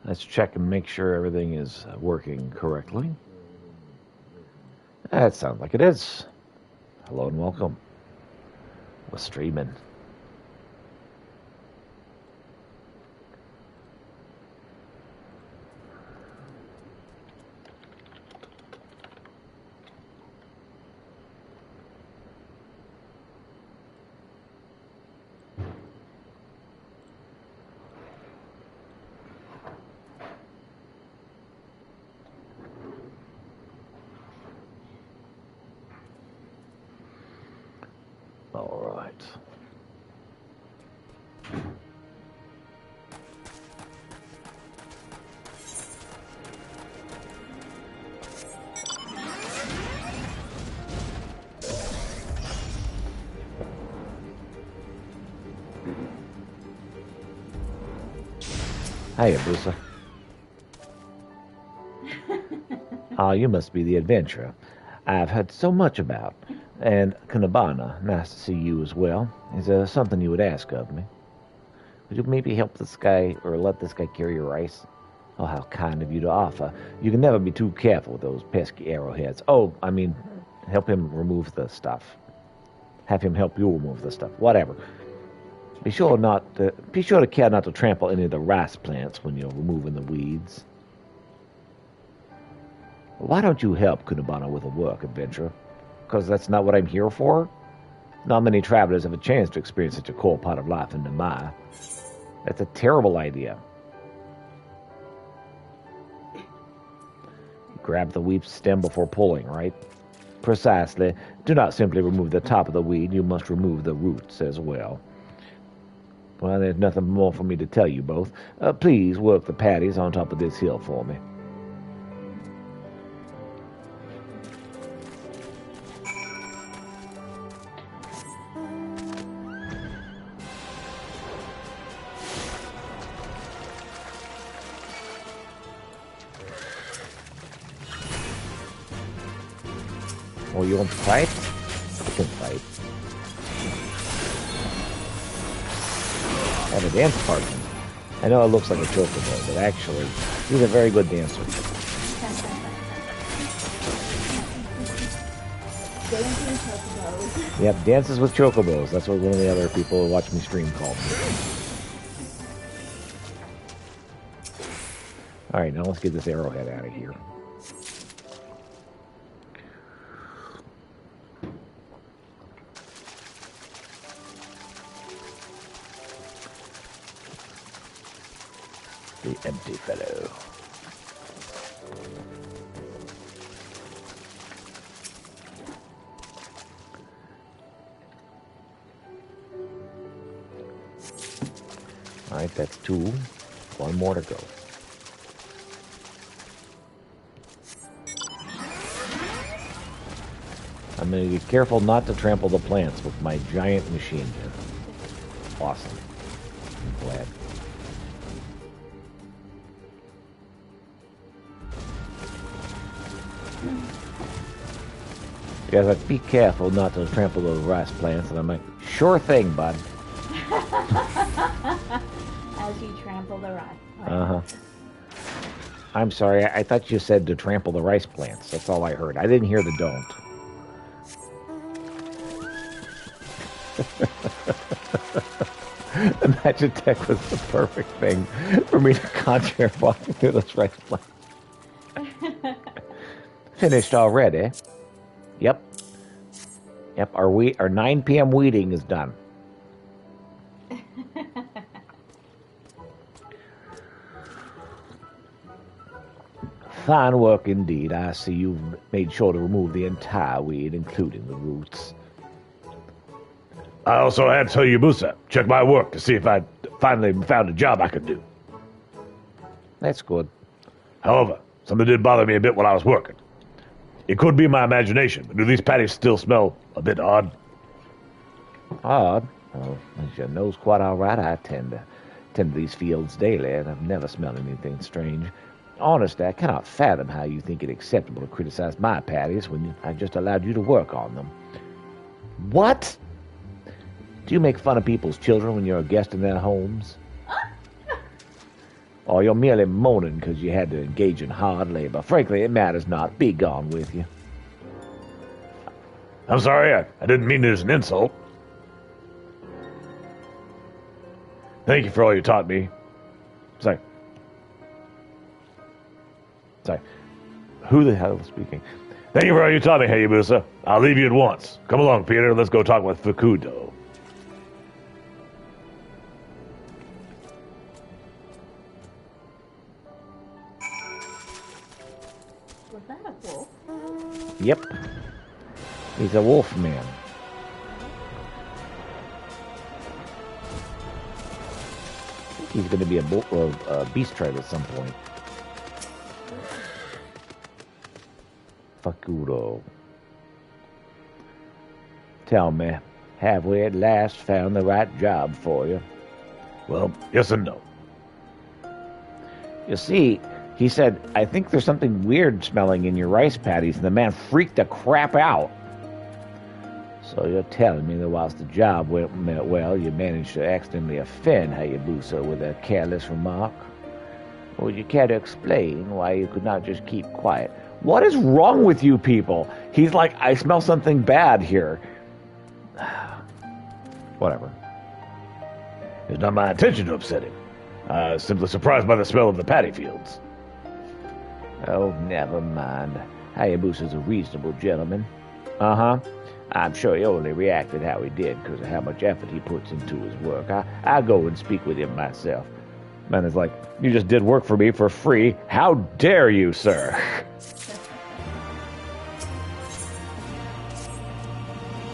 Let's check and make sure everything is working correctly. That sounds like it is. Hello and welcome. We're streaming. All right. Hiya, Brusa. You must be the adventurer I've heard so much about. And Kunabana, nice to see you as well. Is there something you would ask of me? Would you maybe help this guy, or let this guy carry your rice? Oh, how kind of you to offer. You can never be too careful with those pesky arrowheads. Oh, I mean, help him remove the stuff. Have him help you remove the stuff. Whatever. Be sure to care not to trample any of the rice plants when you're removing the weeds. Why don't you help Kunabana with the work, adventurer? Because that's not what I'm here for? Not many travelers have a chance to experience such a core part of life in Namai. That's a terrible idea. Grab the weed stem before pulling, right? Precisely. Do not simply remove the top of the weed, you must remove the roots as well. Well, there's nothing more for me to tell you both. Please work the patties on top of this hill for me. Oh, you want to fight? You can fight. I have a dance partner. I know it looks like a chocobo, but actually, he's a very good dancer. Dancing chocobos. Yep, dances with chocobos. That's what one of the other people who watch me stream called me. Alright, now let's get this arrowhead out of here. The empty fellow. Alright, that's 2. 1 more to go. I'm going to be careful not to trample the plants with my giant machine gun. Awesome. I'm glad. You guys like, be careful not to trample those rice plants. And I'm like, sure thing, bud. As you trample the rice plants. Uh-huh. I'm sorry, I thought you said to trample the rice plants. That's all I heard. I didn't hear the don't. The magic tech was the perfect thing for me to conjure walking through those rice plants. Finished already. Yep. Yep, our 9 p.m. weeding is done. Fine work indeed. I see you've made sure to remove the entire weed, including the roots. I also had to tell you, Musa, check my work to see if I finally found a job I could do. That's good. However, something did bother me a bit while I was working. It could be my imagination, but do these patties still smell a bit odd? Odd? Well, as you know's quite all right. I tend to these fields daily, and I've never smelled anything strange. Honestly, I cannot fathom how you think it acceptable to criticize my patties when I just allowed you to work on them. What? Do you make fun of people's children when you're a guest in their homes? Or you're merely moaning because you had to engage in hard labor. Frankly, it matters not. Be gone with you. I'm sorry, I didn't mean it as an insult. Thank you for all you taught me. Sorry. Who the hell is speaking? Thank you for all you taught me, Hayabusa. I'll leave you at once. Come along, Peter. Let's go talk with Fukudo. Was that a wolf? Yep. He's a wolf man. I think he's going to be a beast tribe at some point. Fukudo. Tell me, have we at last found the right job for you? Well, yes and no. You see, he said, I think there's something weird smelling in your rice paddies, and the man freaked the crap out. So you're telling me that whilst the job went well, you managed to accidentally offend Hayabusa with a careless remark? Or would you care to explain why you could not just keep quiet? What is wrong with you people? He's like, I smell something bad here. Whatever. It's not my intention to upset him. I was simply surprised by the smell of the paddy fields. Oh, never mind. Hayabusa's a reasonable gentleman. Uh-huh. I'm sure he only reacted how he did because of how much effort he puts into his work. I'll go and speak with him myself. Man is like, you just did work for me for free. How dare you, sir?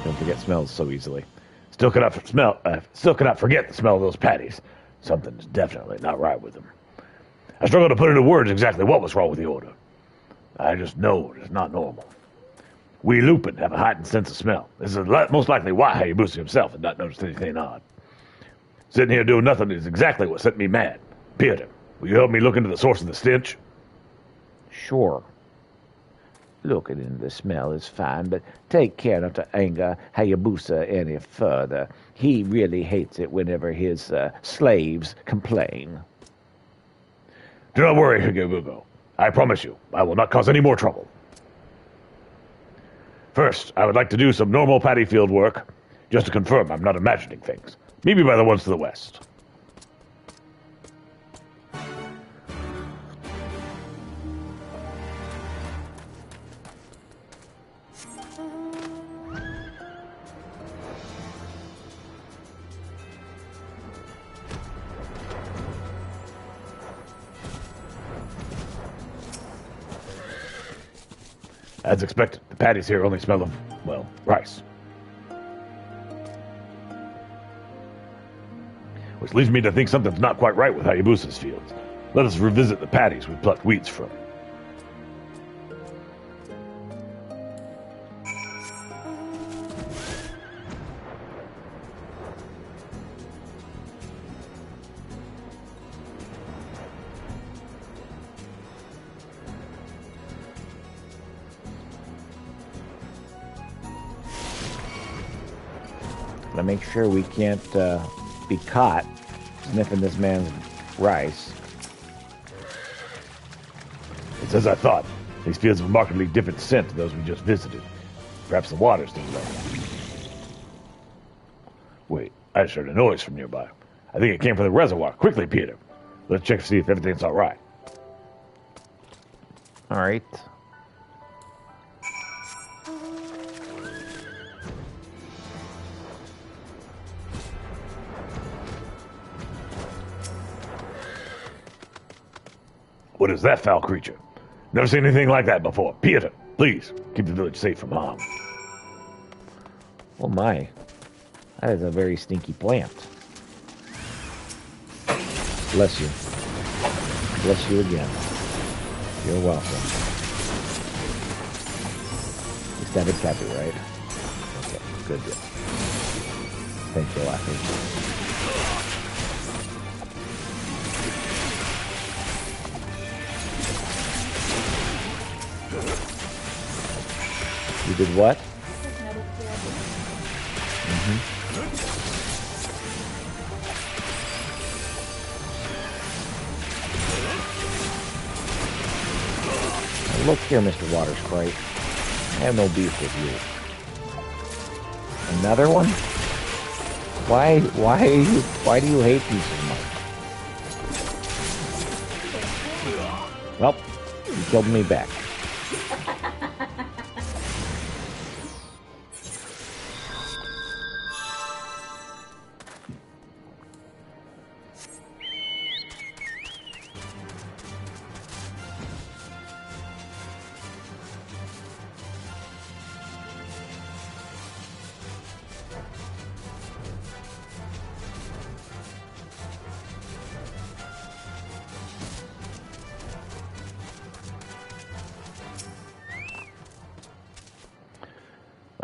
Don't forget smells so easily. Still cannot forget the smell of those patties. Something's definitely not right with them. I struggle to put into words exactly what was wrong with the order. I just know it's not normal. We Lupin have a heightened sense of smell. This is most likely why Hayabusa himself had not noticed anything odd. Sitting here doing nothing is exactly what set me mad. Peter, will you help me look into the source of the stench? Sure. Looking into the smell is fine, but take care not to anger Hayabusa any further. He really hates it whenever his slaves complain. Do not worry, Higabugo. I promise you, I will not cause any more trouble. First, I would like to do some normal paddy field work, just to confirm I'm not imagining things. Meet me by the ones to the west. As expected, the patties here only smell of, well, rice. Which leads me to think something's not quite right with Hayabusa's fields. Let us revisit the patties we plucked weeds from. To make sure we can't be caught sniffing this man's rice. It's as I thought. These fields have a markedly different scent to those we just visited. Perhaps the water's still low. Wait, I just heard a noise from nearby. I think it came from the reservoir. Quickly, Peter. Let's check to see if everything's all right. All right. What is that foul creature? Never seen anything like that before. Peter, please, keep the village safe from harm. Oh my. That is a very stinky plant. Bless you. Bless you again. You're welcome. You stabbed Cappy, right? Okay, good deal. Thank you a lot. You did what? Look here, Mr. Water Sprite. I have no beef with you. Another one? Why do you hate me so much? Well, you killed me back.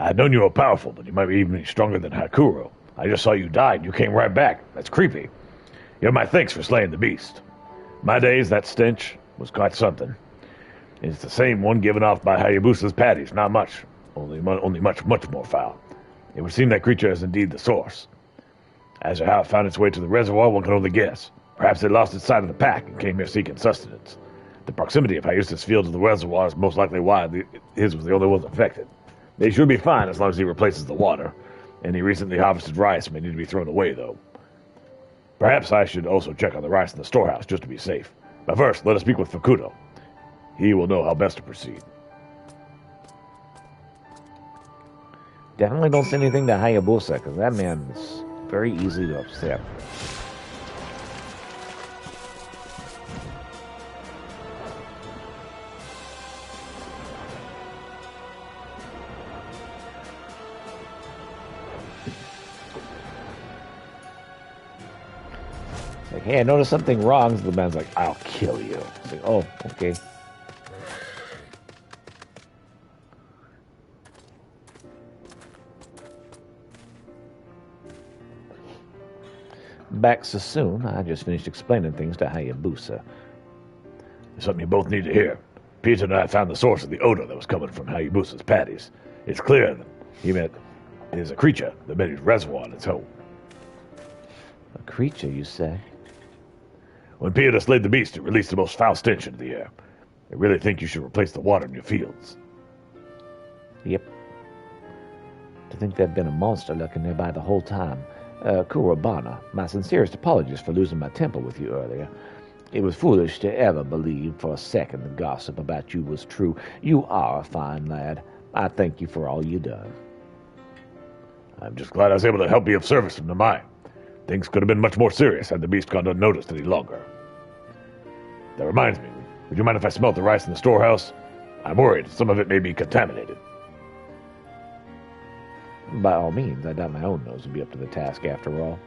I'd known you were powerful, but you might be even stronger than Hakuro. I just saw you die and you came right back. That's creepy. You have my thanks for slaying the beast. In my days, that stench was quite something. It's the same one given off by Hayabusa's patties, not much. Only much more foul. It would seem that creature is indeed the source. As to how it found its way to the reservoir, one can only guess. Perhaps it lost its sight of the pack and came here seeking sustenance. The proximity of Hayabusa's field to the reservoir is most likely why his was the only one affected. They should be fine as long as he replaces the water. Any recently harvested rice may need to be thrown away, though. Perhaps I should also check on the rice in the storehouse, just to be safe. But first, let us speak with Fukuto. He will know how best to proceed. Definitely don't say anything to Hayabusa, because that man is very easy to upset. Like, hey, I noticed something wrong. So the man's like, I'll kill you. It's like, oh, okay. Back so soon, I just finished explaining things to Hayabusa. There's something you both need to hear. Peter and I found the source of the odor that was coming from Hayabusa's patties. It's clear that it is a creature that made his reservoir on its home. A creature, you say? When Peter slayed the beast, it released the most foul stench into the air. I really think you should replace the water in your fields. Yep. To think there'd been a monster lurking nearby the whole time. Kurobana, my sincerest apologies for losing my temper with you earlier. It was foolish to ever believe for a second the gossip about you was true. You are a fine lad. I thank you for all you done. I'm just glad I was able to help be of service from the mine. Things could have been much more serious had the beast gone unnoticed any longer. That reminds me, would you mind if I smelt the rice in the storehouse? I'm worried some of it may be contaminated. By all means, I doubt my own nose would be up to the task after all.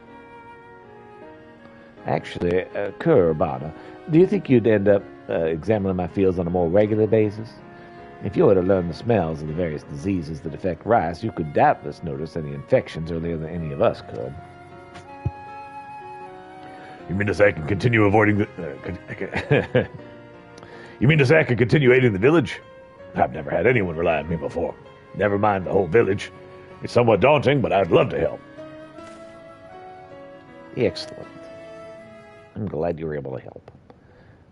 Actually, Kurobana, do you think you'd end up examining my fields on a more regular basis? If you were to learn the smells of the various diseases that affect rice, you could doubtless notice any infections earlier than any of us could. You mean to say I can continue avoiding the... You mean to say I can continue aiding the village? I've never had anyone rely on me before. Never mind the whole village. It's somewhat daunting, but I'd love to help. Excellent. I'm glad you were able to help.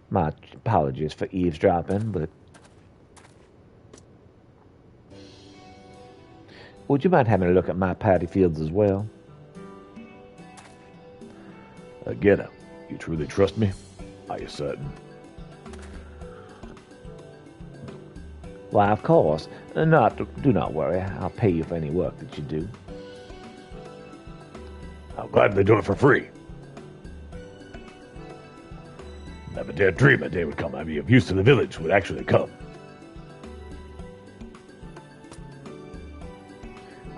My apologies for eavesdropping, but... Would you mind having a look at my paddy fields as well? Again, you truly trust me? Are you certain? Why, of course. Do not worry. I'll pay you for any work that you do. I'll gladly do it for free. Never dared dream a day would come I'd be of use to the village would actually come.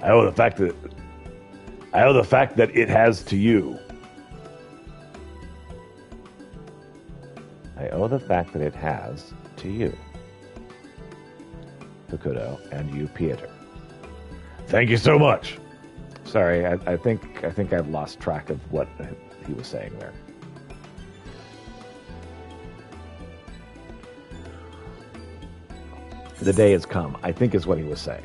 I owe the fact that it has to you. I owe the fact that it has to you, Fukuto, and you, Peter. Thank you so much. Sorry, I think I've lost track of what he was saying there. The day has come, I think is what he was saying.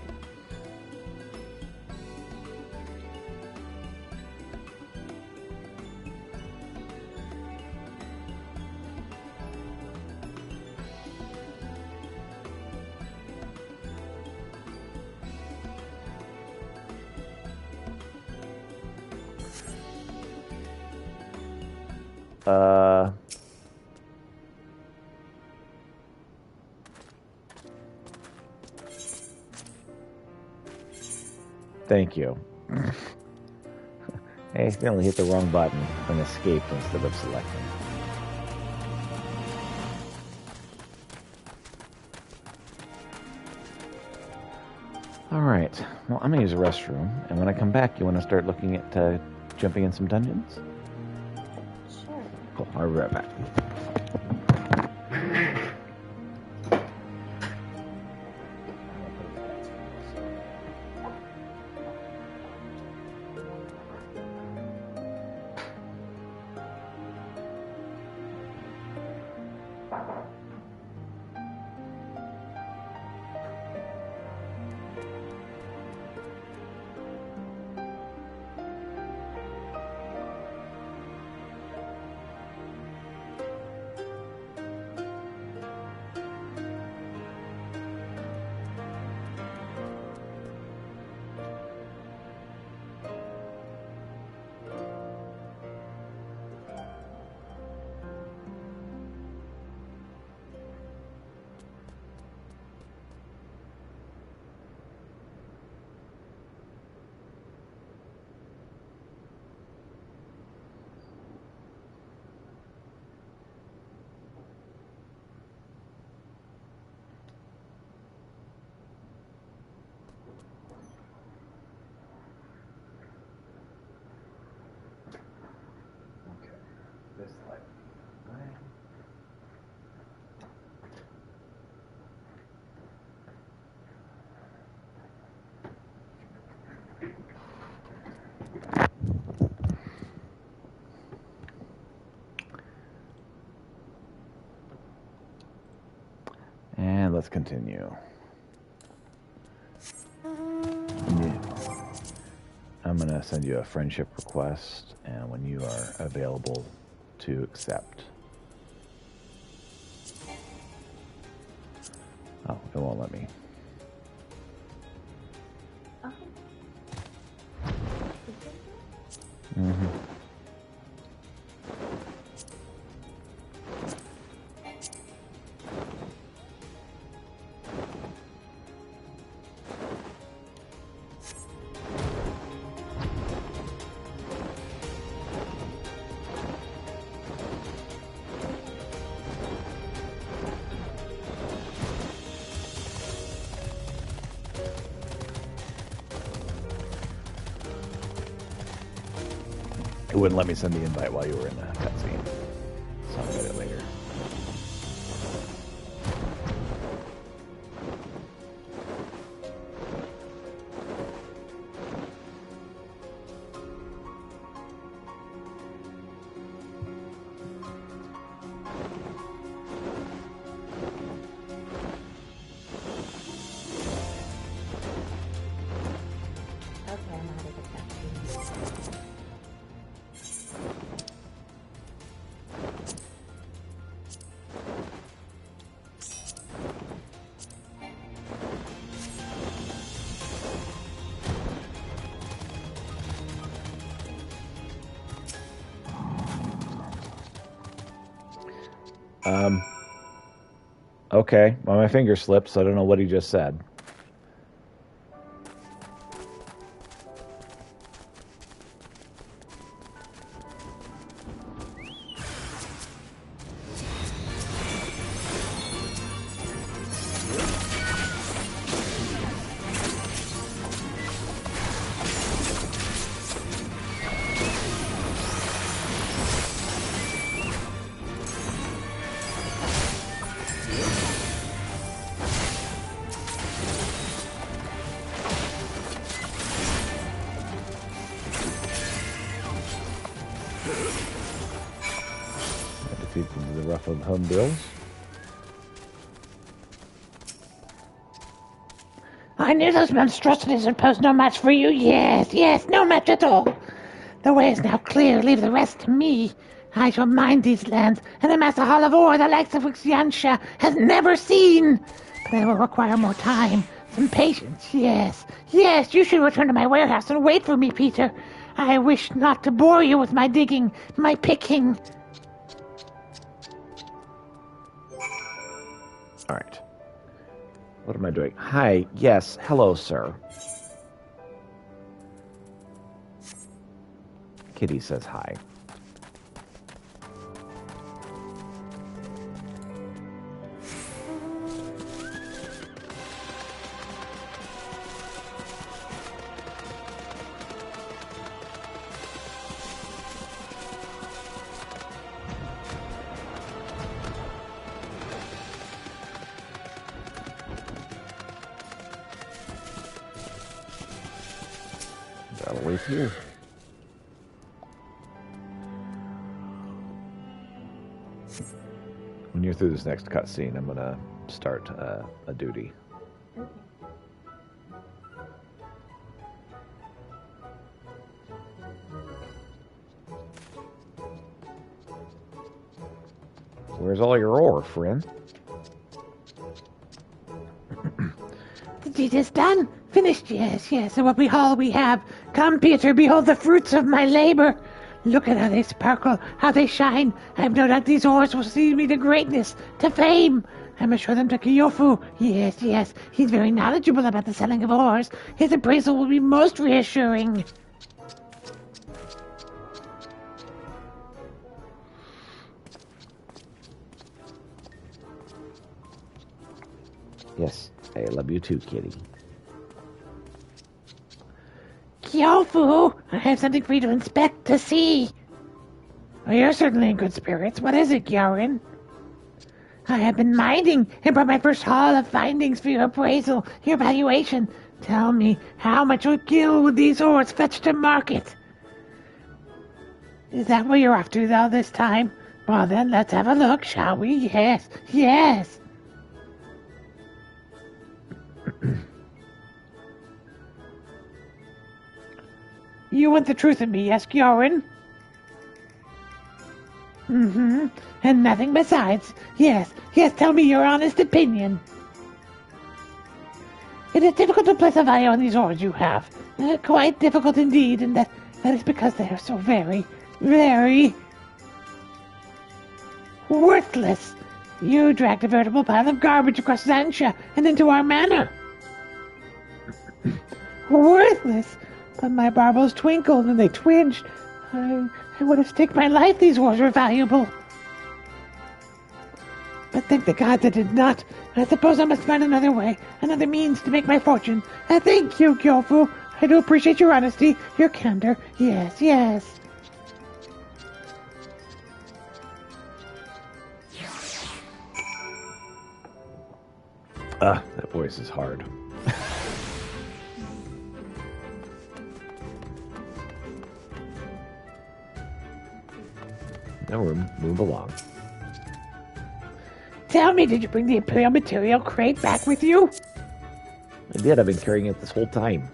Thank you. I accidentally hit the wrong button and escaped instead of selecting. Alright, well, I'm going to use a restroom, and when I come back, you want to start looking at jumping in some dungeons? Sure. Cool, I'll be right back. This light. And let's continue. I'm going to send you a friendship request, and when you are available to accept. Oh, it won't let me. Okay. Mm-hmm. It wouldn't let me send the invite while you were in the cutscene, so I'll get it later. Okay, I'm out of the cutscene. Okay, well, my finger slipped, so I don't know what he just said. Defeated the ruffled homebills. I knew those monstrosities would pose no match for you. Yes, yes, no match at all. The way is now clear. Leave the rest to me. I shall mine these lands and amass a haul of ore the likes of which Yansha has never seen. But it will require more time, some patience. Yes, yes, you should return to my warehouse and wait for me, Peter. I wish not to bore you with my digging, my picking. All right. What am I doing? Hi. Yes. Hello, sir. Kitty says hi. Gotta wait here. When you're through this next cutscene, I'm gonna start a duty. Okay. Where's all your ore, friend? The deed is done. Finished, yes, yes. And what all we have. Come, Peter, behold the fruits of my labor. Look at how they sparkle, how they shine. I have no doubt these ores will see me to greatness, to fame. I must show them to Kyofu. Yes, yes, he's very knowledgeable about the selling of ores. His appraisal will be most reassuring. Yes, I love you too, kitty. Kyofu, I have something for you to inspect, to see. Well, you're certainly in good spirits. What is it, Gyarin? I have been mining and brought my first haul of findings for your appraisal, your valuation. Tell me, how much gil would these ores fetch to market? Is that where you're off to, though, this time? Well, then, let's have a look, shall we? Yes, yes. You want the truth of me, yes, Gyarin? Mm-hmm. And nothing besides. Yes, yes, tell me your honest opinion. It is difficult to place a value on these ores you have. Quite difficult indeed, and that is because they are so very, very worthless. You dragged a veritable pile of garbage across Zansha and into our manor. Worthless? But my barbels twinkled and they twinged. I would have staked my life these ores were valuable. But thank the gods I did not. I suppose I must find another way, another means to make my fortune. Thank you, Kyofu. I do appreciate your honesty, your candor. Yes, yes. That voice is hard. No room. Move along. Tell me, did you bring the Imperial material crate back with you? I did. I've been carrying it this whole time.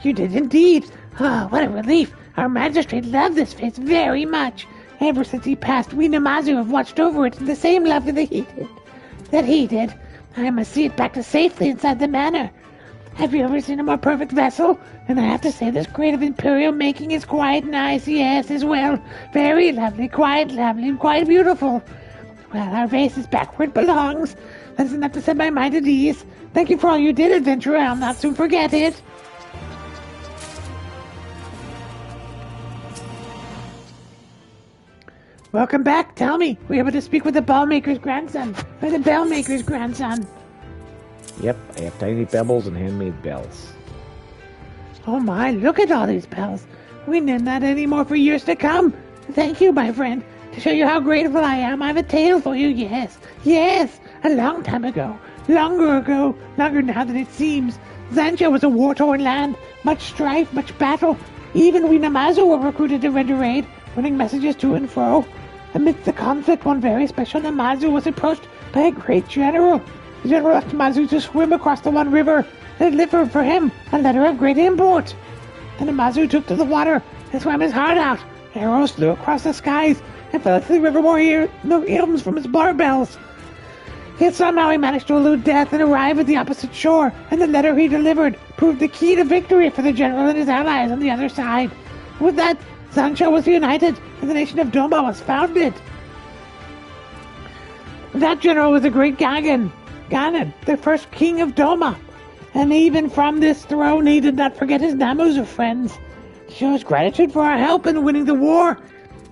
You did indeed. Ah, what a relief. Our magistrate loved this face very much. Ever since he passed, we Namazu have watched over it with the same love that he did. I must see it back to safely inside the manor. Have you ever seen a more perfect vessel? And I have to say this crate of Imperial making is quite nice, yes, as well. Very lovely, quite beautiful. Well, our vase is back where it belongs. That's enough to set my mind at ease. Thank you for all you did, adventurer. I'll not soon forget it. Welcome back. Tell me, were you able to speak with the bellmaker's grandson? Or the bellmaker's grandson? Yep, I have tiny pebbles and handmade bells. Oh my, look at all these bells. We need not any more for years to come. Thank you, my friend. To show you how grateful I am, I have a tale for you, yes. Yes, a long time ago. Longer now than it seems. Zansha was a war-torn land. Much strife, much battle. Even we Namazu were recruited to render aid, running messages to and fro. Amidst the conflict, one very special Namazu was approached by a great general. The general left Namazu to swim across the one river that delivered for him a letter of great import. The Namazu took to the water and swam his heart out. Arrows flew across the skies and fell into the river more hymns from his barbells. Yet somehow he managed to elude death and arrive at the opposite shore, and the letter he delivered proved the key to victory for the general and his allies on the other side. With that, Zansha was united, and the nation of Doma was founded. That general was a great Gagan, the first king of Doma. And even from this throne, he did not forget his Namuzu friends. To show his gratitude for our help in winning the war,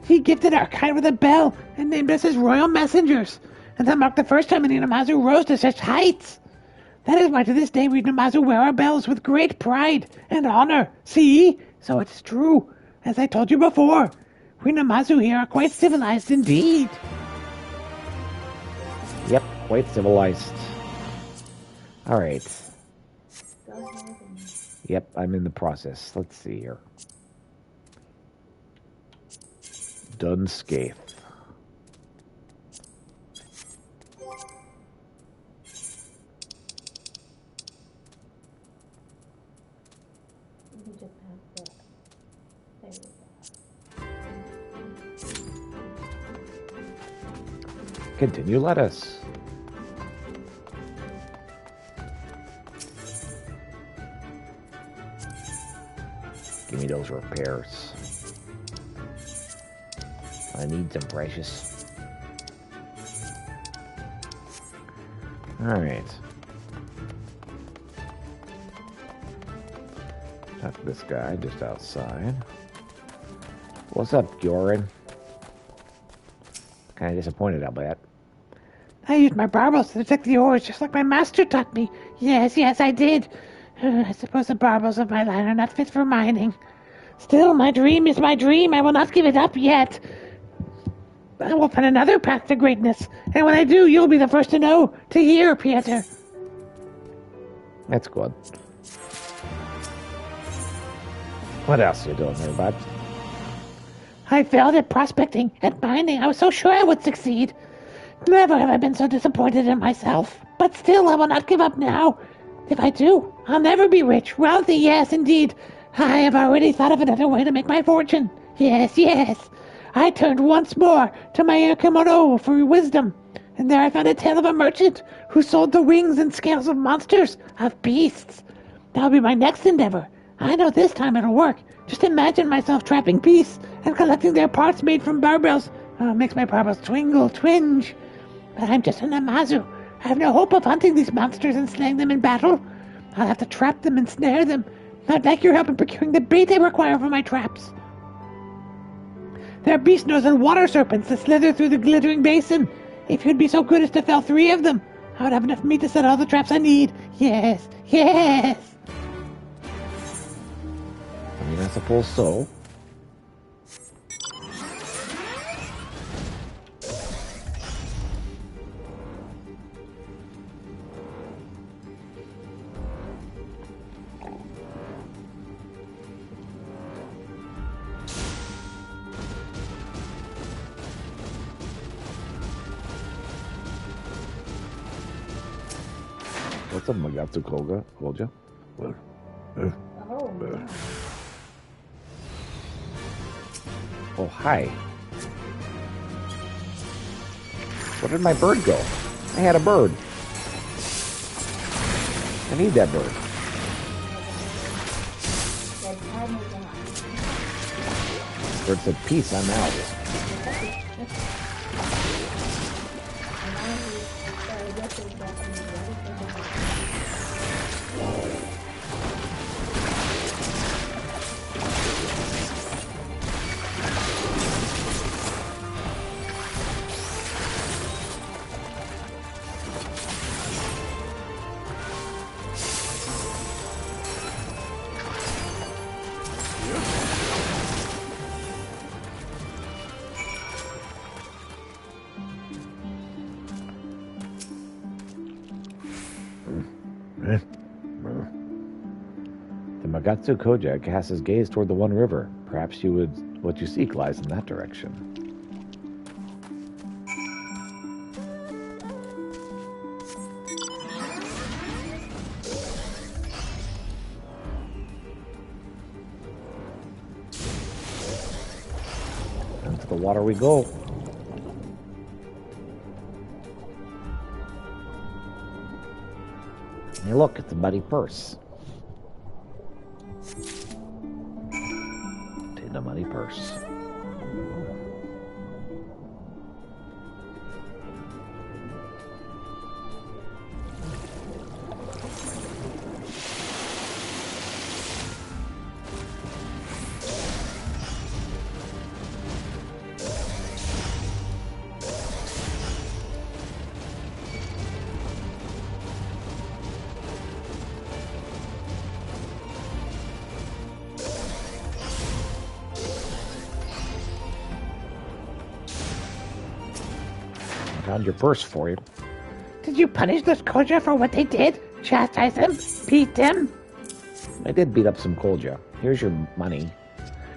he gifted our kind with a bell and named us his royal messengers. And that marked the first time any Namazu rose to such heights. That is why to this day we Namazu wear our bells with great pride and honor. See? So it's true. As I told you before, we Namazu here are quite civilized indeed. Yep, quite civilized. Alright. Go ahead and Yep, I'm in the process. Let's see here. Done scathed. you can just pass the. There we go. Continue lettuce. Give me those repairs. I need them, precious. Alright. Talk to this guy just outside. What's up, Gioran? Kind of disappointed, I'll bet. I used my barbels to detect the ores just like my master taught me. Yes, I did. I suppose the barbels of my line are not fit for mining. Still, my dream is my dream. I will not give it up yet. I will find another path to greatness. And when I do, you'll be the first to know, to hear, Pieter. That's good. What else are you doing there, bud? I failed at prospecting, at mining. I was so sure I would succeed. Never have I been so disappointed in myself. But still, I will not give up now. If I do, I'll never be rich. Wealthy, yes, indeed. I have already thought of another way to make my fortune. Yes. I turned once more to my Kimono for wisdom, and there I found a tale of a merchant who sold the wings and scales of monsters, of beasts. That'll be my next endeavor. I know this time it'll work. Just imagine myself trapping beasts and collecting their parts made from barbels. Oh, it makes my barbels twinge. But I'm just a Namazu. I have no hope of hunting these monsters and slaying them in battle. I'll have to trap them and snare them. I'd like your help in procuring the bait I require for my traps. There are beast nose and water serpents that slither through the glittering basin. If you'd be so good as to fell 3 of them, I would have enough meat to set all the traps I need. Yes. I mean, I suppose so. What's up, Magatsu Koja? Oh, no. Oh, hi. Where did my bird go? I had a bird. I need that bird. That time is on. Bird said, peace, I'm out. The Magatsu Koja casts his gaze toward the One River. Perhaps what you seek lies in that direction. Into the water we go. Hey, look, it's a muddy purse. Take the muddy purse. found your purse for you. Did you punish those Koja for what they did? Chastise them? Beat them? I did beat up some Kolja. Here's your money.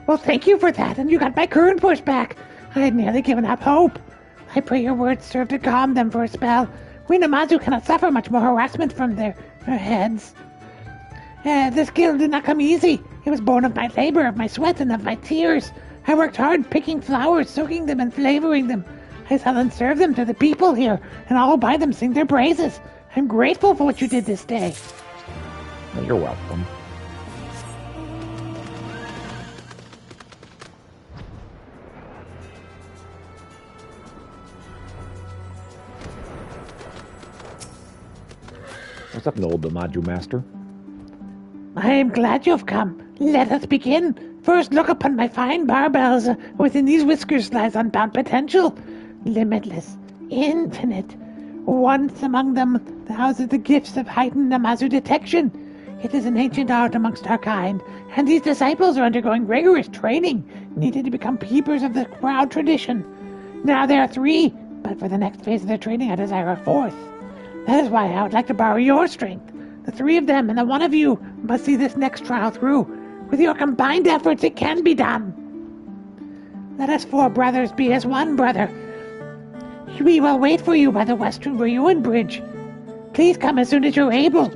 Well, thank you for that, and you got my current push back. I had nearly given up hope. I pray your words serve to calm them for a spell. We Namazu cannot suffer much more harassment from their heads. This guild did not come easy. It was born of my labor, of my sweat, and of my tears. I worked hard picking flowers, soaking them, and flavoring them. I sell and serve them to the people here, and all who buy them sing their praises. I'm grateful for what you did this day. You're welcome. What's up, old Damaju Master? I am glad you've come. Let us begin. First, look upon my fine barbells. Within these whiskers lies unbound potential. Limitless. Infinite. Once among them houses the gifts of heightened Namazu detection. It is an ancient art amongst our kind, and these disciples are undergoing rigorous training, needed to become keepers of the proud tradition. Now there are 3, but for the next phase of their training I desire a 4th. That is why I would like to borrow your strength. The 3 of them and the 1 of you must see this next trial through. With your combined efforts, it can be done. Let us 4 brothers be as one brother. We will wait for you by the Western Ruin Bridge. Please come as soon as you're able.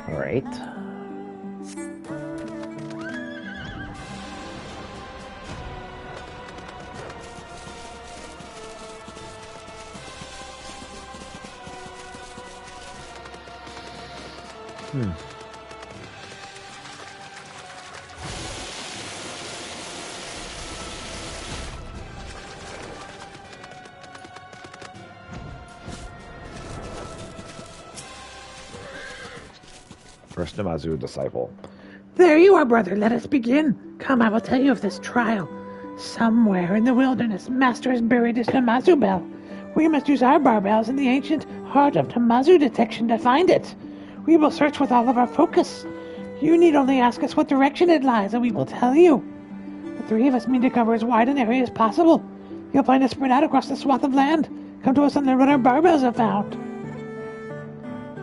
All right. First Namazu disciple. There you are, brother. Let us begin. Come, I will tell you of this trial. Somewhere in the wilderness, Master has buried his Namazu bell. We must use our barbells in the ancient heart of Namazu detection to find it. We will search with all of our focus. You need only ask us what direction it lies, and we will tell you. The 3 of us mean to cover as wide an area as possible. You'll find us spread out across the swath of land. Come to us and learn what our barbells have found.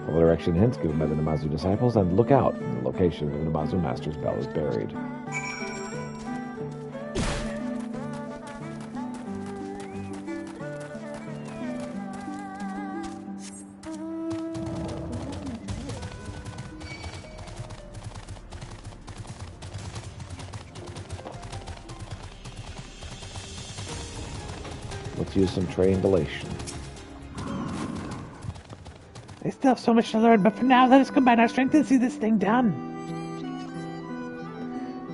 Follow direction hints given by the Namazu disciples and look out for the location where the Namazu Master's bell is buried. Let's use some triangulation. I still have so much to learn, but for now, let us combine our strength and see this thing done.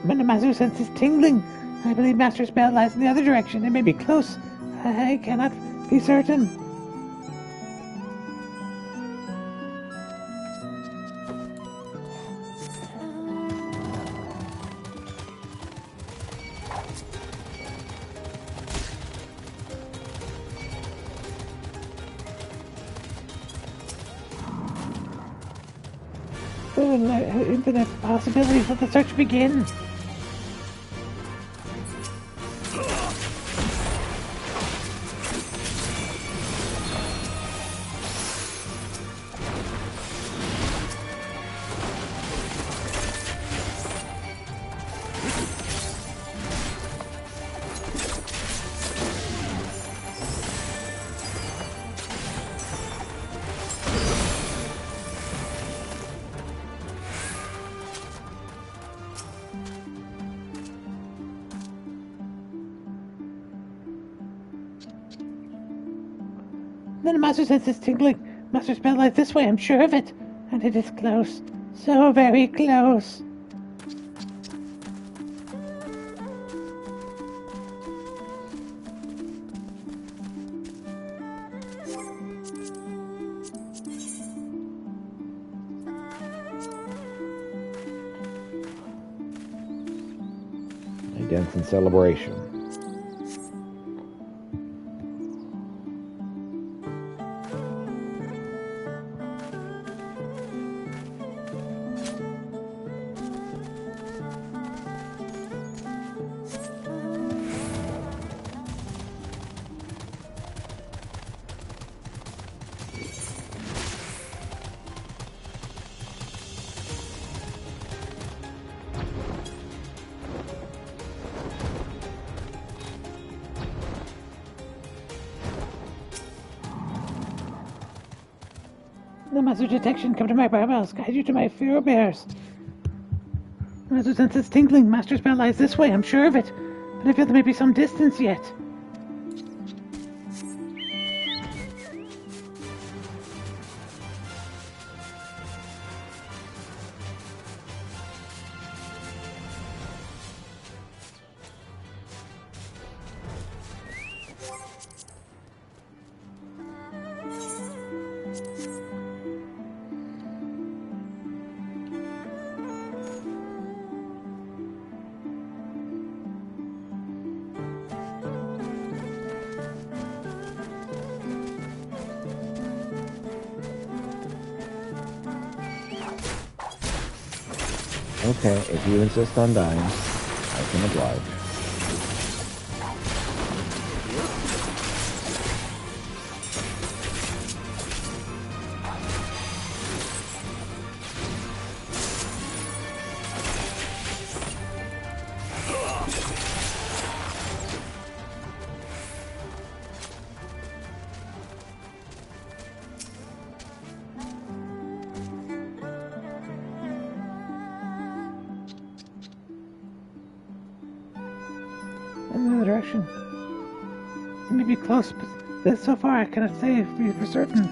My Namazu sense is tingling. I believe Master's bell lies in the other direction. It may be close. I cannot be certain. Infinite possibilities. Let the search begin. The Master sense is tingling. Master's bell lies this way, I'm sure of it. And it is close. So very close. A dance in celebration. Namazu detection, come to my barbells, guide you to my fear bears. Namazu sense it's tingling. Master's bell lies this way, I'm sure of it. But I feel there may be some distance yet. Okay, if you insist on dying, I can oblige. In the other direction. It may be close, but so far I cannot say for certain.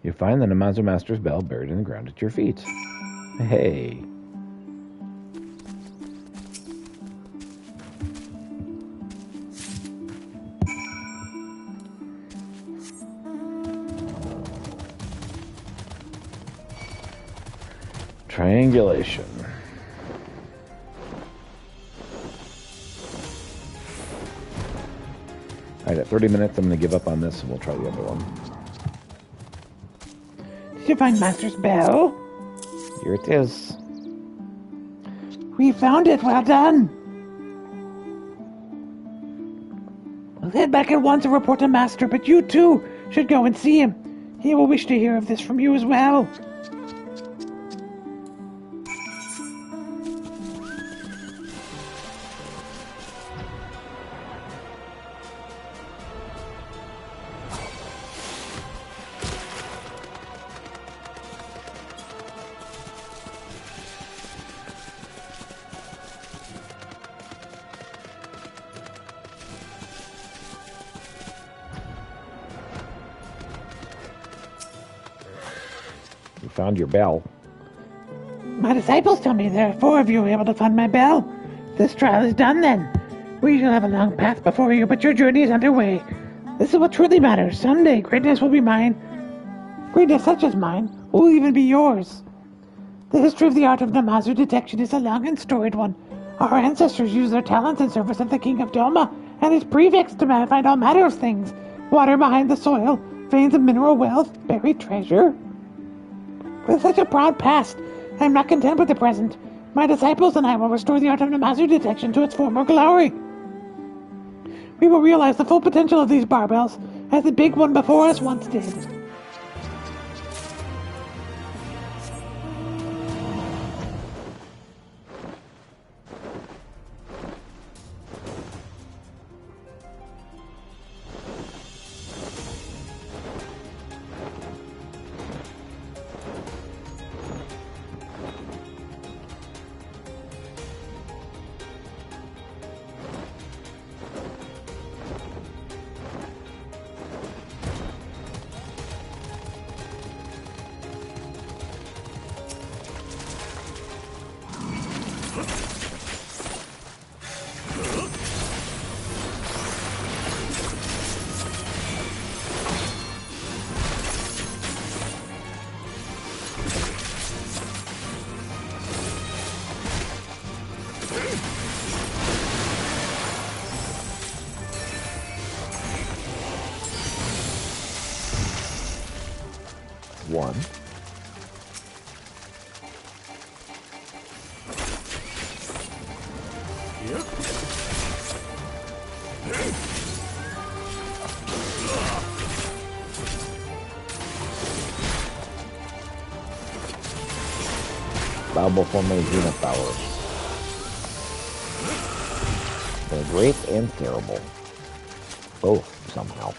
You find the Namazu Master's bell buried in the ground at your feet. Hey. Triangulation. Alright, at 30 minutes, I'm going to give up on this and we'll try the other one. Did you find Master's bell? Here it is. We found it. Well done. We'll head back at once and report to Master, but you too should go and see him. He will wish to hear of this from you as well. You found your bell. My disciples tell me there are 4 of you able to find my bell. This trial is done then. We shall have a long path before you, but your journey is underway. This is what truly matters. Someday, greatness will be mine. Greatness such as mine will even be yours. The history of the art of Namazu detection is a long and storied one. Our ancestors used their talents in service of the king of Doma and his prefects to find all manner of things. Water behind the soil, veins of mineral wealth, buried treasure. With such a proud past, I am not content with the present. My disciples and I will restore the art of Namazu detection to its former glory. we will realize the full potential of these barbells, as the big one before us once did. One. Valuable for my Xena powers. They're great and terrible. Both, somehow.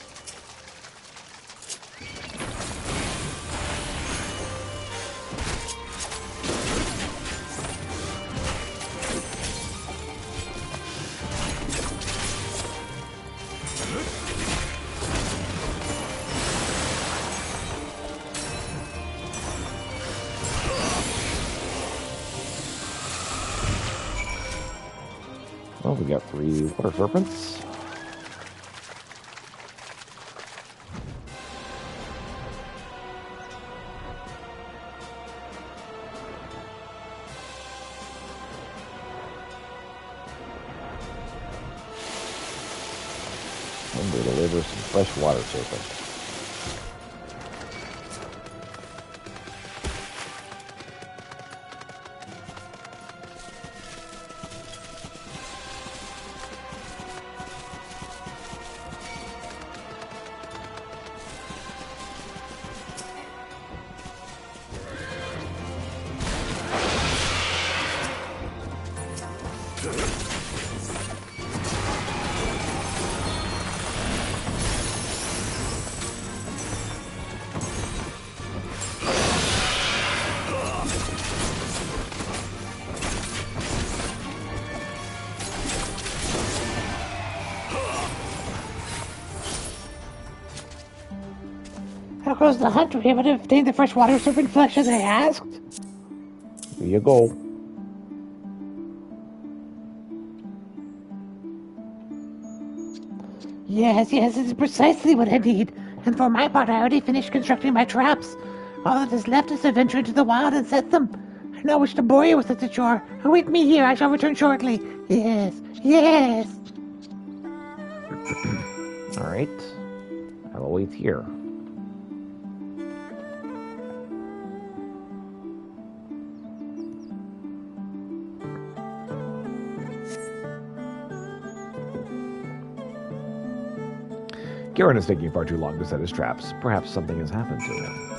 Well, we got 3 water serpents. And we deliver some fresh water serpents. How goes the hunt? Were you able to obtain the freshwater serpent flesh as I asked? Here you go. Yes, this is precisely what I need. And for my part, I already finished constructing my traps. All that is left is to venture into the wild and set them. I do not wish to bore you with such a chore. Await me here, I shall return shortly. Yes. Alright. I will wait here. Garen is taking far too long to set his traps. Perhaps something has happened to him.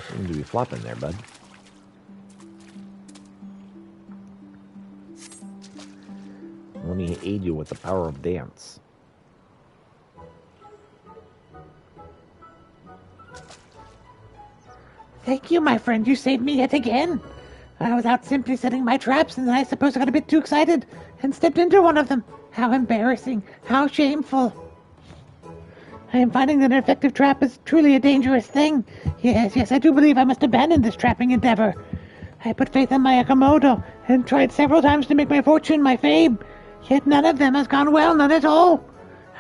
Seem to be flopping there, bud. Let me aid you with the power of dance. Thank you, my friend. You saved me yet again. I was out simply setting my traps, and then I suppose I got a bit too excited and stepped into one of them. How embarrassing. How shameful. I am finding that an effective trap is truly a dangerous thing. Yes, I do believe I must abandon this trapping endeavor. I put faith in my Akamoto and tried several times to make my fortune, my fame. Yet none of them has gone well, none at all.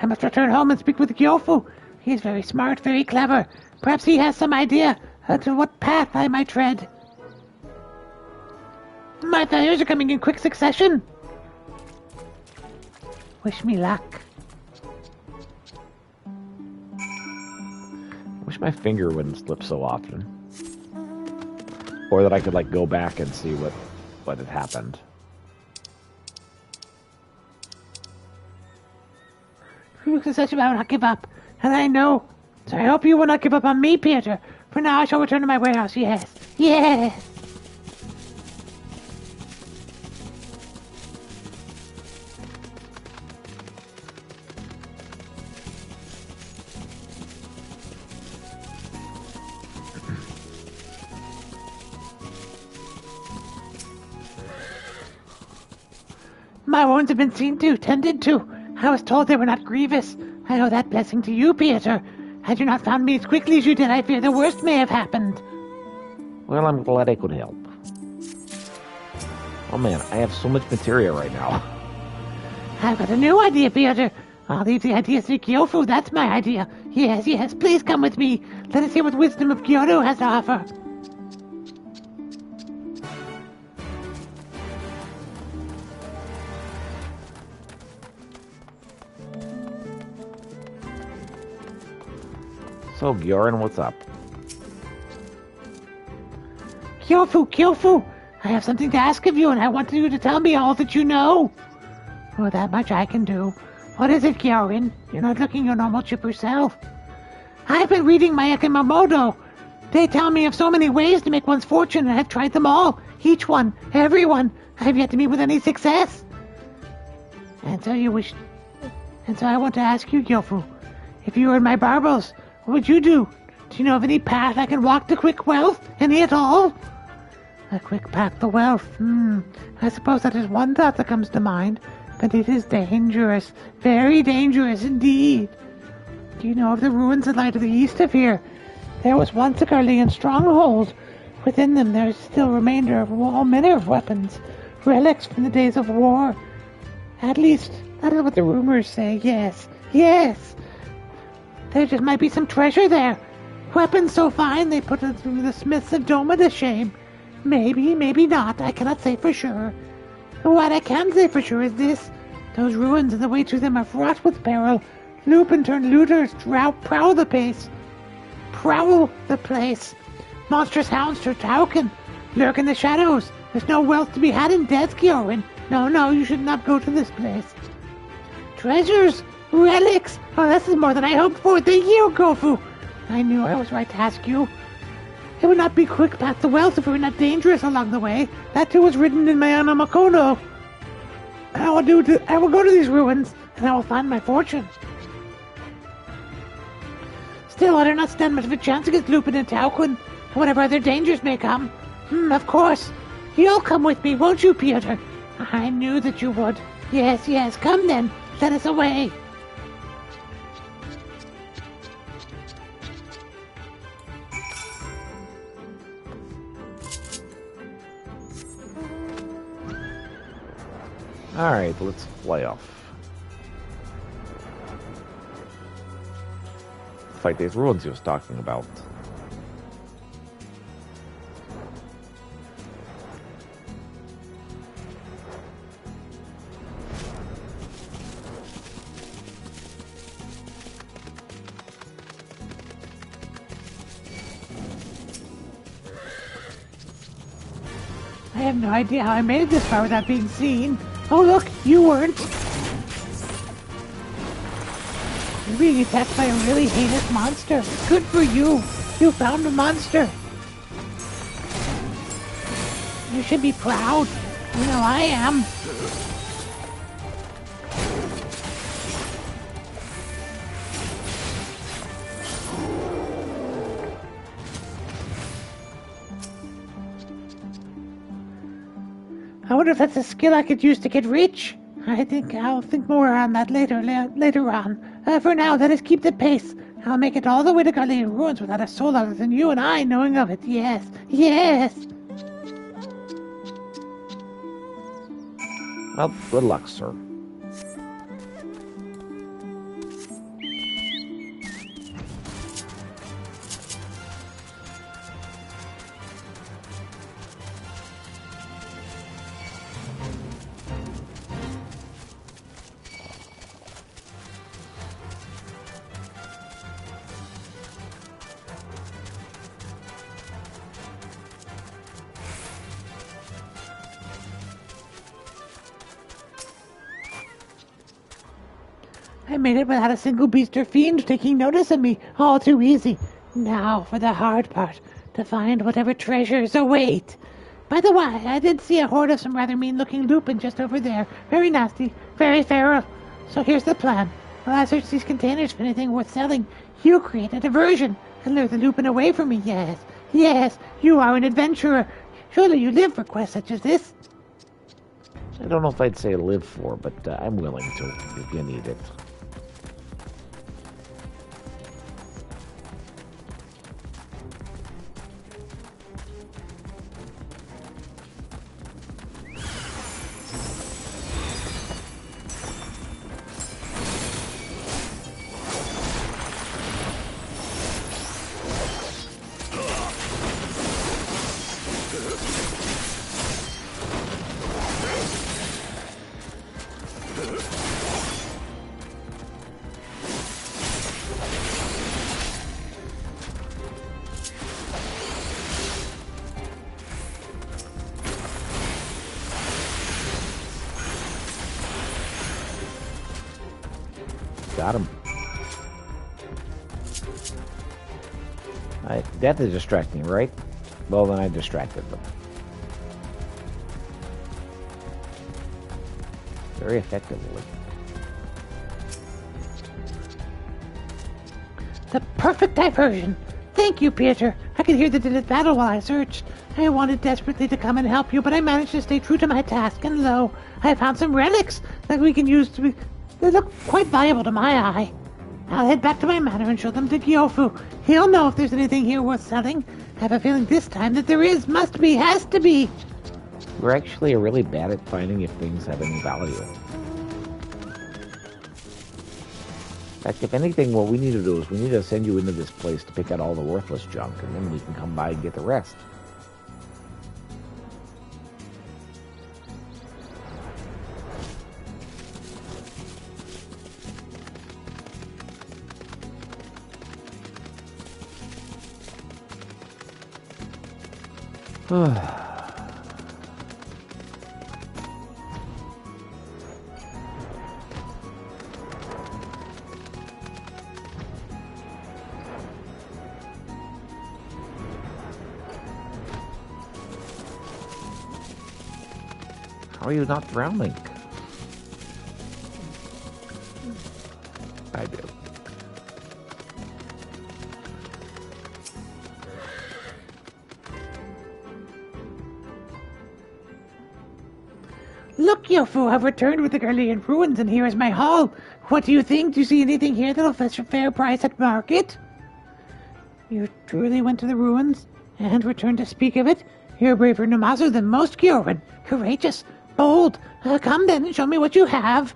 I must return home and speak with Gyofu. He is very smart, very clever. Perhaps he has some idea as to what path I might tread. My failures are coming in quick succession. Wish me luck. Wish my finger wouldn't slip so often. Or that I could, like, go back and see what had happened. Quick succession, I will not give up. And I know. So I hope you will not give up on me, Peter. For now I shall return to my warehouse, yes. Yes! My wounds have been seen to, tended to. I was told they were not grievous. I owe that blessing to you, Peter. Had you not found me as quickly as you did, I fear the worst may have happened. Well, I'm glad I could help. Oh man, I have so much materia right now. I've got a new idea, Peter. I'll leave the ideas to Kyofu. That's my idea. Yes, yes, please come with me. Let us hear what wisdom of Kyoto has to offer. So, Gyoran, what's up? Kyofu, I have something to ask of you, and I want you to tell me all that you know. Oh, that much I can do. What is it, Gyoran? You're not looking your normal chipper self. I've been reading my Ekimamoto. They tell me of so many ways to make one's fortune, and I've tried them all. Each one, every one. I've yet to meet with any success. And so I want to ask you, Kyofu, if you were in my barbels, what would you do? Do you know of any path I can walk to quick wealth? Any at all? A quick path to wealth. I suppose that is one thought that comes to mind. But it is dangerous. Very dangerous indeed. Do you know of the ruins that lie to the east of here? There was once a Garlean stronghold. Within them there is still remainder of all manner of weapons. Relics from the days of war. At least, that is what the rumors say. Yes. Yes. There just might be some treasure there. Weapons so fine they put the smiths of Doma to shame. Maybe, maybe not. I cannot say for sure. But what I can say for sure is this. Those ruins and the way to them are fraught with peril. Loop-and-turn looters prowl the place. Monstrous hounds to Tauken lurk in the shadows. There's no wealth to be had in death, Kyorin. No, you should not go to this place. Treasures! Relics! Oh, this is more than I hoped for. Thank you, Kofu. I knew I was right to ask you. It would not be quick path to wealth if it were not dangerous along the way. That too was written in my Anamakono. I will go to these ruins, and I will find my fortune. Still, I do not stand much of a chance against Lupin and Tauquin, and whatever other dangers may come. Of course. You'll come with me, won't you, Peter? I knew that you would. Yes, come then. Let us away. Alright, let's fly off. Fight these ruins he was talking about. I have no idea how I made it this far without being seen. Oh look, you weren't. You're being attacked by a really heinous monster. Good for you. You found a monster. You should be proud. You know I am. I wonder if that's a skill I could use to get rich. I'll think more on that later on. For now, let us keep the pace. I'll make it all the way to Garlean ruins without a soul other than you and I knowing of it. Yes. Well, good luck, sir. I made it without a single beast or fiend taking notice of me. All too easy. Now for the hard part, to find whatever treasures await. By the way, I did see a horde of some rather mean-looking lupin just over there. Very nasty, very feral. So here's the plan. While I search these containers for anything worth selling, you create a diversion and lure the lupin away from me. Yes, yes, you are an adventurer. Surely you live for quests such as this. I don't know if I'd say live for, but I'm willing to if you need it. Got him. Death is distracting, right? Well, then I distracted them. Very effectively. The perfect diversion. Thank you, Peter. I could hear the din of battle while I searched. I wanted desperately to come and help you, but I managed to stay true to my task, and lo, I found some relics that we can use to... They look quite valuable to my eye. I'll head back to my manor and show them to Gyofu. He'll know if there's anything here worth selling. I have a feeling this time that there is, must be, has to be. We're actually really bad at finding if things have any value. In fact, if anything, what we need to do is we need to send you into this place to pick out all the worthless junk, and then we can come by and get the rest. How are you not drowning? I do. Look, Yofu, I've returned with the Garlean ruins, and here is my haul. What do you think? Do you see anything here that'll fetch a fair price at market? You truly went to the ruins and returned to speak of it? You're braver Namazu than most, Gyorin. Courageous, bold. Come then and show me what you have.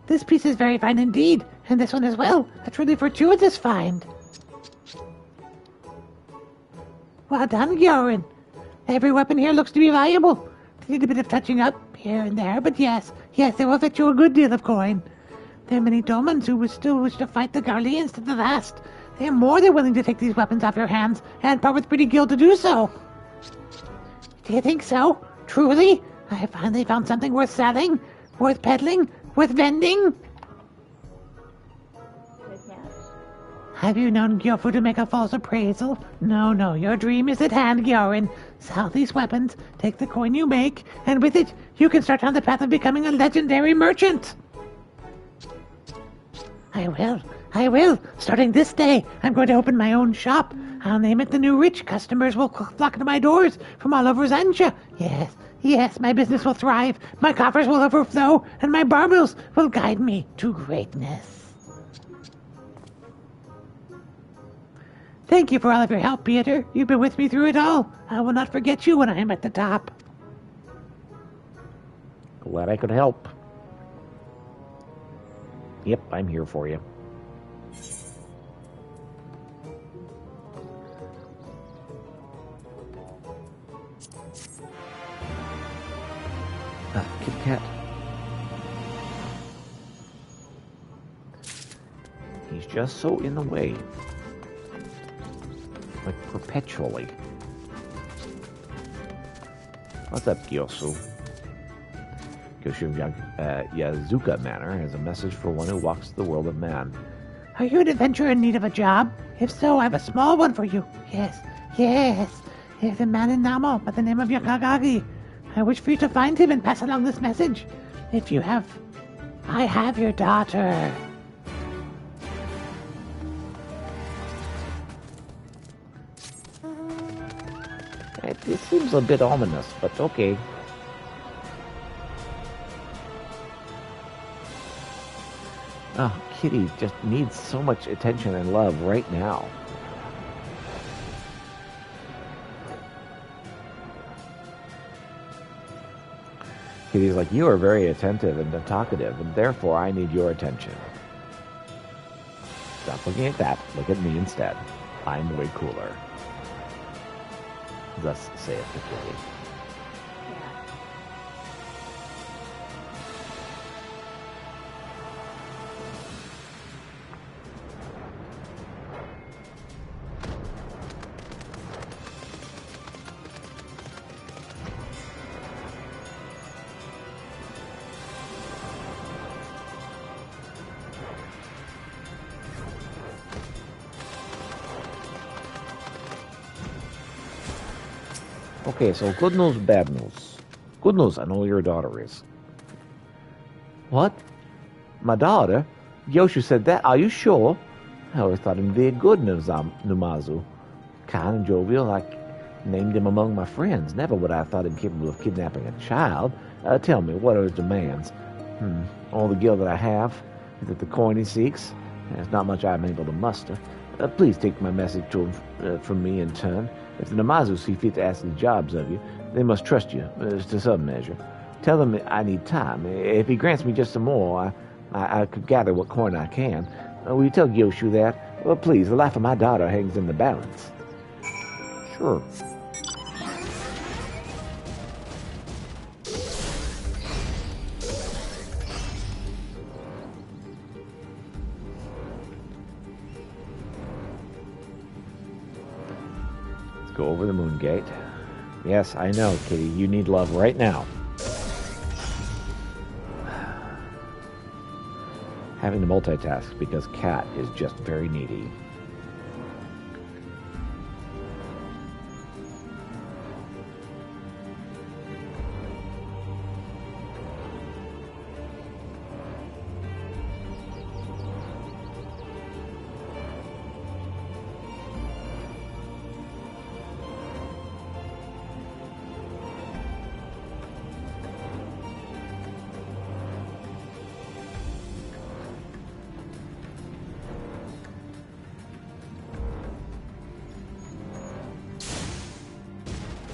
This piece is very fine indeed, and this one as well. A truly fortuitous find. Well done, Gyorin. Every weapon here looks to be valuable. They need a bit of touching up here and there, but yes, they will fetch you a good deal of coin. There are many Domans who would still wish to fight the Garleans to the last. They are more than willing to take these weapons off your hands, and part with pretty guilt to do so. Do you think so? Truly? I have finally found something worth selling, worth peddling, worth vending. Have you known Gyofu to make a false appraisal? No, your dream is at hand, Gyorin. Sell these weapons, take the coin you make, and with it, you can start on the path of becoming a legendary merchant. I will. Starting this day, I'm going to open my own shop. I'll name it the New Rich. Customers will flock to my doors from all over Zantia. Yes, my business will thrive, my coffers will overflow, and my barbels will guide me to greatness. Thank you for all of your help, Peter. You've been with me through it all. I will not forget you when I am at the top. Glad I could help. Yep, I'm here for you. Kit Kat. He's just so in the way. Like perpetually. What's up, Gyosu? Gyosu of Yazuka Manor has a message for one who walks the world of man. Are you an adventurer in need of a job? If so, I have a small one for you. Yes, yes. There's a man in Namo by the name of Yakagagi. I wish for you to find him and pass along this message. I have your daughter. This seems a bit ominous, but okay. Oh, Kitty just needs so much attention and love right now. Kitty's like, you are very attentive and talkative, and therefore I need your attention. Stop looking at that. Look at me instead. I'm way cooler. Thus saith the Kitty. Okay, so good news, bad news. Good news, I know where your daughter is. What? My daughter? Yoshu said that? Are you sure? I always thought him very good, Numazu. Kind and jovial, I named him among my friends. Never would I have thought him capable of kidnapping a child. Tell me, what are his demands? All the gil that I have? Is it the coin he seeks? There's not much I'm able to muster. Please take my message to him from me in turn. If the Namazu see fit to ask the jobs of you, they must trust you to some measure. Tell them I need time. If he grants me just some more, I could gather what coin I can. Will you tell Gyoshu that? Well, please, the life of my daughter hangs in the balance. Sure. Go over the moon gate. Yes, I know, Kitty. You need love right now. Having to multitask because Cat is just very needy.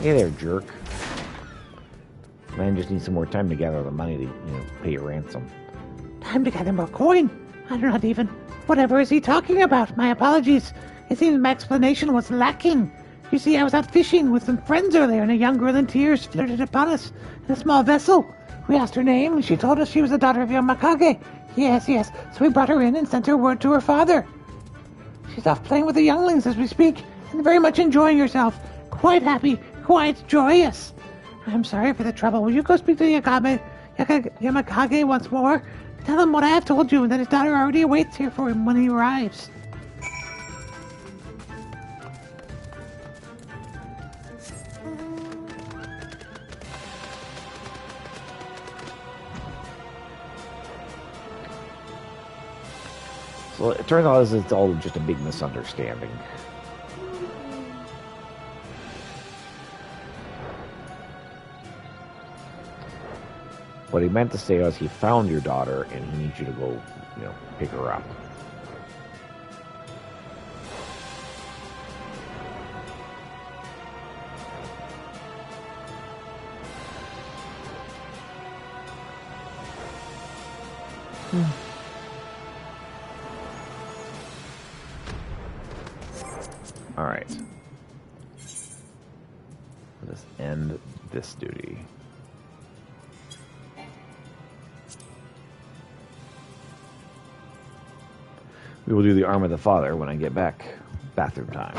Hey there, jerk. Man just needs some more time to gather the money to, pay your ransom. Time to gather more coin? I do not even... Whatever is he talking about? My apologies. It seems my explanation was lacking. You see, I was out fishing with some friends earlier, and a young girl in tears flirted upon us in a small vessel. We asked her name, and she told us she was the daughter of Yamakage. Yes, so we brought her in and sent her word to her father. She's off playing with the younglings as we speak, and very much enjoying herself. Quite happy, quite joyous. I'm sorry for the trouble. Will you go speak to Yamakage once more? Tell him what I have told you, and that his daughter already awaits here for him when he arrives. So it turns out it's all just a big misunderstanding. What he meant to say was he found your daughter and he needs you to go, pick her up. All right. Let's end this duty. We will do the Arm of the Father when I get back. Bathroom time.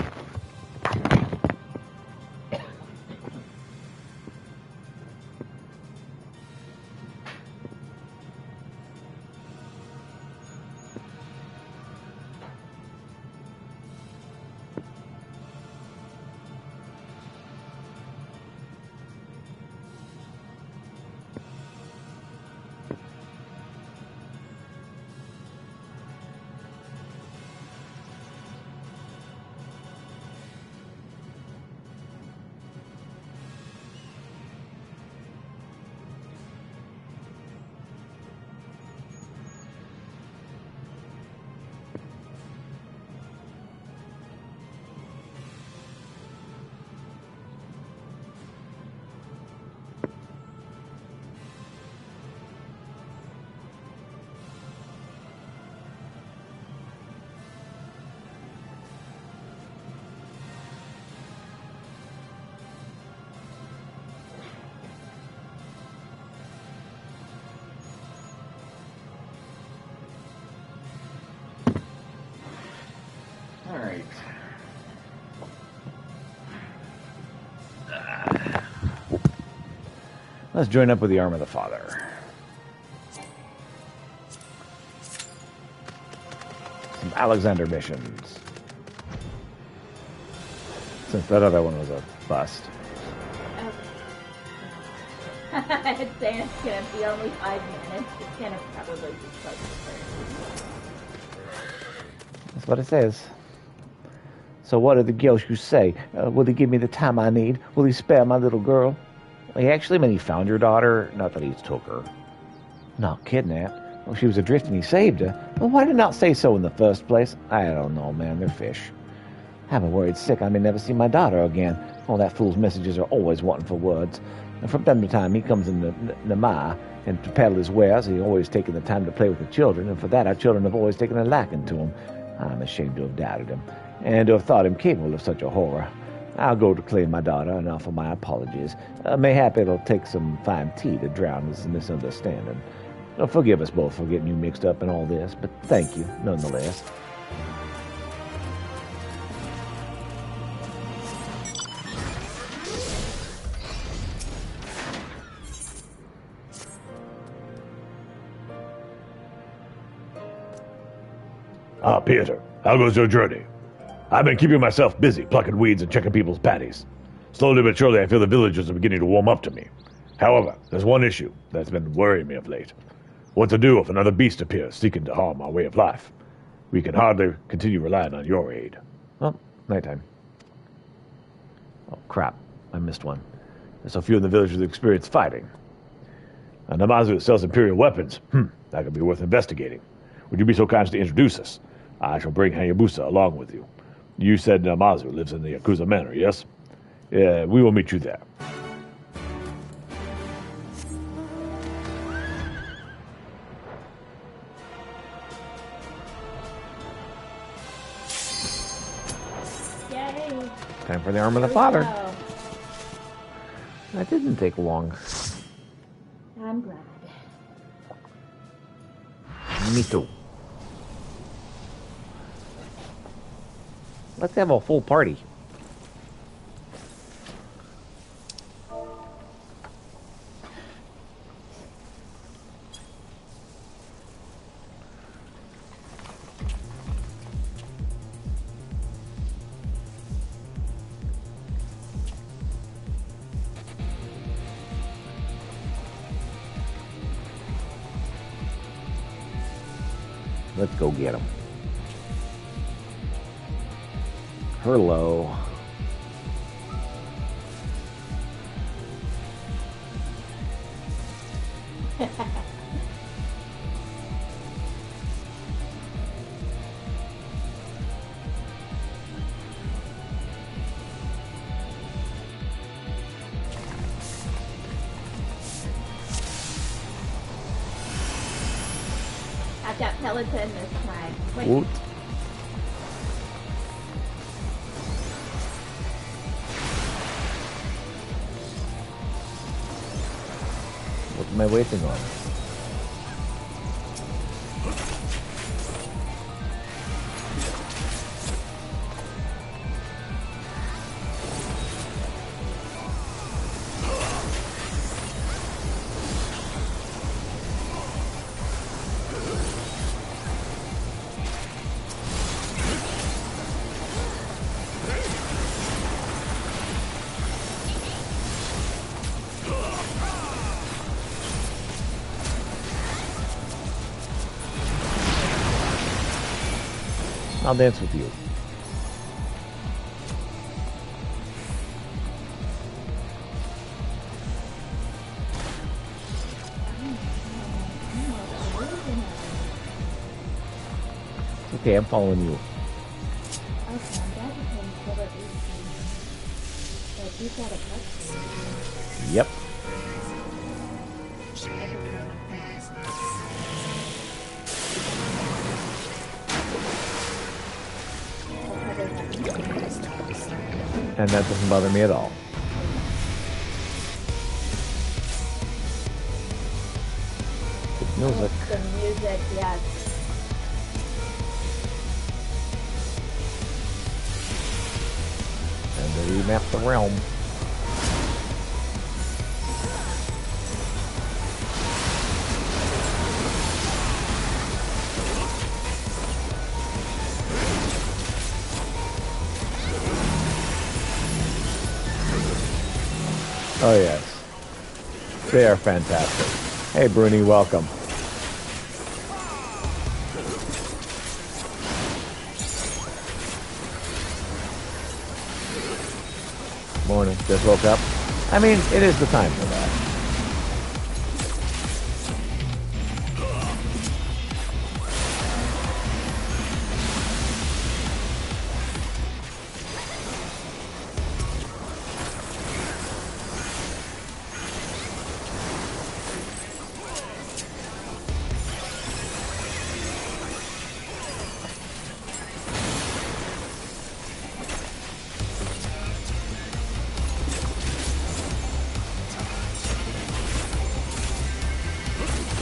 Let's join up with the arm of the Father. Some Alexander missions. Since that other one was a bust. It's saying it's gonna be only 5 minutes. It's gonna probably be close to 30. That's what it says. So what did the Gyoshu say? Will he give me the time I need? Will he spare my little girl? He actually meant he found your daughter, not that he took her. Not kidnapped. Well, she was adrift and he saved her. Well, why did he not say so in the first place? I don't know, man. They're fish. I'm worried sick I may never see my daughter again. Oh, that fool's messages are always wanting for words. And from time to time, he comes in the Ma, and to peddle his wares, he's always taking the time to play with the children, and for that, our children have always taken a liking to him. I'm ashamed to have doubted him, and to have thought him capable of such a horror. I'll go to claim my daughter and offer my apologies. Mayhap it'll take some fine tea to drown this misunderstanding. Forgive us both for getting you mixed up in all this, but thank you, nonetheless. Ah, Peter, how goes your journey? I've been keeping myself busy, plucking weeds and checking people's patties. Slowly but surely, I feel the villagers are beginning to warm up to me. However, there's one issue that's been worrying me of late. What to do if another beast appears, seeking to harm our way of life? We can hardly continue relying on your aid. Oh, nighttime. Oh, crap. I missed one. There's so few in the village that experience fighting. A Namazu sells Imperial weapons. That could be worth investigating. Would you be so kind as to introduce us? I shall bring Hayabusa along with you. You said Namazu lives in the Yakuza Manor, yes? Yeah, we will meet you there. Yay! Time for the arm of the Here we Father. go. That didn't take long. I'm glad. Me too. Let's have a full party. Let's go get him. Hello. I've got Peloton this time. Wait. Woot. What am I waiting on? I'll dance with you. It's okay, I'm following you. Okay, I'm glad you can pull it easy. But you've got a touch. Yep. And that doesn't bother me at all. Good music. The music, yes. And they remap the realm. Oh, yes. They are fantastic. Hey, Bruni, welcome. Morning. Just woke up. I mean, it is the time for that.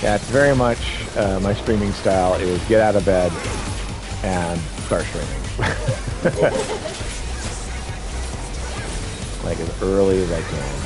Yeah, it's very much my streaming style is get out of bed and start streaming. Like as early as I can.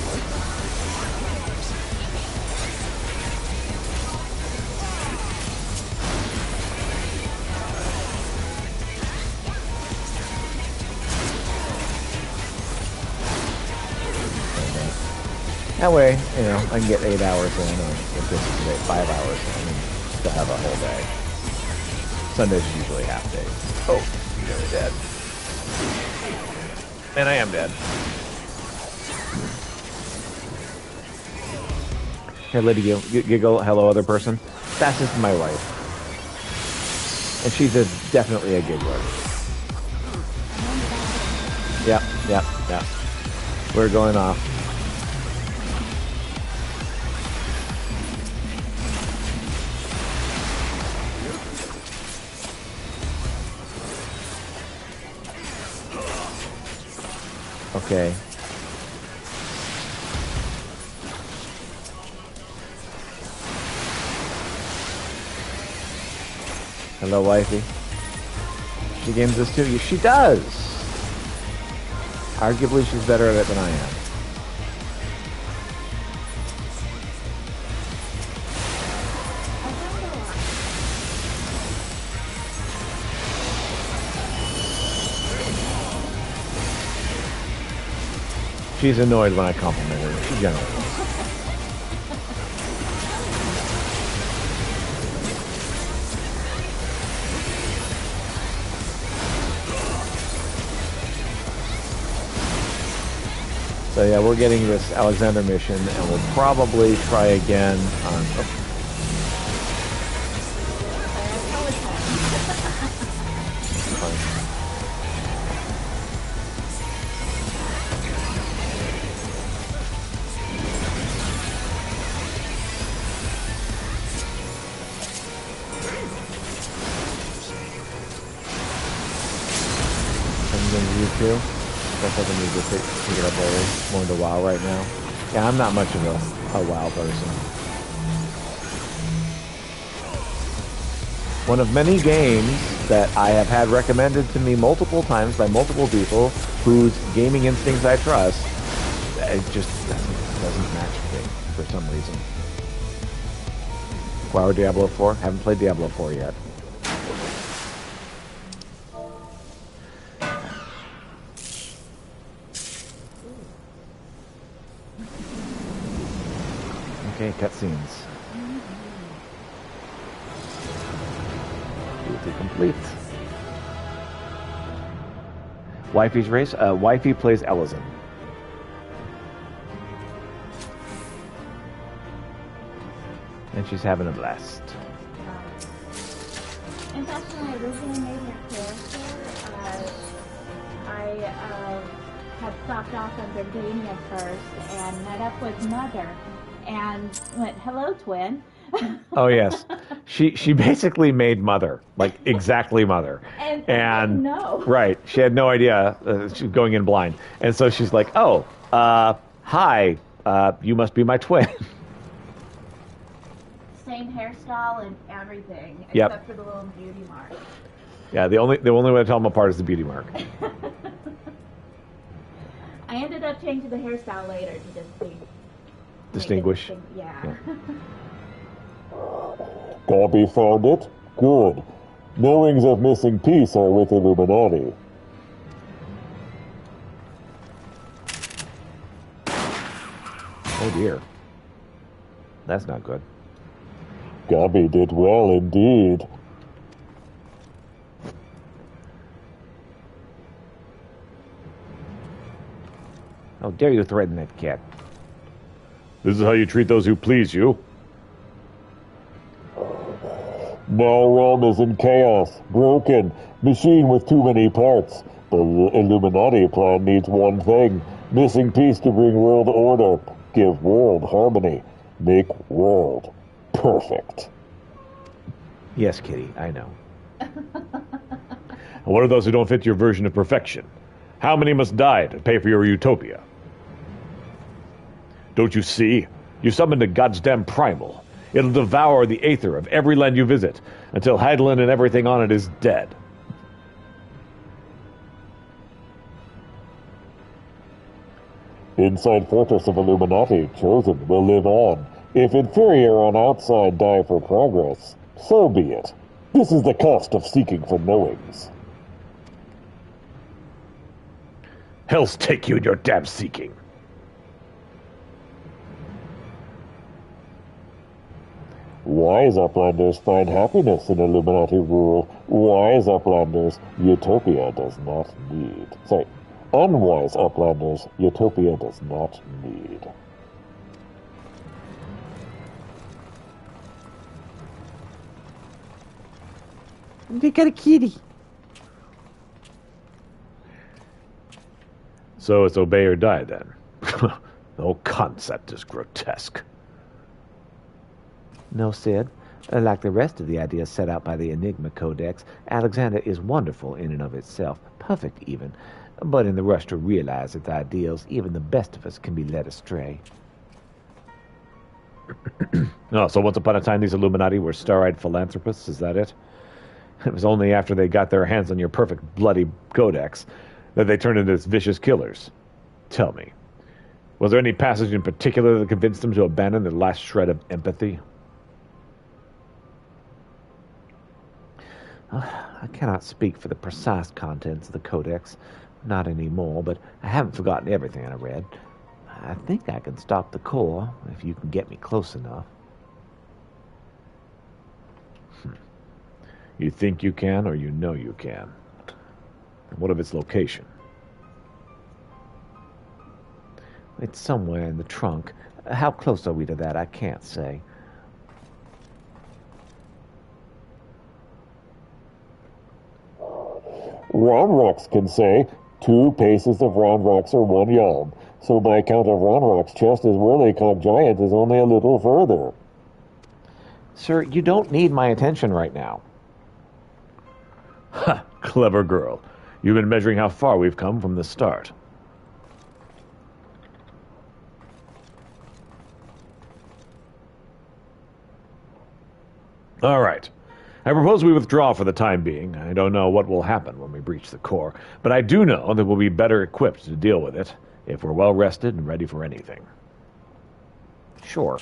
That way, you know, I can get 8 hours in, or anticipate 5 hours in, and still have a whole day. Sundays are usually half days. Oh, you're really dead. And I am dead. Hey, Lady Giggle, hello, other person. That's just my wife. And she's definitely a giggler. Yep. We're going off. Okay. Hello, wifey. She games this too. She does. Arguably, she's better at it than I am. She's annoyed when I compliment her. She generally is. So yeah, we're getting this Alexander mission, and we'll probably try again on... Oh. Too. I think I need to pick it up more into WoW right now. Yeah, I'm not much of a WoW person. One of many games that I have had recommended to me multiple times by multiple people whose gaming instincts I trust, it just doesn't match me for some reason. WoW or Diablo 4? Haven't played Diablo 4 yet. Okay, cutscenes. Duty complete. Wifey's race. Wifey plays Ellison. And she's having a blast. In fact, when I originally made my character, I had stopped off on Verdania first and met up with Mother. And went, hello, twin. Oh yes, she basically made Mother, like exactly Mother, and no, right. She had no idea she was going in blind, and so she's like, "Oh, hi, you must be my twin." Same hairstyle and everything, Yep. except for the little beauty mark. Yeah, the only way to tell them apart is the beauty mark. I ended up changing the hairstyle later to just be. Distinguish. Yeah. Gabby found it? Good. Knowings of missing piece are with Illuminati. Oh dear. That's not good. Gabby did well indeed. How dare you threaten that cat? This is how you treat those who please you. My realm is in chaos, broken, machine with too many parts. The Illuminati plan needs one thing, missing piece to bring world order, give world harmony, make world perfect. Yes, Kitty, I know. And what are those who don't fit your version of perfection? How many must die to pay for your utopia? Don't you see? You summoned a goddamn primal. It'll devour the aether of every land you visit until Heidelin and everything on it is dead. Inside Fortress of Illuminati, Chosen will live on. If inferior on outside die for progress, so be it. This is the cost of seeking for knowings. Hell's take you and your damn seeking. Wise Uplanders find happiness in Illuminati rule. Wise Uplanders, Utopia does not need. Unwise Uplanders, Utopia does not need. They got a kitty. So it's obey or die then. The whole concept is grotesque. No, Sid. Like the rest of the ideas set out by the Enigma Codex, Alexander is wonderful in and of itself, perfect even. But in the rush to realize its ideals, even the best of us can be led astray. Oh, so once upon a time these Illuminati were star-eyed philanthropists, is that it? It was only after they got their hands on your perfect bloody codex that they turned into vicious killers. Tell me, was there any passage in particular that convinced them to abandon their last shred of empathy? I cannot speak for the precise contents of the Codex, not anymore, but I haven't forgotten everything I read. I think I can stop the core, if you can get me close enough. You think you can, or you know you can? And what of its location? It's somewhere in the trunk. How close are we to that? I can't say. Round Rocks can say, 2 paces of Round Rocks are 1 yalm. So my count of Round Rock's chest as Whirlycock Giant is only a little further. Sir, you don't need my attention right now. Ha! Clever girl. You've been measuring how far we've come from the start. All right. I propose we withdraw for the time being. I don't know what will happen when we breach the core, but I do know that we'll be better equipped to deal with it if we're well rested and ready for anything. Sure.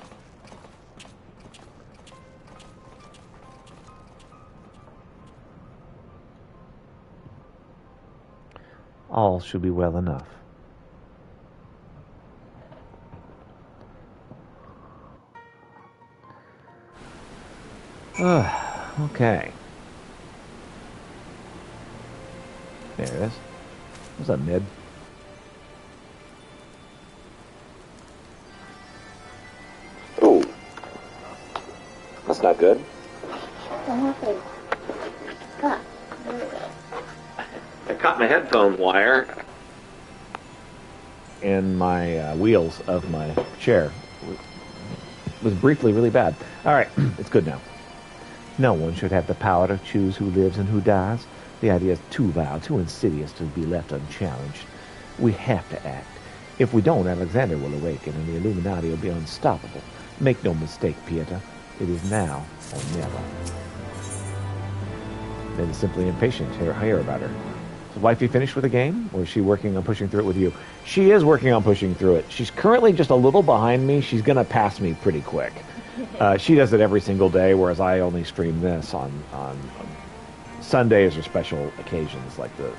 All should be well enough. Okay. There it is. What's up, Ned? Oh. That's not good. What happened? Ah, there we go. I caught my headphone wire in my wheels of my chair. It was briefly really bad. All right, it's good now. No one should have the power to choose who lives and who dies. The idea is too vile, too insidious to be left unchallenged. We have to act. If we don't, Alexander will awaken and the Illuminati will be unstoppable. Make no mistake, Pieter. It is now or never. Then simply impatient to hear about her. Is wifey finished with the game, or is she working on pushing through it with you? She is working on pushing through it. She's currently just a little behind me. She's going to pass me pretty quick. She does it every single day, whereas I only stream this on Sundays or special occasions like the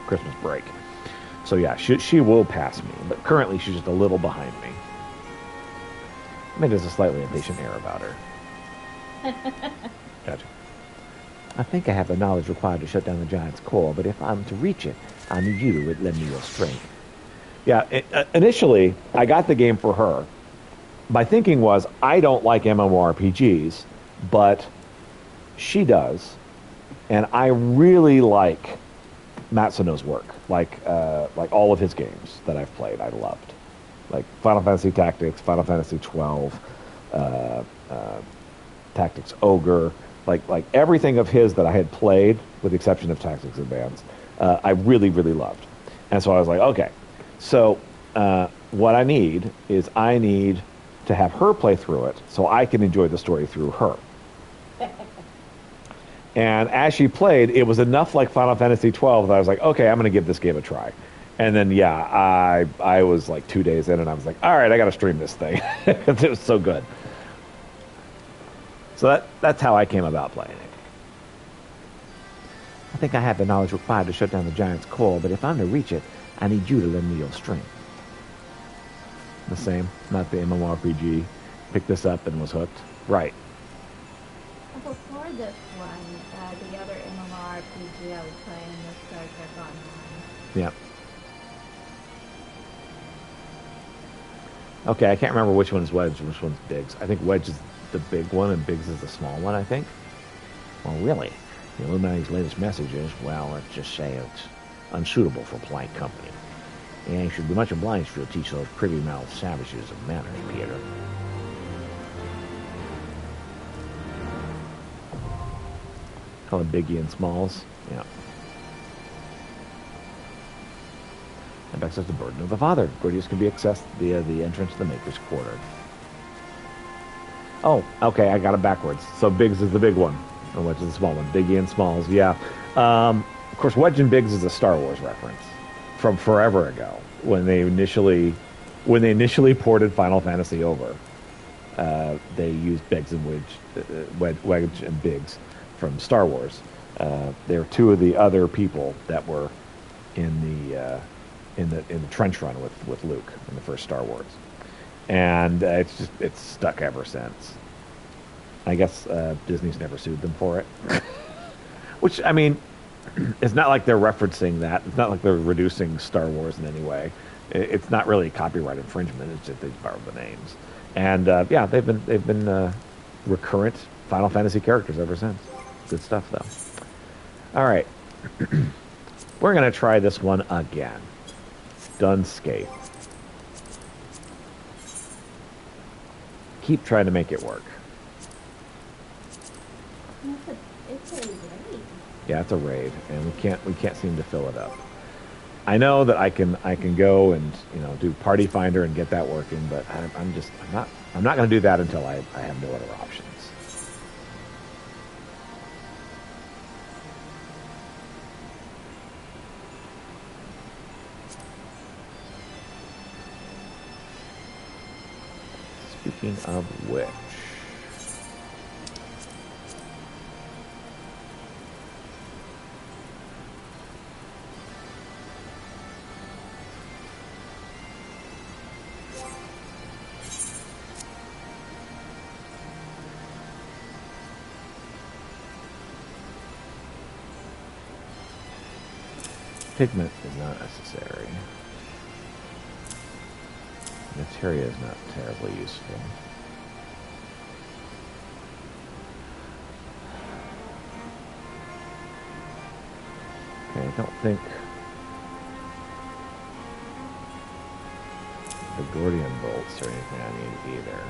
Christmas break. So yeah, she will pass me, but currently she's just a little behind me. I mean, there's a slightly impatient air about her. Gotcha. I think I have the knowledge required to shut down the giant's core, but if I'm to reach it, I need you to lend me your strength. Yeah, initially, I got the game for her. My thinking was, I don't like MMORPGs, but she does, and I really like Matsuno's work. Like all of his games that I've played, I loved. Like Final Fantasy Tactics, Final Fantasy XII, Tactics Ogre, like everything of his that I had played, with the exception of Tactics Advance, I really, really loved. And so I was like, okay, so what I need to have her play through it so I can enjoy the story through her. And as she played, it was enough like Final Fantasy XII that I was like, okay, I'm going to give this game a try. And then, yeah, I was like 2 days in, and I was like, all right, I got to stream this thing. It was so good. So that's how I came about playing it. I think I have the knowledge required to shut down the giant's core, but if I'm to reach it, I need you to lend me your strength. The same, not the MMORPG. Picked this up and was hooked. Right. Before this one, the other MMORPG I was playing was Star Trek Online. Yeah. Okay, I can't remember which one's Wedge and which one's Biggs. I think Wedge is the big one and Biggs is the small one, I think. Well, really, the Illuminati's latest message is, well, let's just say it's unsuitable for polite company. And you should be much obliged if you'll teach those privy-mouthed savages of manners, Peter. Call it Biggie and Smalls. Yeah. And Beck says the burden of the father. Gordius can be accessed via the entrance to the Maker's Quarter. Oh, okay, I got it backwards. So Biggs is the big one, and Wedge is the small one. Biggie and Smalls, yeah. Of course, Wedge and Biggs is a Star Wars reference from forever ago when they initially ported Final Fantasy over. They used Biggs and Wedge and Biggs from Star Wars. They're two of the other people that were in the trench run with Luke in the first Star Wars, and it's stuck ever since. I guess Disney's never sued them for it, which, I mean, it's not like they're referencing that. It's not like they're reducing Star Wars in any way. It's not really copyright infringement. It's just they borrowed the names, and yeah, they've been recurrent Final Fantasy characters ever since. Good stuff, though. All right, we're gonna try this one again. Dunscape. Keep trying to make it work. It's a raid. Yeah, it's a raid, and we can't seem to fill it up. I know that I can go and do Party Finder and get that working, but I'm not going to do that until I have no other options. Speaking of which, pigment is not necessary. Materia is not terribly useful. Okay, I don't think the Gordian bolts or anything I need either.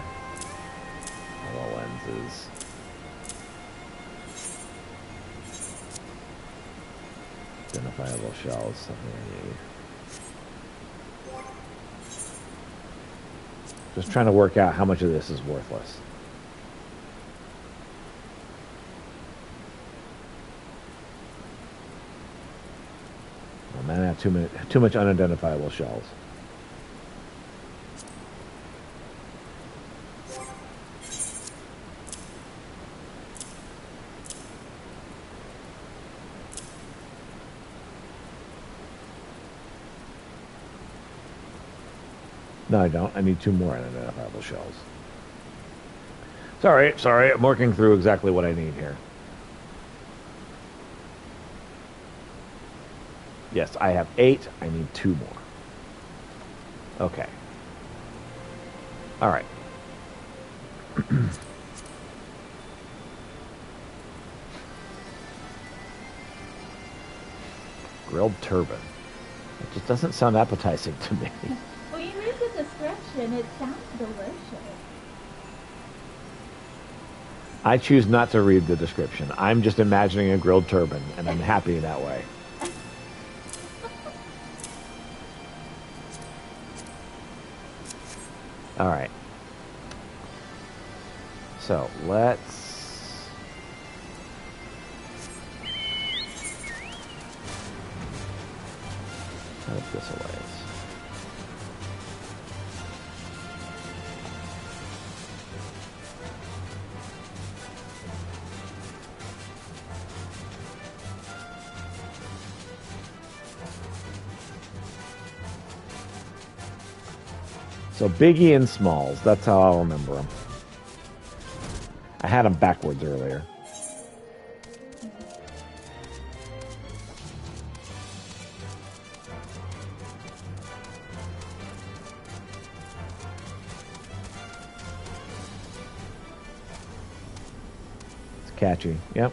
All the lenses. Identifiable shells, something I need. Just trying to work out how much of this is worthless. Oh man, I have too much unidentifiable shells. No, I don't. I need 2 more unidentifiable shells. Sorry. I'm working through exactly what I need here. Yes, I have 8. I need 2 more. Okay. All right. Grilled turban. It just doesn't sound appetizing to me. Well, you read the description. It sounds delicious. I choose not to read the description. I'm just imagining a grilled turban, and I'm happy that way. All right. So let's put this away. So Biggie and Smalls, that's how I'll remember them. I had them backwards earlier. It's catchy, yep.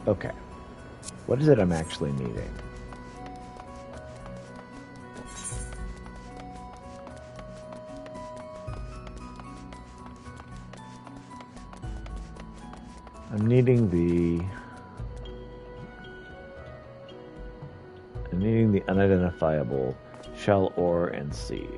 Okay. What is it I'm actually needing? I'm needing the unidentifiable shell, ore, and seeds.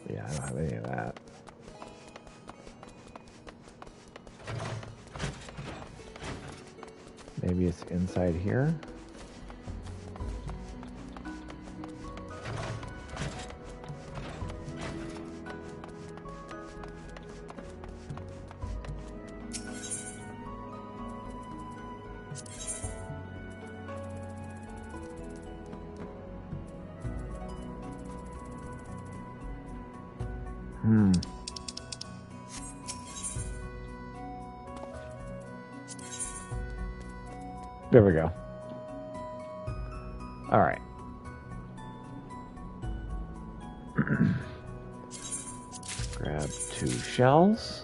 Yeah, I don't have any of that. Maybe it's inside here. There we go. All right. Grab 2 shells,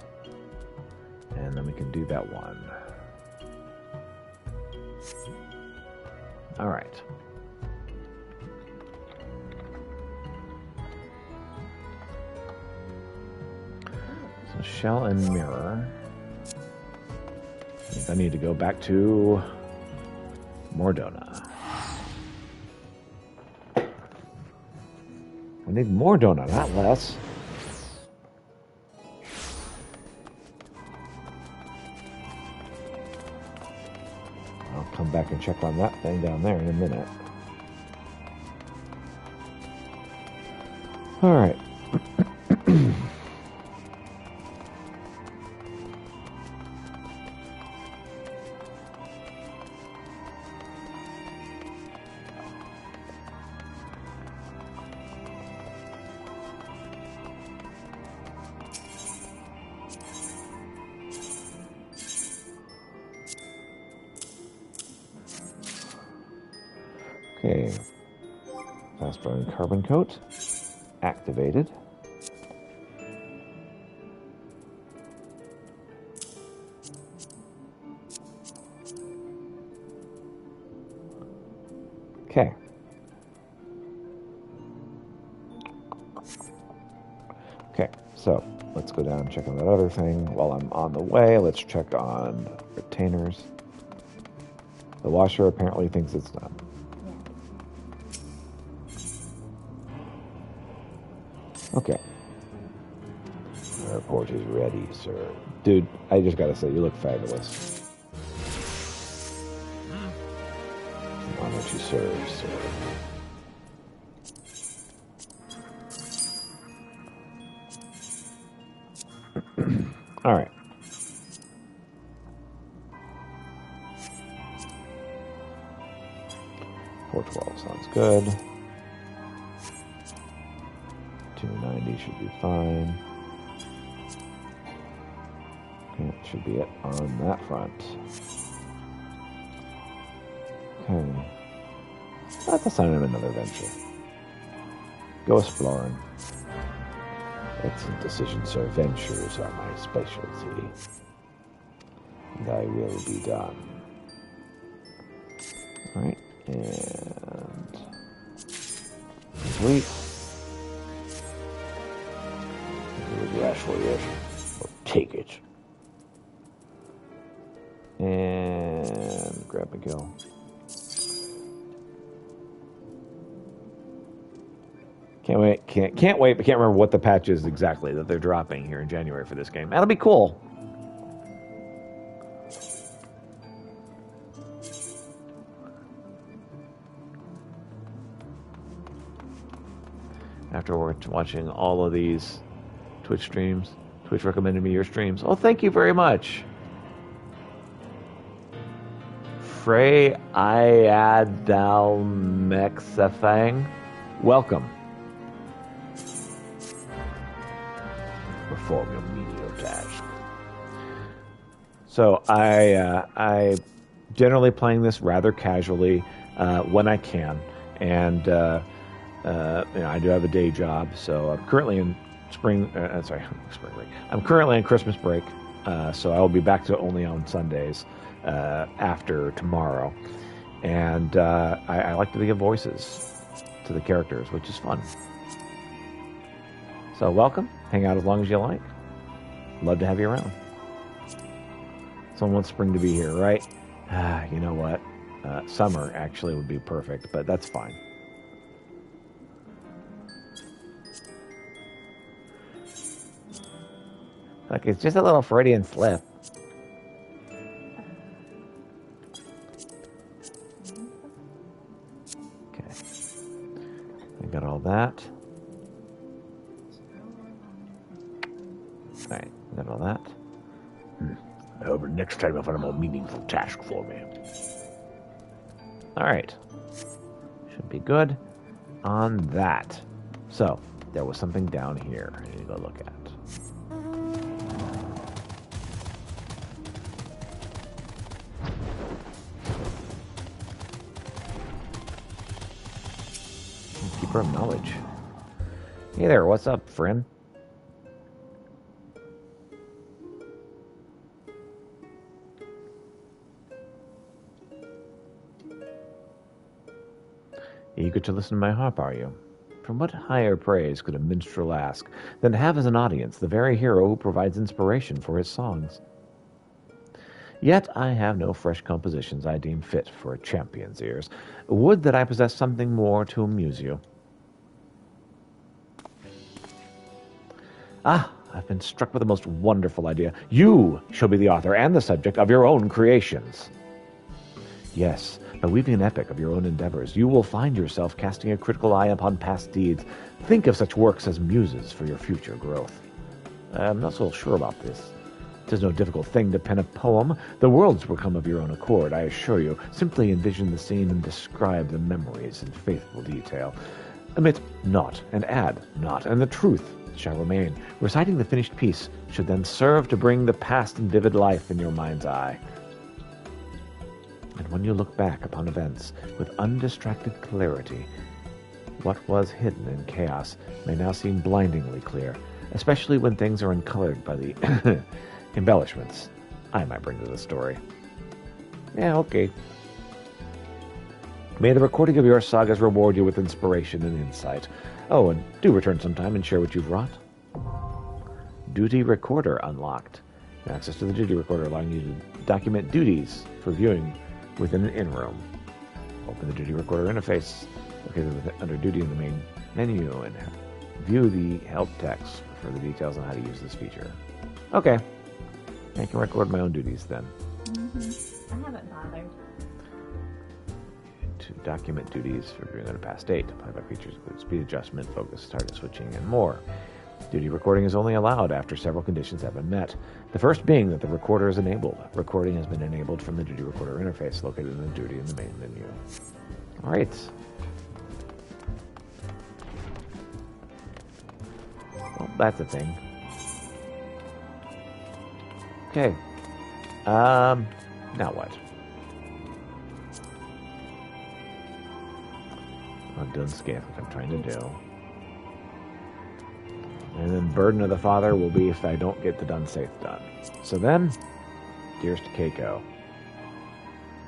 and then we can do that one. All right. So shell and mirror. I think I need to go back to Mordona. I need more donut, not less. I'll come back and check on that thing down there in a minute. All right. Okay, fast burning carbon coat. activated. Okay. Okay, so let's go down and check on that other thing. While I'm on the way, let's check on retainers. The washer apparently thinks it's done. Okay. The report is ready, sir. Dude, I just gotta say, you look fabulous. Why don't you serve, sir? All right. $412 sounds good. 290 should be fine. That should be it on that front. Okay. Let's assign him another venture. Go exploring. Excellent decision, sir. Ventures are my specialty. Thy will be done. Alright, and complete. What you ask for, yes? Well, take it. And grab and go. Can't wait, but can't remember what the patch is exactly that they're dropping here in January for this game. That'll be cool. After watching all of these Twitch streams, Twitch recommended me your streams. Oh, thank you very much. Frey Iadalmexafang. Welcome. Perform your menial task. So I generally playing this rather casually when I can, and I do have a day job, so I'm currently in spring break. I'm currently in Christmas break, so I will be back to only on Sundays after tomorrow, and I like to give voices to the characters, which is fun. So welcome. Hang out as long as you like. Love to have you around. Someone wants spring to be here, right? You know what? Summer actually would be perfect, but that's fine. Like, it's just a little Freudian slip. Okay. I got all that. Alright, got all that. I hope next time you'll find a more meaningful task for me. Alright. Should be good on that. So, there was something down here I need to go look at. Keeper of knowledge. Hey there, what's up, friend? Eager to listen to my harp, are you? From what higher praise could a minstrel ask than to have as an audience the very hero who provides inspiration for his songs? Yet I have no fresh compositions I deem fit for a champion's ears. Would that I possessed something more to amuse you. Ah, I've been struck with the most wonderful idea. You shall be the author and the subject of your own creations. Yes, by weaving an epic of your own endeavors, you will find yourself casting a critical eye upon past deeds. Think of such works as muses for your future growth. I'm not so sure about this. 'Tis no difficult thing to pen a poem. The worlds will come of your own accord, I assure you. Simply envision the scene and describe the memories in faithful detail. Omit naught and add naught, and the truth shall remain. Reciting the finished piece should then serve to bring the past in vivid life in your mind's eye. And when you look back upon events with undistracted clarity, What was hidden in chaos may now seem blindingly clear, especially when things are uncolored by the embellishments I might bring to the story. Yeah, okay. May the recording of your sagas reward you with inspiration and insight. Oh, and do return sometime and share what you've wrought. Duty Recorder unlocked. Access to the Duty Recorder allowing you to document duties for viewing within an in-room. Open the Duty Recorder interface located under Duty in the main menu and view the help text for the details on how to use this feature. Okay. I can record my own duties then. I haven't bothered. To document duties for viewing on a past date. Applied by features include speed adjustment, focus, target switching, and more. Duty recording is only allowed after several conditions have been met. The first being that the recorder is enabled. Recording has been enabled from the Duty Recorder interface located in the Duty in the main menu. Alright. Well, that's a thing. Okay. Now what? I've done scant what I'm trying to do. And then burden of the father will be if I don't get the done safe done. So then, dearest Keiko.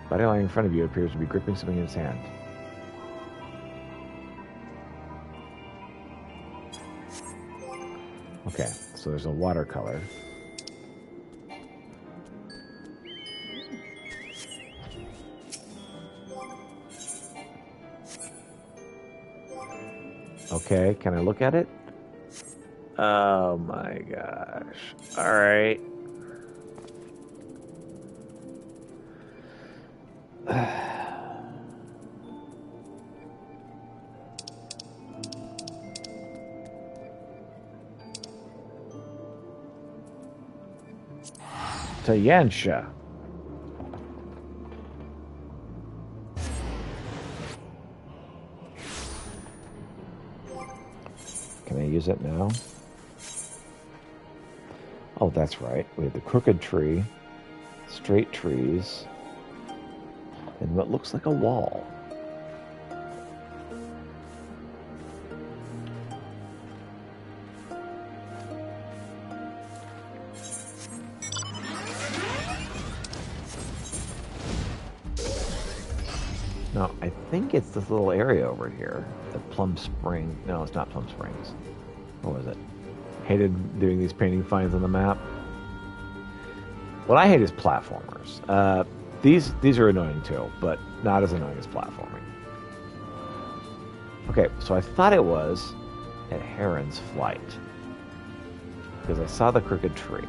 Body lying in front of you appears to be gripping something in his hand. Okay, so there's a watercolor. Okay, can I look at it? Oh my gosh. Alright. Tayansha. Can I use it now? Oh, that's right. We have the crooked tree, straight trees, and what looks like a wall. No, I think it's this little area over here. The Plum Spring. No, it's not Plum Springs. What was it? Hated doing these painting finds on the map. What I hate is platformers. These are annoying too, but not as annoying as platforming. Okay, so I thought it was at Heron's Flight because I saw the crooked tree.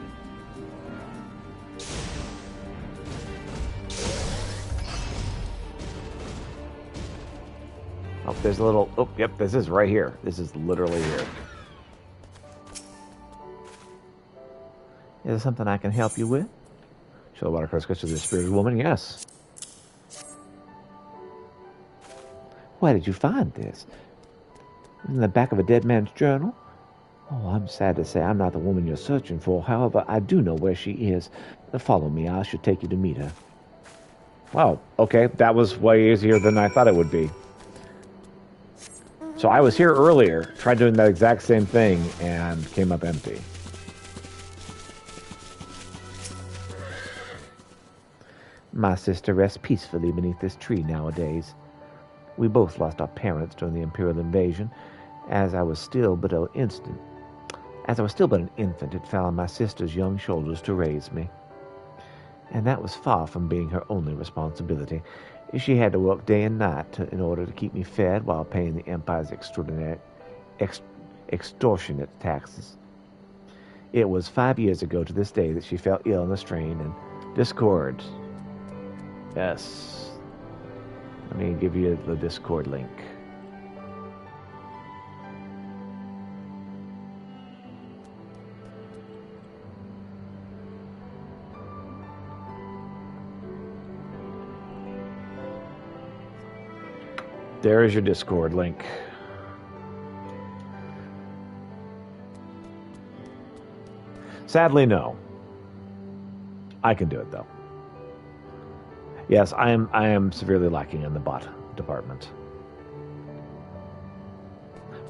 Oh, there's a little... Oh, yep, this is right here. This is literally here. Is there something I can help you with? Show the watercolor sketch to the spirited woman? Yes. Where did you find this? In the back of a dead man's journal? Oh, I'm sad to say I'm not the woman you're searching for. However, I do know where she is. Follow me. I should take you to meet her. Wow, okay. That was way easier than I thought it would be. So I was here earlier, tried doing that exact same thing, and came up empty. My sister rests peacefully beneath this tree nowadays. We both lost our parents during the Imperial invasion. As I was still but an infant, it fell on my sister's young shoulders to raise me. And that was far from being her only responsibility. She had to work day and night in order to keep me fed while paying the Empire's extortionate taxes. It was 5 years ago to this day that she fell ill in the strain and Discord. Yes. Let me give you the Discord link. There is your Discord link. Sadly, no. I can do it though. Yes, I am severely lacking in the bot department.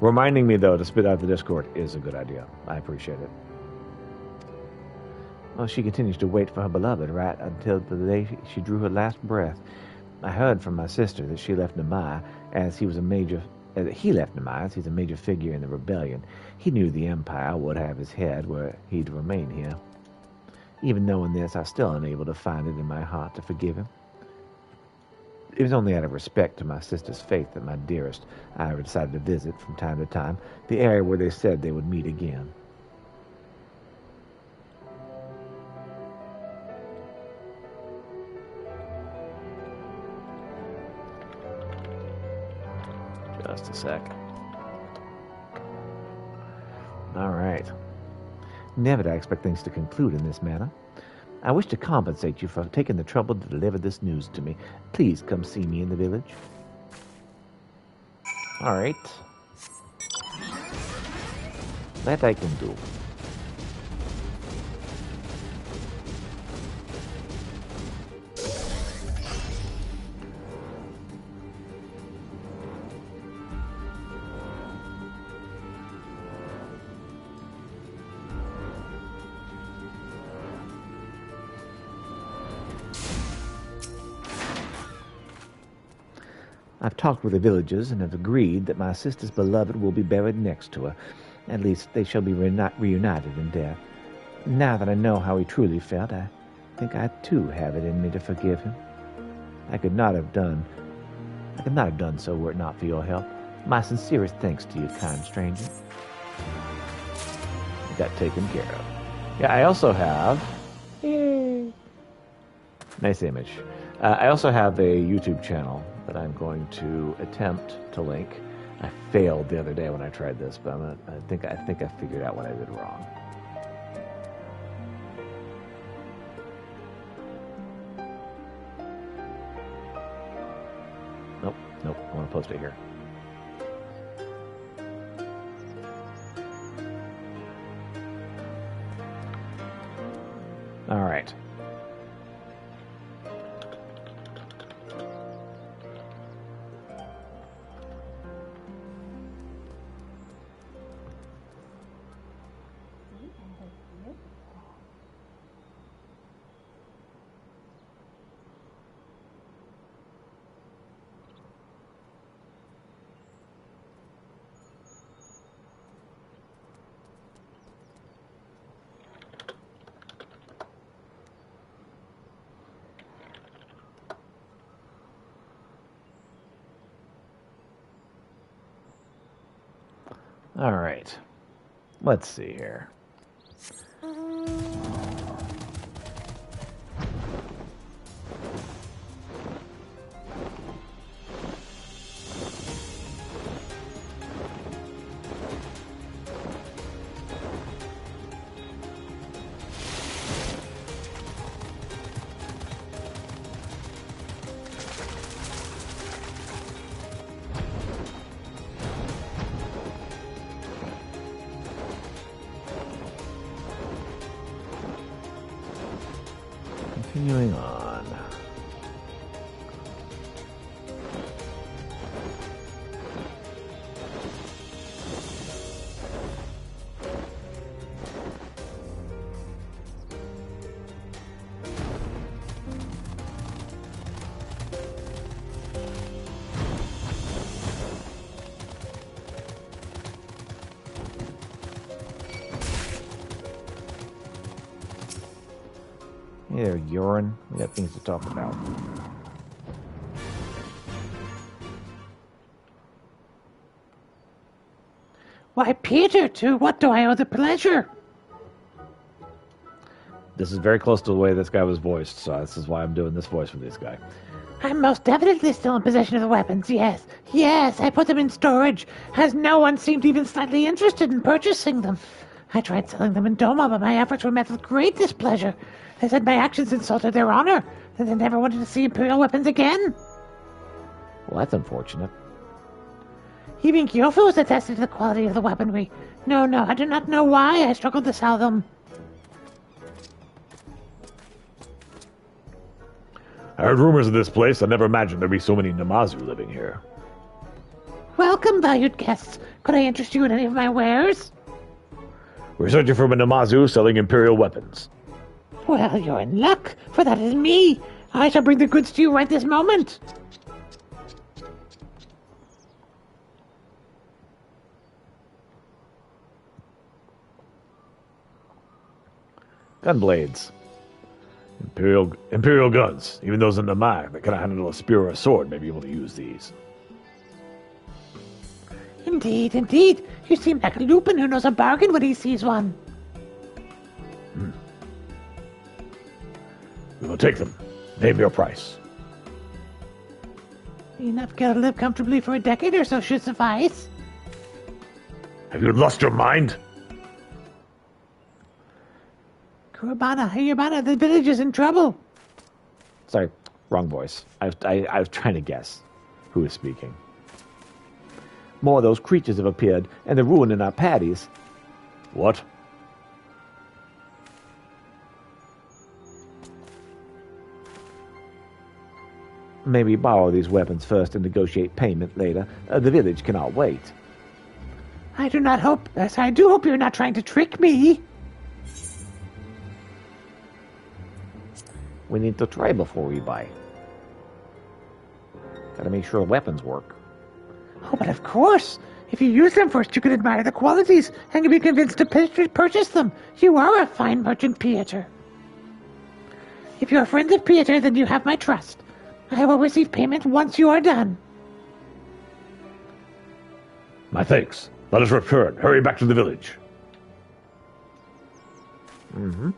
Reminding me, though, to spit out the Discord is a good idea. I appreciate it. Well, she continues to wait for her beloved right until the day she drew her last breath. I heard from my sister that she left Nemai as he was a major. He left Nemai as he's a major figure in the rebellion. He knew the Empire would have his head where he'd remain here. Even knowing this, I was still unable to find it in my heart to forgive him. It was only out of respect to my sister's faith that my dearest I decided to visit from time to time the area where they said they would meet again. Just a sec. All right. Never did I expect things to conclude in this manner. I wish to compensate you for taking the trouble to deliver this news to me. Please come see me in the village. All right. That I can do. I've talked with the villagers and have agreed that my sister's beloved will be buried next to her. At least they shall be reunited in death. Now that I know how he truly felt, I think I too have it in me to forgive him. I could not have done so were it not for your help. My sincerest thanks to you, kind stranger. Got taken care of. Yeah, I also have... Yay. Nice image. I also have a YouTube channel that I'm going to attempt to link. I failed the other day when I tried this, but I think I figured out what I did wrong. Nope. I want to post it here. All right. All right. Let's see here. Continuing on. Hey there, urine. We got things to talk about. Why, Peter, to what do I owe the pleasure? This is very close to the way this guy was voiced, so this is why I'm doing this voice for this guy. I'm most definitely still in possession of the weapons, yes. Yes, I put them in storage, as no one seemed even slightly interested in purchasing them. I tried selling them in Doma, but my efforts were met with great displeasure. They said my actions insulted their honor, and they never wanted to see Imperial weapons again. Well, that's unfortunate. Even Kyofu was attested to the quality of the weaponry. No, I do not know why I struggled to sell them. I heard rumors of this place. I never imagined there'd be so many Namazu living here. Welcome, valued guests. Could I interest you in any of my wares? We're searching for a Namazu selling Imperial weapons. Well, you're in luck, for that is me. I shall bring the goods to you right this moment. Gunblades. Imperial guns. Even those in the mine that cannot handle a spear or a sword may be able to use these. Indeed, indeed. You seem like a Lupin who knows a bargain when he sees one. We will take them. Name your price. Enough to live comfortably for a decade or so should suffice. Have you lost your mind? Kurabana, the village is in trouble. Sorry, wrong voice. I was trying to guess who is speaking. More of those creatures have appeared, and they're ruining our patties. What? Maybe borrow these weapons first and negotiate payment later. The village cannot wait. I do hope you're not trying to trick me. We need to try before we buy. Gotta make sure the weapons work. Oh, but of course. If you use them first, you can admire the qualities and can be convinced to purchase them. You are a fine merchant, Pieter. If you're friends of Pieter, then you have my trust. I will receive payment once you are done. My thanks. Let us return. Hurry back to the village. Mm-hmm.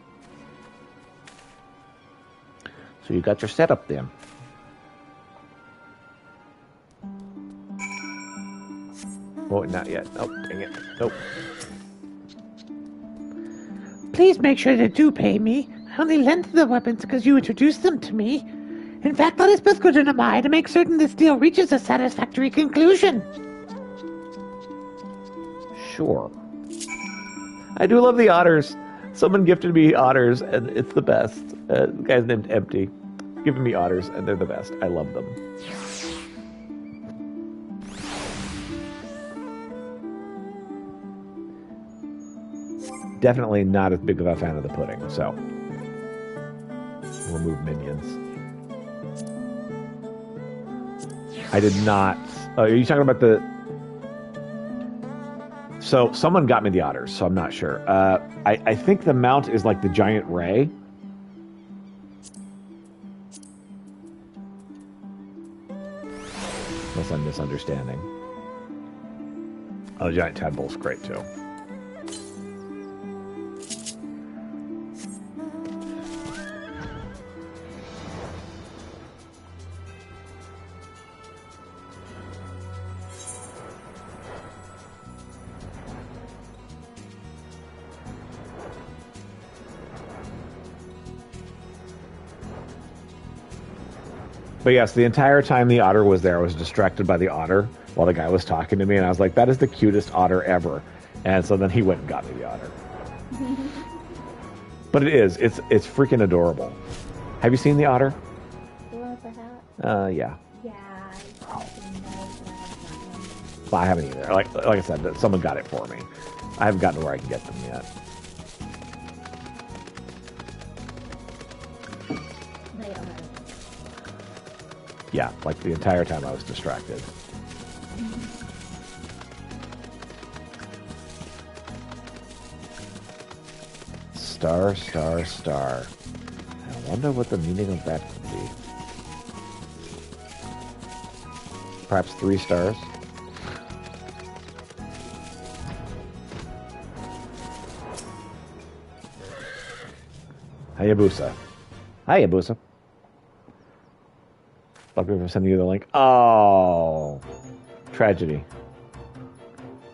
So you got your setup then. Oh, not yet. Oh, dang it. Nope. Please make sure to do pay me. I only lent the weapons because you introduced them to me. In fact, let us both go to Namai to make certain this deal reaches a satisfactory conclusion. Sure. I do love the otters. Someone gifted me otters, and it's the best. The guy's named Empty. Giving me otters, and they're the best. I love them. Definitely not as big of a fan of the pudding, so remove minions. I did not. Oh, are you talking about the? So someone got me the otters, so I'm not sure. I think the mount is like the giant ray. Unless I'm misunderstanding. Oh, the giant tadpole's great too. But yes, the entire time the otter was there, I was distracted by the otter while the guy was talking to me, and I was like, that is the cutest otter ever. And so then he went and got me the otter. But it's freaking adorable. Have you seen the otter? The one with the hat? Yeah. Yeah, I've seen those, but I haven't gotten them. But I haven't either. Like I said, someone got it for me. I haven't gotten to where I can get them yet. They are. Yeah, like the entire time I was distracted. Star, star, star. I wonder what the meaning of that could be. Perhaps 3 stars? Hayabusa. Hayabusa. Fuck me for sending you the link. Oh. Tragedy.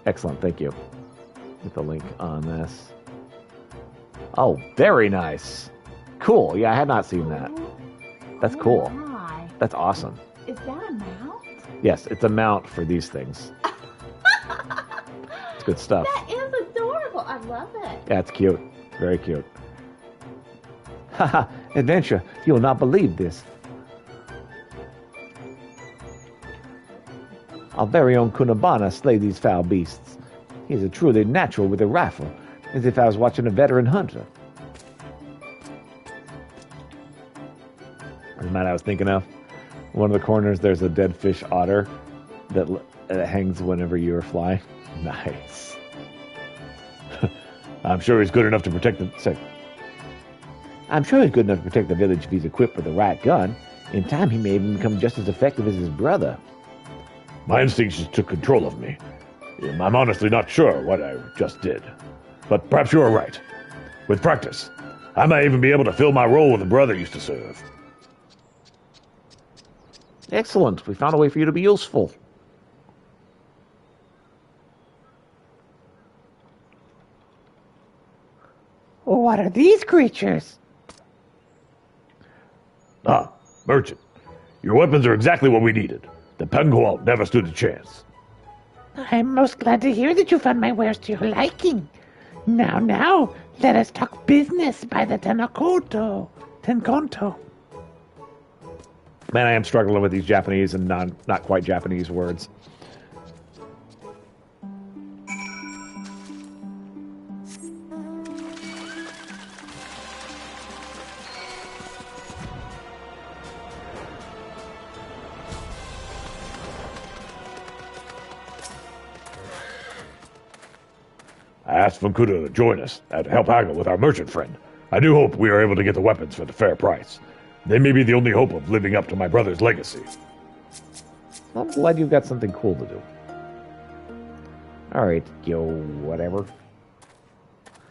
Excellent, thank you. Get the link on this. Oh, very nice. Cool. Yeah, I had not seen that. That's cool. My. That's awesome. Is that a mount? Yes, it's a mount for these things. It's good stuff. That is adorable. I love it. Yeah, it's cute. Very cute. Haha, adventure. You will not believe this. Our very own Kunabana slay these foul beasts. He's a truly natural with a rifle, as if I was watching a veteran hunter. The man I was thinking of, one of the corners, there's a dead fish otter that hangs whenever you are flying. Nice. I'm sure he's good enough to protect the... I'm sure he's good enough to protect the village if he's equipped with the right gun. In time, he may even become just as effective as his brother. My instincts just took control of me. I'm honestly not sure what I just did. But perhaps you're right. With practice, I might even be able to fill my role with a brother used to serve. Excellent. We found a way for you to be useful. What are these creatures? Ah, merchant. Your weapons are exactly what we needed. The Penguin never stood a chance. I'm most glad to hear that you found my wares to your liking. Now, let us talk business by the Tenkonto. Man, I am struggling with these Japanese and not quite Japanese words. I asked Funkuda to join us to help haggle with our merchant friend. I do hope we are able to get the weapons for the fair price. They may be the only hope of living up to my brother's legacy. I'm glad you've got something cool to do. Alright, yo, whatever.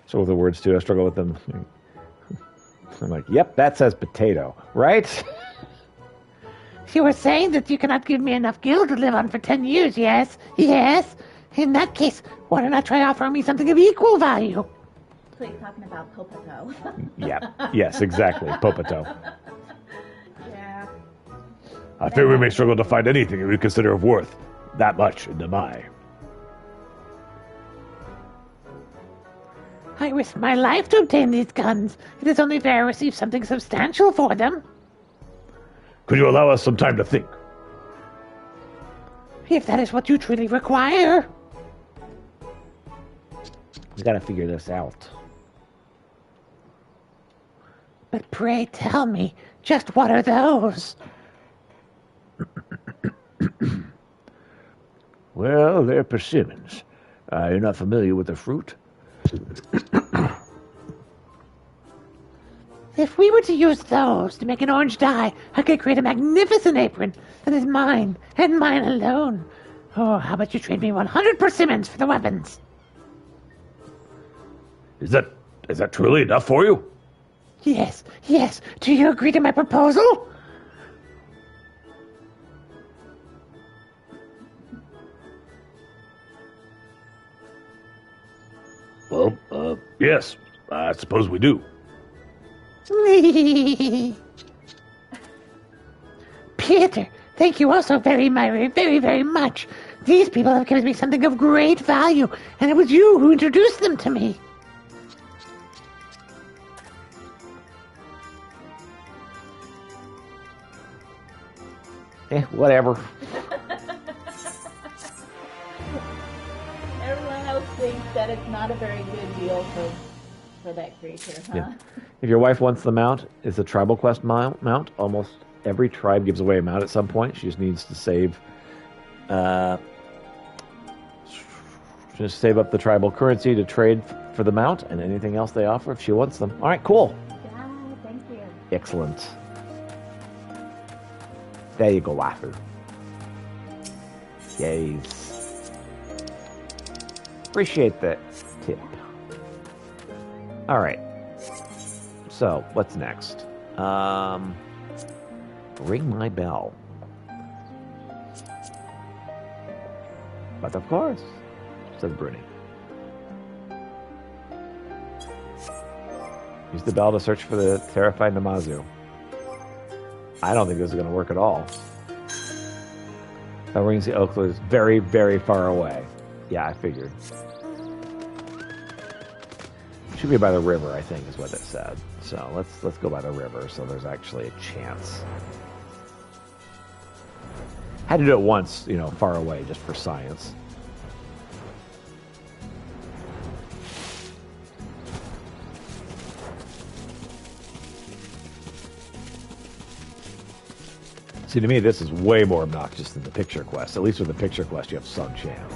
So with the words too, I struggle with them. I'm like, yep, that says potato, right? You were saying that you cannot give me enough gil to live on for 10 years, yes? Yes? In that case, why don't I try offering me something of equal value? So you're talking about Popoto. Yeah, yes, exactly, Popoto. Yeah. I fear we may struggle to find anything that we consider of worth that much in Namai. I risked my life to obtain these guns. It is only fair I receive something substantial for them. Could you allow us some time to think? If that is what you truly require. We gotta figure this out. But pray tell me, just what are those? Well, they're persimmons. You're not familiar with the fruit? If we were to use those to make an orange dye, I could create a magnificent apron that is mine, and mine alone. Oh, how about you trade me 100 persimmons for the weapons? Is that truly enough for you? Yes. Do you agree to my proposal? Well, yes. I suppose we do. Peter, thank you also very, very much. These people have given me something of great value, and it was you who introduced them to me. Whatever. Everyone else thinks that it's not a very good deal for that creature, huh? Yeah. If your wife wants the mount, it's a tribal quest mount. Almost every tribe gives away a mount at some point. She just needs to save up the tribal currency to trade for the mount and anything else they offer if she wants them. All right, cool. Yeah, thank you. Excellent. There you go, waifu. Yes. Appreciate that tip. All right. So, what's next? Ring my bell. But of course, says Bruni. Use the bell to search for the terrified Namazu. I don't think this is going to work at all. That rings the oak is very, very far away. Yeah, I figured. Should be by the river, I think, is what it said. So let's go by the river, so there's actually a chance. Had to do it once, far away, just for science. See, to me, this is way more obnoxious than the picture quest. At least with the picture quest, you have some chance.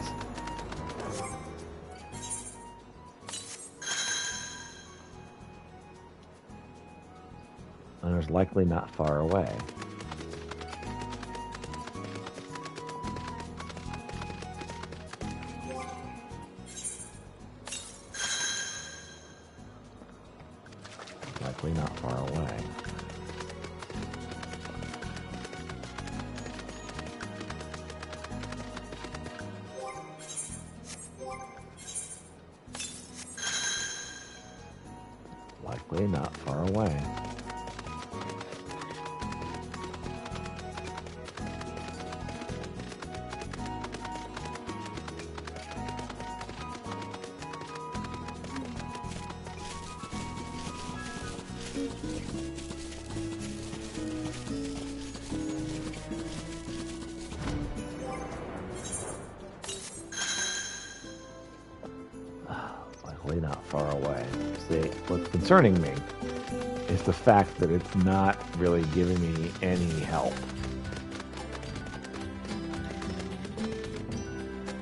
And there's likely not far away. Likely not far away. Likely not far away. Likely not far away. See, what's concerning me is the fact that it's not really giving me any help.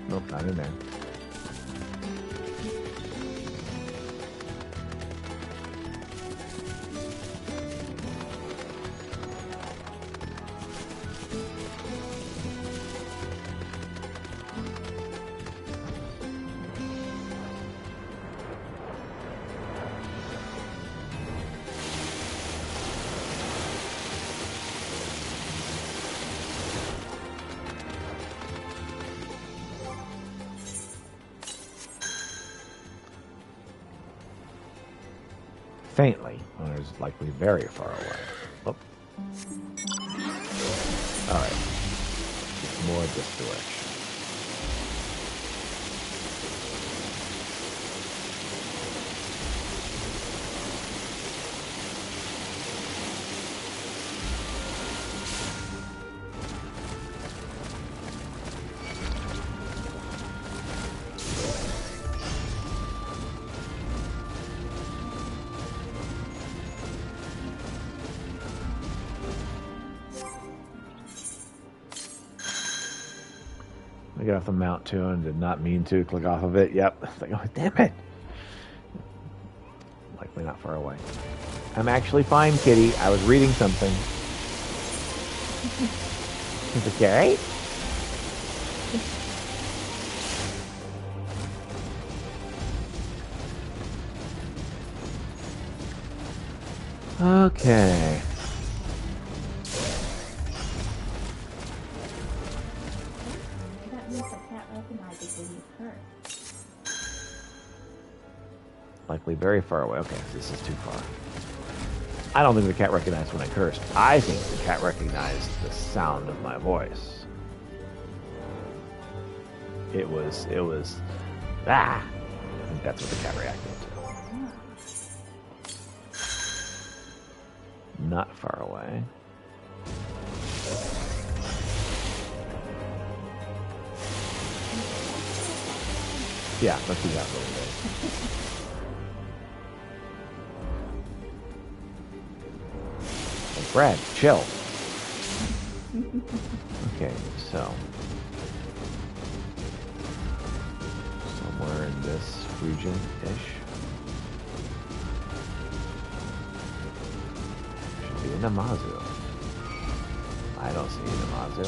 Nope, not in there. Faintly, there's likely very far away. Oh. Alright. It's more this direction. I get off the mount too and did not mean to click off of it. Yep. It's like, oh, damn it. Likely not far away. I'm actually fine, kitty. I was reading something. Is it okay? Okay. That means the cat recognizes when you curse. Likely very far away. Okay, this is too far. I don't think the cat recognized when I cursed. I think the cat recognized the sound of my voice. It was, I think that's what the cat reacted to. Not far away. Yeah, let's do that a little bit. Hey, Brad, chill. Okay, so somewhere in this region-ish. Should be a Namazu. I don't see a Namazu.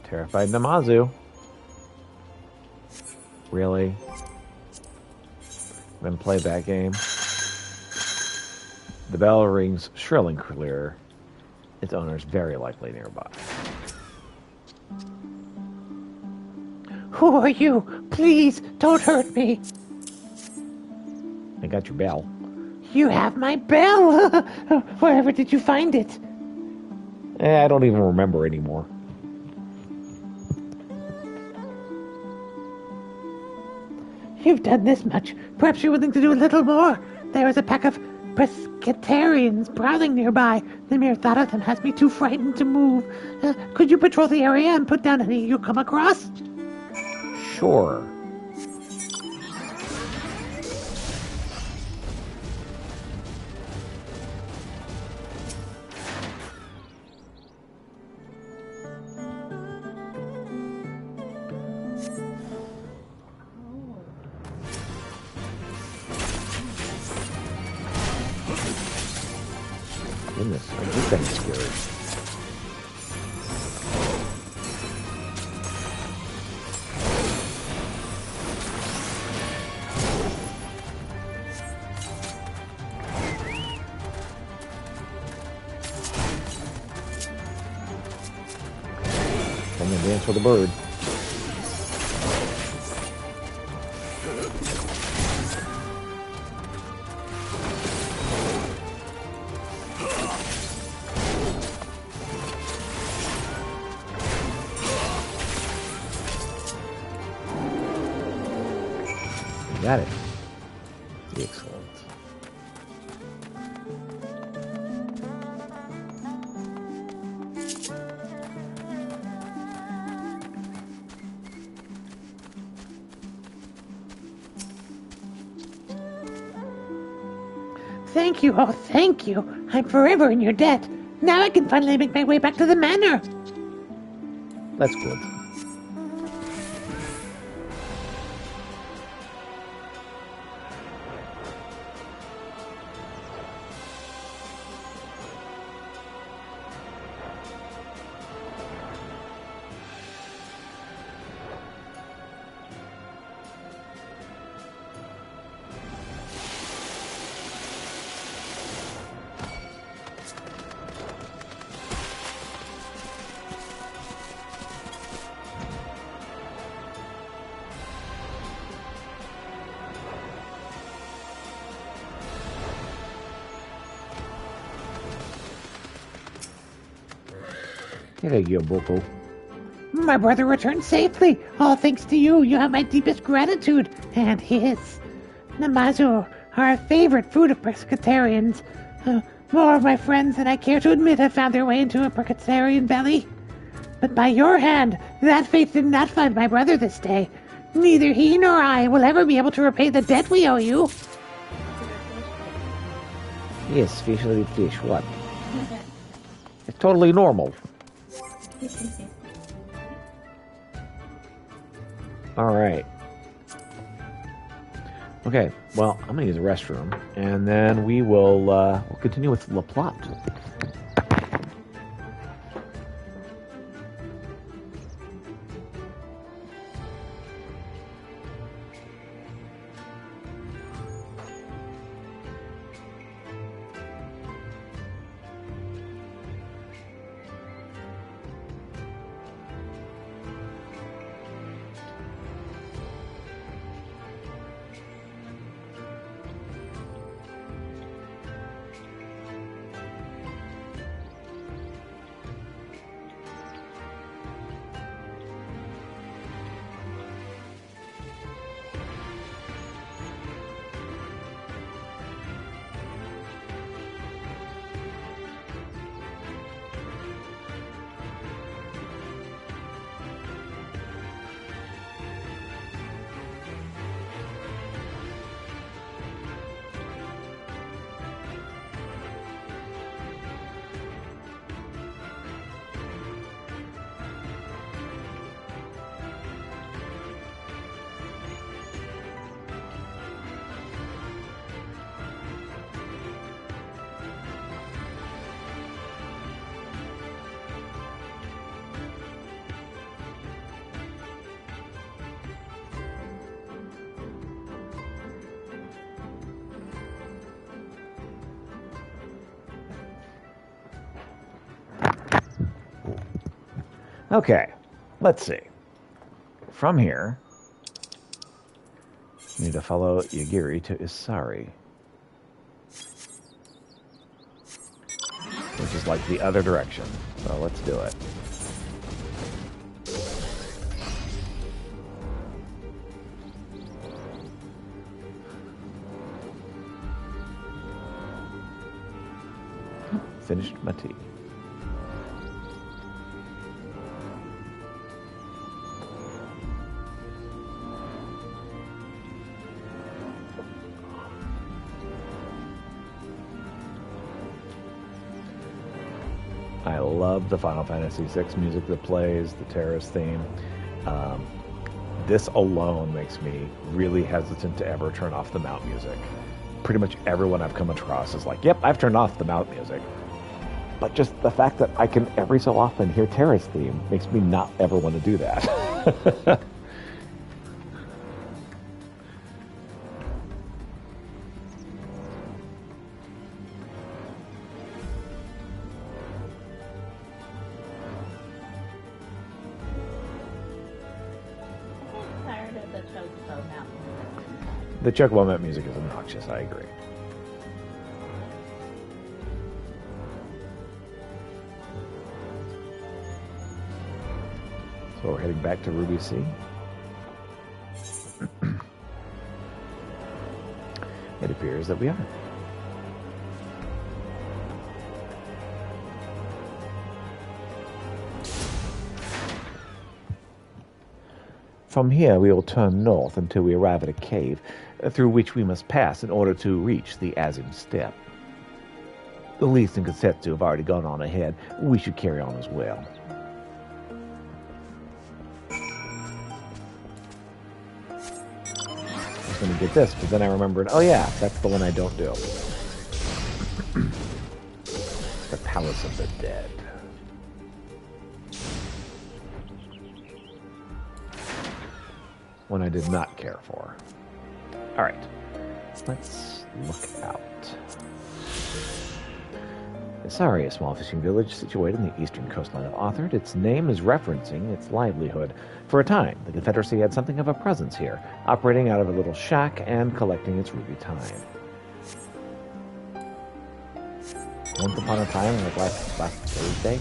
Terrified Namazu. Really? I'm gonna play that game. The bell rings shrill and clear. Its owner is very likely nearby. Who are you? Please, don't hurt me. I got your bell. You have my bell. Wherever did you find it? I don't even remember anymore. You've done this much. Perhaps you're willing to do a little more. There is a pack of pescatarians prowling nearby. The mere thought of them has me too frightened to move. Could you patrol the area and put down any you come across? Sure. Goodness, this thing's scary. I'm gonna dance with a bird. Got it. Excellent. Thank you, oh thank you. I'm forever in your debt. Now I can finally make my way back to the manor. That's good. Here you go, Boko. My brother returned safely. All thanks to you. You have my deepest gratitude. And his. Namazu, our favorite food of pescatarians. More of my friends than I care to admit have found their way into a pescatarian belly. But by your hand, that fate did not find my brother this day. Neither he nor I will ever be able to repay the debt we owe you. Yes, fish will eat fish. What? It's totally normal. Alright. Okay, well, I'm gonna use the restroom, and then we'll continue with the plot. Okay, let's see. From here, you need to follow Yagiri to Isari, which is like the other direction. So let's do it. Finished my tea. I love the Final Fantasy VI music that plays, the terrorist theme. This alone makes me really hesitant to ever turn off the mount music. Pretty much everyone I've come across is like, yep, I've turned off the mount music. But just the fact that I can every so often hear terrorist theme makes me not ever want to do that. I'm tired of the Chocobo Mountain. The Chocobo mount music is obnoxious, I agree. So we're heading back to Ruby Sea. It appears that we are. From here, we will turn north until we arrive at a cave, through which we must pass in order to reach the Azim Steppe. The Least and Kasetsu have already gone on ahead. We should carry on as well. I was going to get this, but then I remembered, oh yeah, that's the one I don't do. The Palace of the Dead. One I did not care for. Alright, let's look out. Sari, a small fishing village situated in the eastern coastline of Arthur. Its name is referencing its livelihood. For a time, the Confederacy had something of a presence here, operating out of a little shack and collecting its ruby time. Once upon a time, like last Thursday.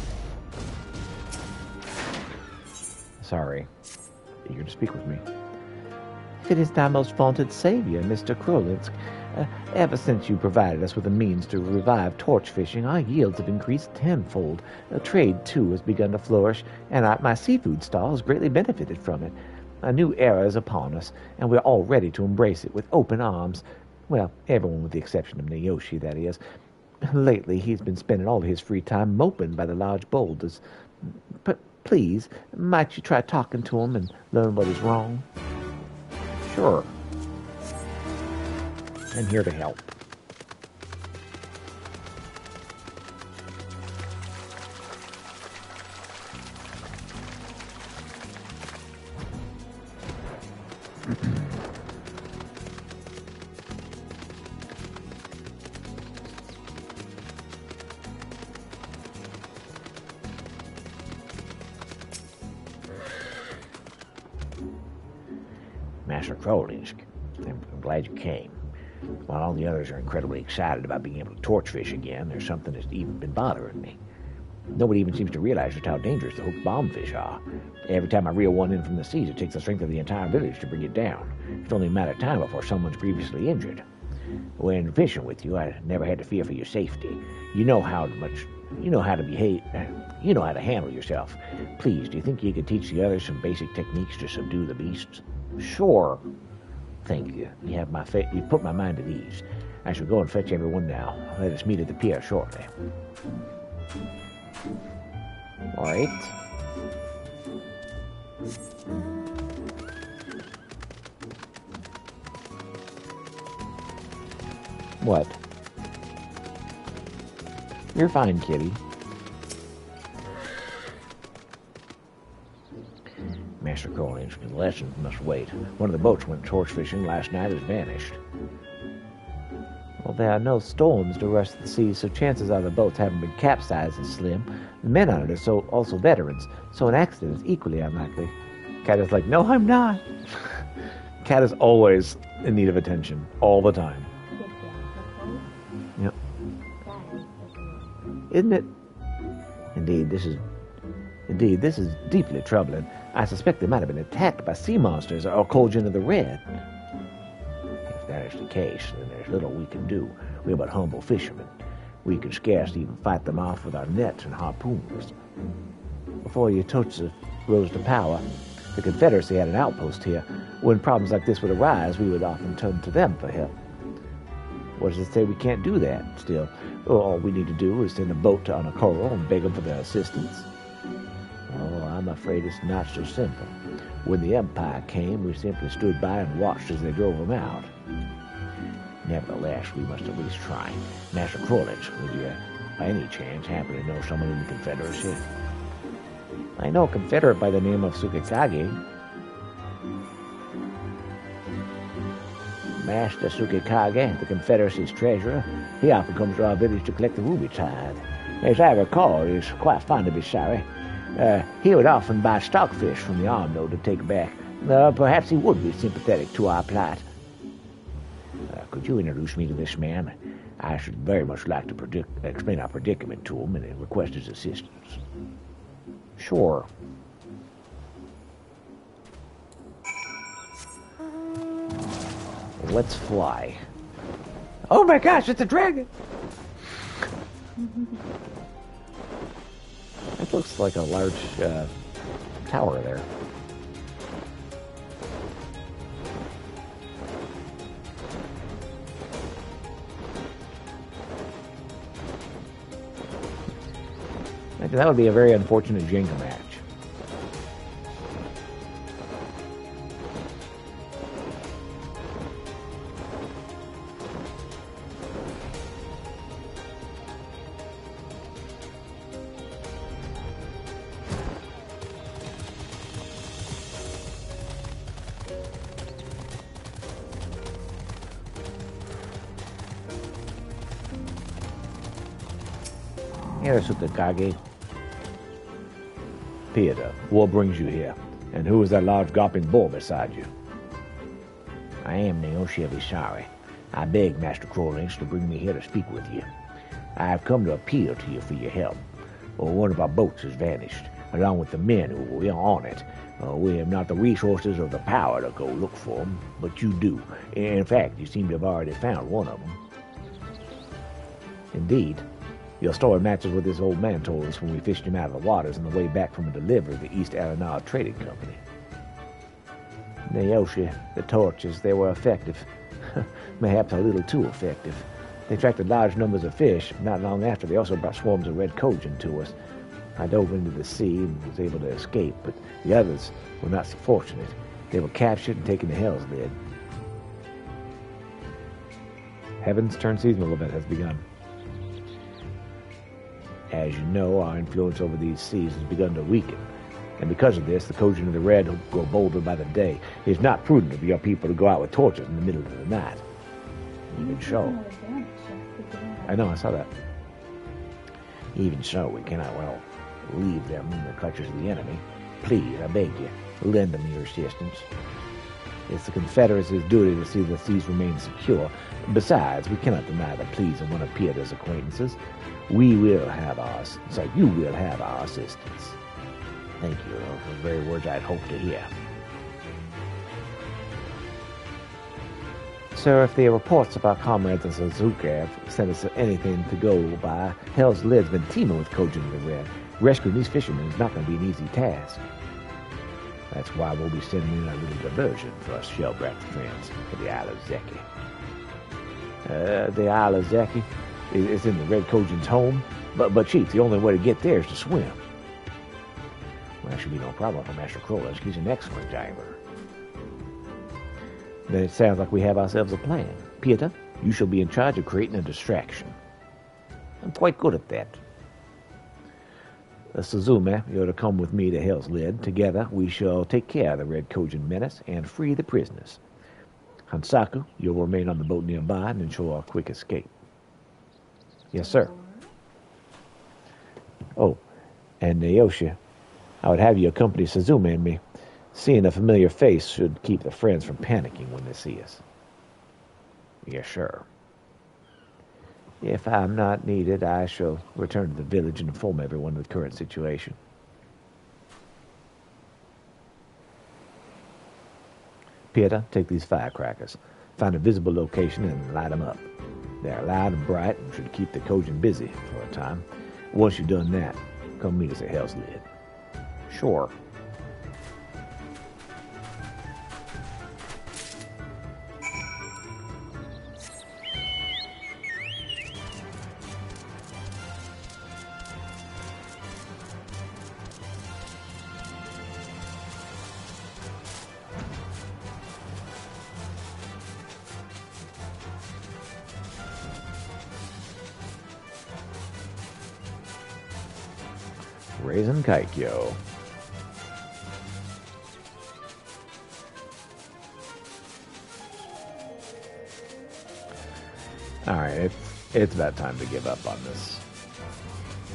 Sorry, eager to speak with me. It is thy most vaunted savior, Mr. Krolinsk. Ever since you provided us with a means to revive torch fishing, our yields have increased tenfold. Trade, too, has begun to flourish, and my seafood stall has greatly benefited from it. A new era is upon us, and we're all ready to embrace it with open arms. Well, everyone with the exception of Nayoshi, that is. Lately, he's been spending all of his free time moping by the large boulders. But please, might you try talking to him and learn what is wrong? Sure. I'm here to help. Master Krolinsk, I'm glad you came. While all the others are incredibly excited about being able to torch fish again, there's something that's even been bothering me. Nobody even seems to realize just how dangerous the hooked bombfish are. Every time I reel one in from the seas, it takes the strength of the entire village to bring it down. It's only a matter of time before someone's grievously injured. When fishing with you, I never had to fear for your safety. You know how to behave. You know how to handle yourself. Please, do you think you could teach the others some basic techniques to subdue the beasts? Sure. Thank you. You put my mind at ease. I shall go and fetch everyone now. Let us meet at the pier shortly. All right. What? You're fine, kitty. Master Collins, the lessons must wait. One of the boats went torch fishing last night has vanished. Well, there are no storms to rush the sea, so chances are the boats haven't been capsized and slim. The men on it are also veterans, so an accident is equally unlikely. Cat is like, no, I'm not. Cat is always in need of attention, all the time. Yep. Isn't Indeed, this is deeply troubling. I suspect they might have been attacked by sea monsters or Kojin of the Red. If that is the case, then there's little we can do. We're but humble fishermen. We can scarcely even fight them off with our nets and harpoons. Before Yatotsu rose to power, the Confederacy had an outpost here. When problems like this would arise, we would often turn to them for help. What does it say we can't do that still? All we need to do is send a boat to Anakoro and beg them for their assistance. Oh, I'm afraid it's not so simple. When the Empire came, we simply stood by and watched as they drove them out. Nevertheless, we must at least try. Master Crawlage, would you, by any chance, happen to know someone in the Confederacy? I know a Confederate by the name of Tsukikage. Master Tsukikage, the Confederacy's treasurer, he often comes to our village to collect the ruby tide. As I recall, he's quite fond of his sorry. He would often buy stockfish from the armload to take back. Perhaps he would be sympathetic to our plight. Could you introduce me to this man? I should very much like to explain our predicament to him and request his assistance. Sure. Let's fly. Oh my gosh, it's a dragon! It looks like a large tower there. That would be a very unfortunate Jenga match. Here's Tsukikage. Peter, what brings you here? And who is that large gawping bull beside you? I am Naoshi of Isari. I beg Master Crawlage to bring me here to speak with you. I have come to appeal to you for your help. One of our boats has vanished, along with the men who were on it. We have not the resources or the power to go look for them, but you do. In fact, you seem to have already found one of them. Indeed. Your story matches what this old man told us when we fished him out of the waters on the way back from a delivery of the East Aranal Trading Company. Naoshi, the torches, they were effective. Mayhaps a little too effective. They attracted large numbers of fish. Not long after, they also brought swarms of red Kojin to us. I dove into the sea and was able to escape, but the others were not so fortunate. They were captured and taken to Hell's Lid. Heaven's Turn seasonal event has begun. As you know, our influence over these seas has begun to weaken, and because of this, the Kojin of the Red will grow bolder by the day. It is not prudent of your people to go out with torches in the middle of the night. Even so, I know, I saw that. Even so, we cannot, well, leave them in the clutches of the enemy. Please, I beg you, lend them your assistance. It's the Confederacy's duty to see the seas remain secure. Besides, we cannot deny the pleas of one of Peter's acquaintances. You will have our assistance. Thank you. Those are the very words I'd hoped to hear. Sir, if the reports of our comrades in Suzuki have sent us anything to go by, Hell's Lid's been teeming with Kojin of the Red. Rescuing these fishermen is not going to be an easy task. That's why we'll be sending in a little diversion for us shell-wrapped friends to the Isle of Zeki. The Isle of Zeki is in the Red Kojin's home, but Chief, the only way to get there is to swim. Well, that should be no problem for Master Crawlage. He's an excellent diver. Then it sounds like we have ourselves a plan. Peter, you shall be in charge of creating a distraction. I'm quite good at that. Suzume, you're to come with me to Hell's Lid. Together, we shall take care of the Red Kojin menace and free the prisoners. Hansaku, you'll remain on the boat nearby and ensure a quick escape. Yes, sir. Oh, and Naoshi, I would have you accompany Suzume and me. Seeing a familiar face should keep the friends from panicking when they see us. Yes, sir. If I'm not needed, I shall return to the village and inform everyone of the current situation. Peter, take these firecrackers. Find a visible location and light them up. They are loud and bright and should keep the Kojin busy for a time. Once you've done that, come meet us at Hell's Lid. Sure. Raisin Kaikyo. Alright, it's about time to give up on this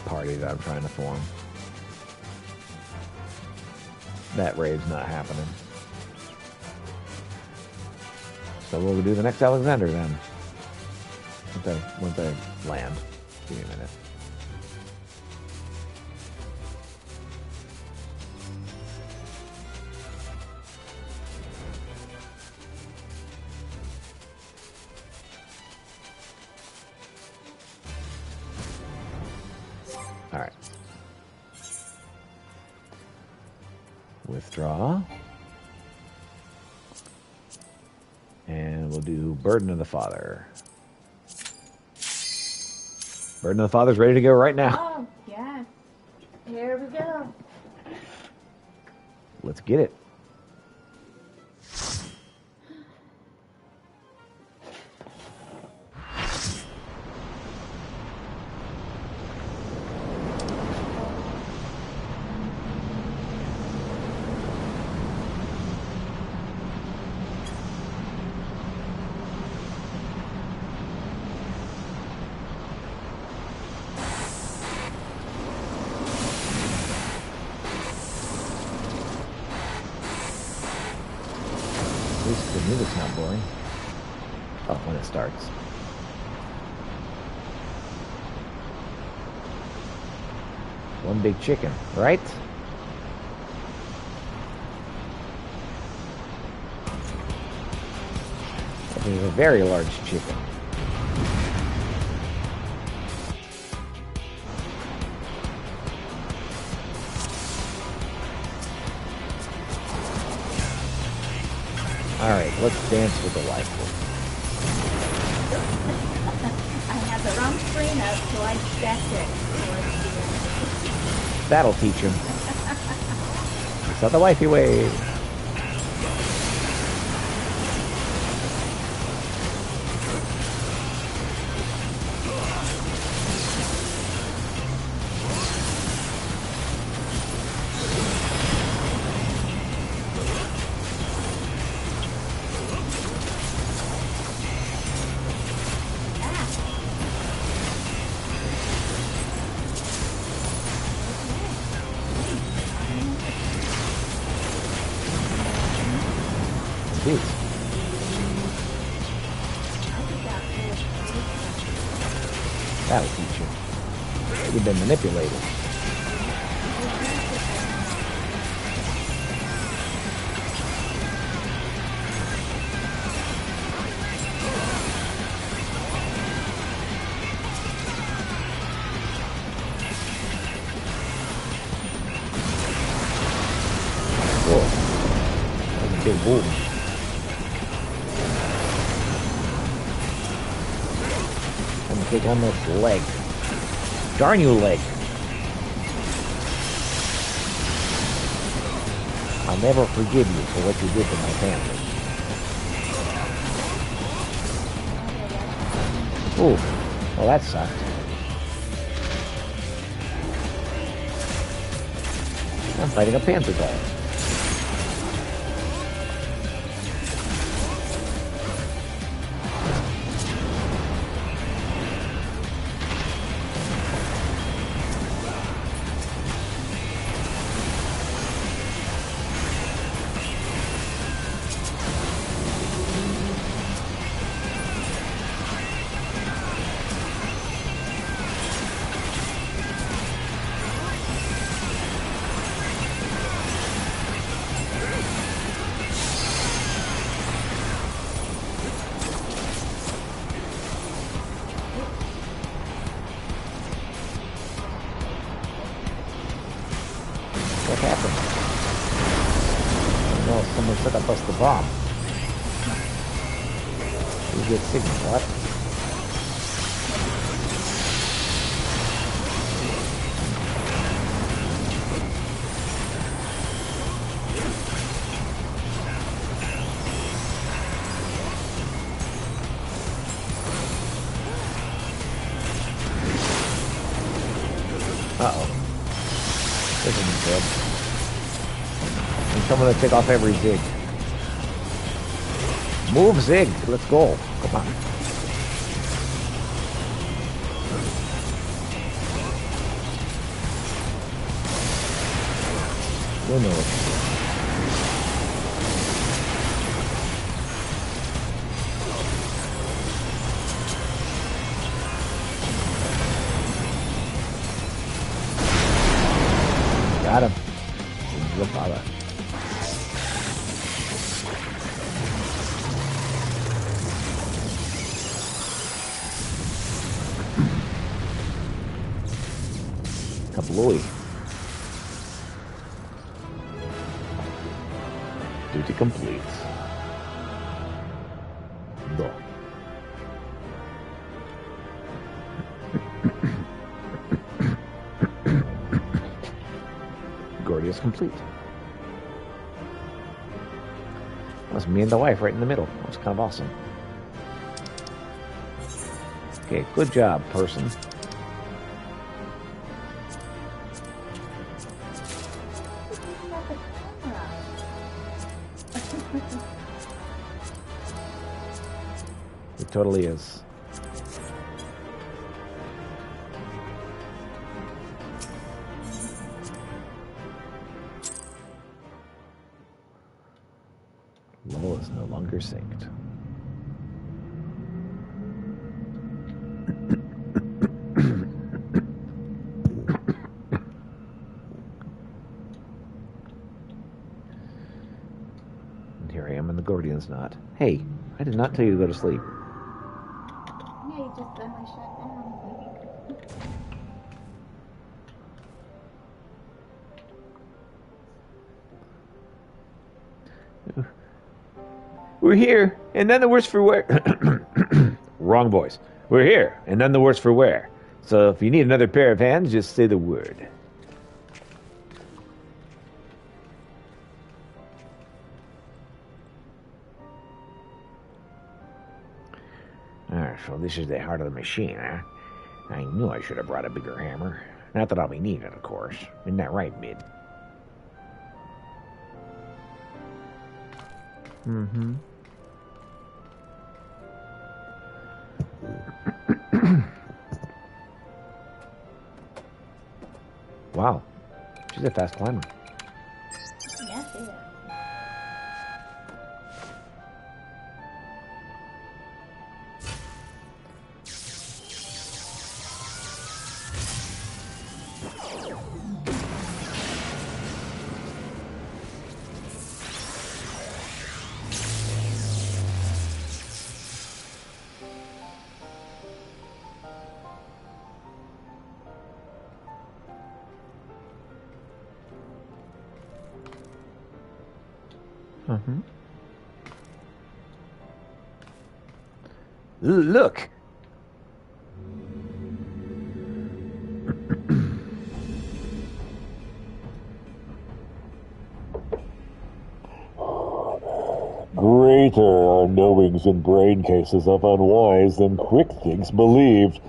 party that I'm trying to form. That raid's not happening. So we'll do the next Alexander then. Once I land. Give me a minute. Alright. Withdraw. And we'll do Burden of the Father. Burden of the Father's ready to go right now. Oh, yes. Here we go. Let's get it. At least the music's not boring. Oh, when it starts. One big chicken, right? That is a very large chicken. Alright, let's dance with the waifu. I have the wrong screen up, so I checked it. That'll teach him. It's not the wifey way. Dude. That'll teach you. You've been manipulated. Whoa. That's a big bull. Take on this leg. Darn you, leg. I'll never forgive you for what you did to my family. Ooh, well that sucked. I'm fighting a panther dog. Well, someone set up us the bomb. We get signal, what? Uh-oh. This isn't good. I'm coming to take off every zig. Move, zig. Let's go. Come on. You know it. Got him. Look, Baba. Kablooey. Duty complete. No. Gordy is complete. That's me and the wife right in the middle. That's kind of awesome. Okay, good job, person. It totally is. Level is no longer synced. And here I am in the Gordian's knot. Hey, I did not tell you to go to sleep. Yeah, you just suddenly shut down. We're here, and none the worse for wear. Wrong voice. We're here, and none the worse for wear. So if you need another pair of hands, just say the word. So this is the heart of the machine, huh? I knew I should have brought a bigger hammer. Not that I'll be needing it, of course. Isn't that right, Mid? Mm-hmm. Wow. She's a fast climber. Yes, it is. Mm-hmm. Look! Greater are knowings in brain cases of unwise than quick thinks believed.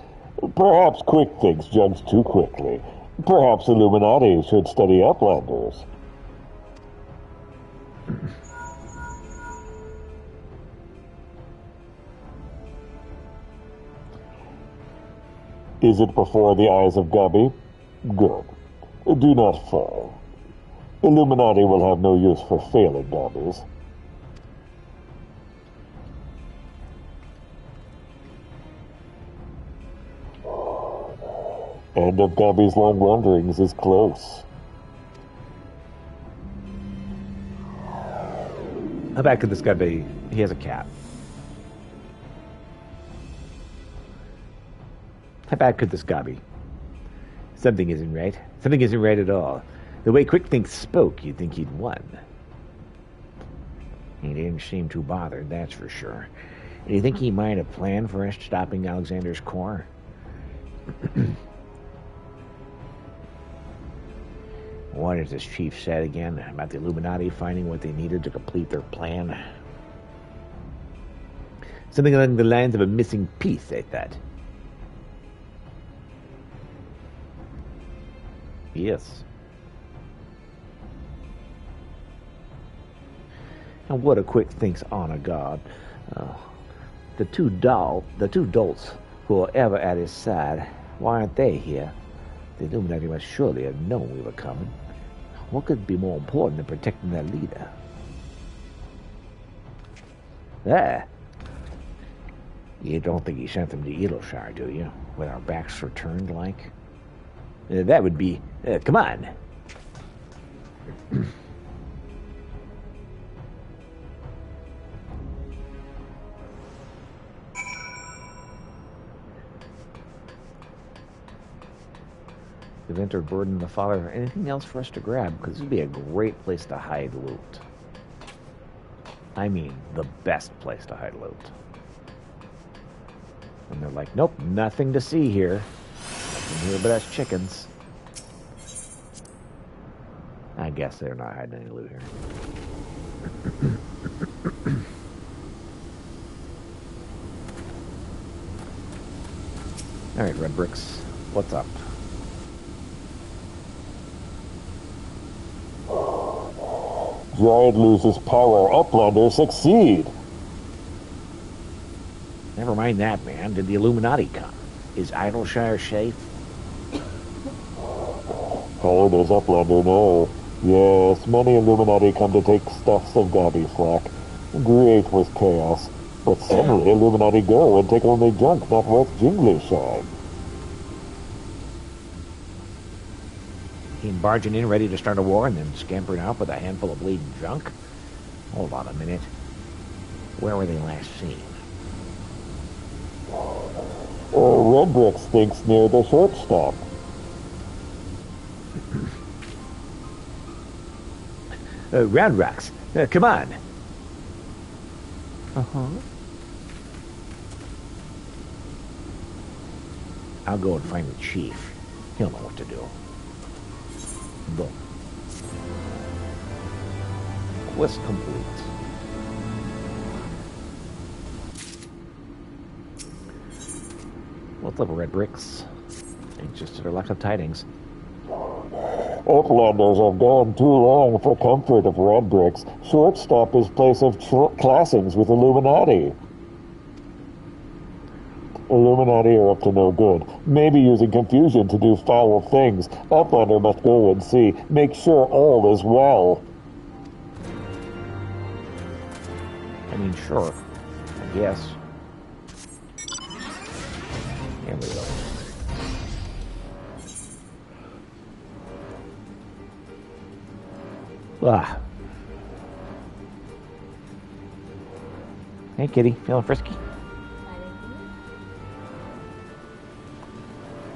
Perhaps quick thinks jumps too quickly. Perhaps Illuminati should study Uplanders. Is it before the eyes of Gubby? Good. Do not fall. Illuminati will have no use for failing Gubbies. End of Gubby's long wanderings is close. How bad could this guy be? He has a cat. How bad could this guy be? Something isn't right. Something isn't right at all. The way Quick Think spoke, you'd think he'd won. He didn't seem too bothered, that's for sure. Do you think he might have planned for us stopping Alexander's core? What has this chief said again about the Illuminati finding what they needed to complete their plan? Something along the lines of a missing piece, I thought. Yes. And what a quick thinks honor God. The two dolts who are ever at his side, why aren't they here? The Illuminati must surely have known we were coming. What could be more important than protecting their leader? There. You don't think he sent them to Edelshire, do you? With our backs turned, like? That would be... come on. We've entered Burden the Father. Anything else for us to grab? Because this would be a great place to hide loot. I mean, the best place to hide loot. And they're like, nope, nothing to see here. Nothing here but us chickens. I guess they're not hiding any loot here. Alright, Red Bricks, what's up? Giant loses power. Uplanders succeed. Never mind that, man. Did the Illuminati come? Is Idleshire safe? How does Uplander know? Yes, many Illuminati come to take stuffs of Gabby slack. Great with chaos. But suddenly Illuminati go and take only junk not worth jingly shine. Came barging in ready to start a war and then scampering out with a handful of bleeding junk? Hold on a minute. Where were they last seen? Red Bricks thinks near the shortstop. Round Rocks, come on. Uh-huh. I'll go and find the chief. He'll know what to do. Go. Quest complete. What's up, Red Bricks? Anxious to their lack of tidings. Uplanders have gone too long for comfort of Red Bricks. Shortstop is place of classings with Illuminati. Illuminati are up to no good. Maybe using confusion to do foul things. Uplander must go and see. Make sure all is well. I mean, sure. I guess. Here we go. Ah. Hey, kitty. Feeling frisky?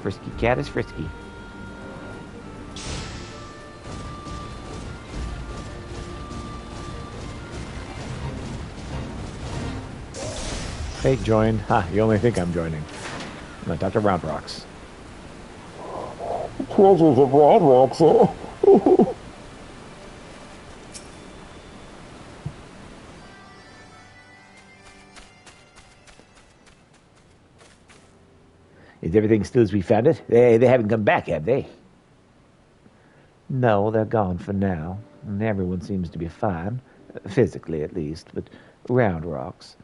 Frisky cat is frisky. Hey, join. Ha, you only think I'm joining. No, Dr. Round Rocks. Treasures of Red Rocks. Is everything still as we found it? They haven't come back, have they? No, they're gone for now. And everyone seems to be fine. Physically, at least. But Round Rocks.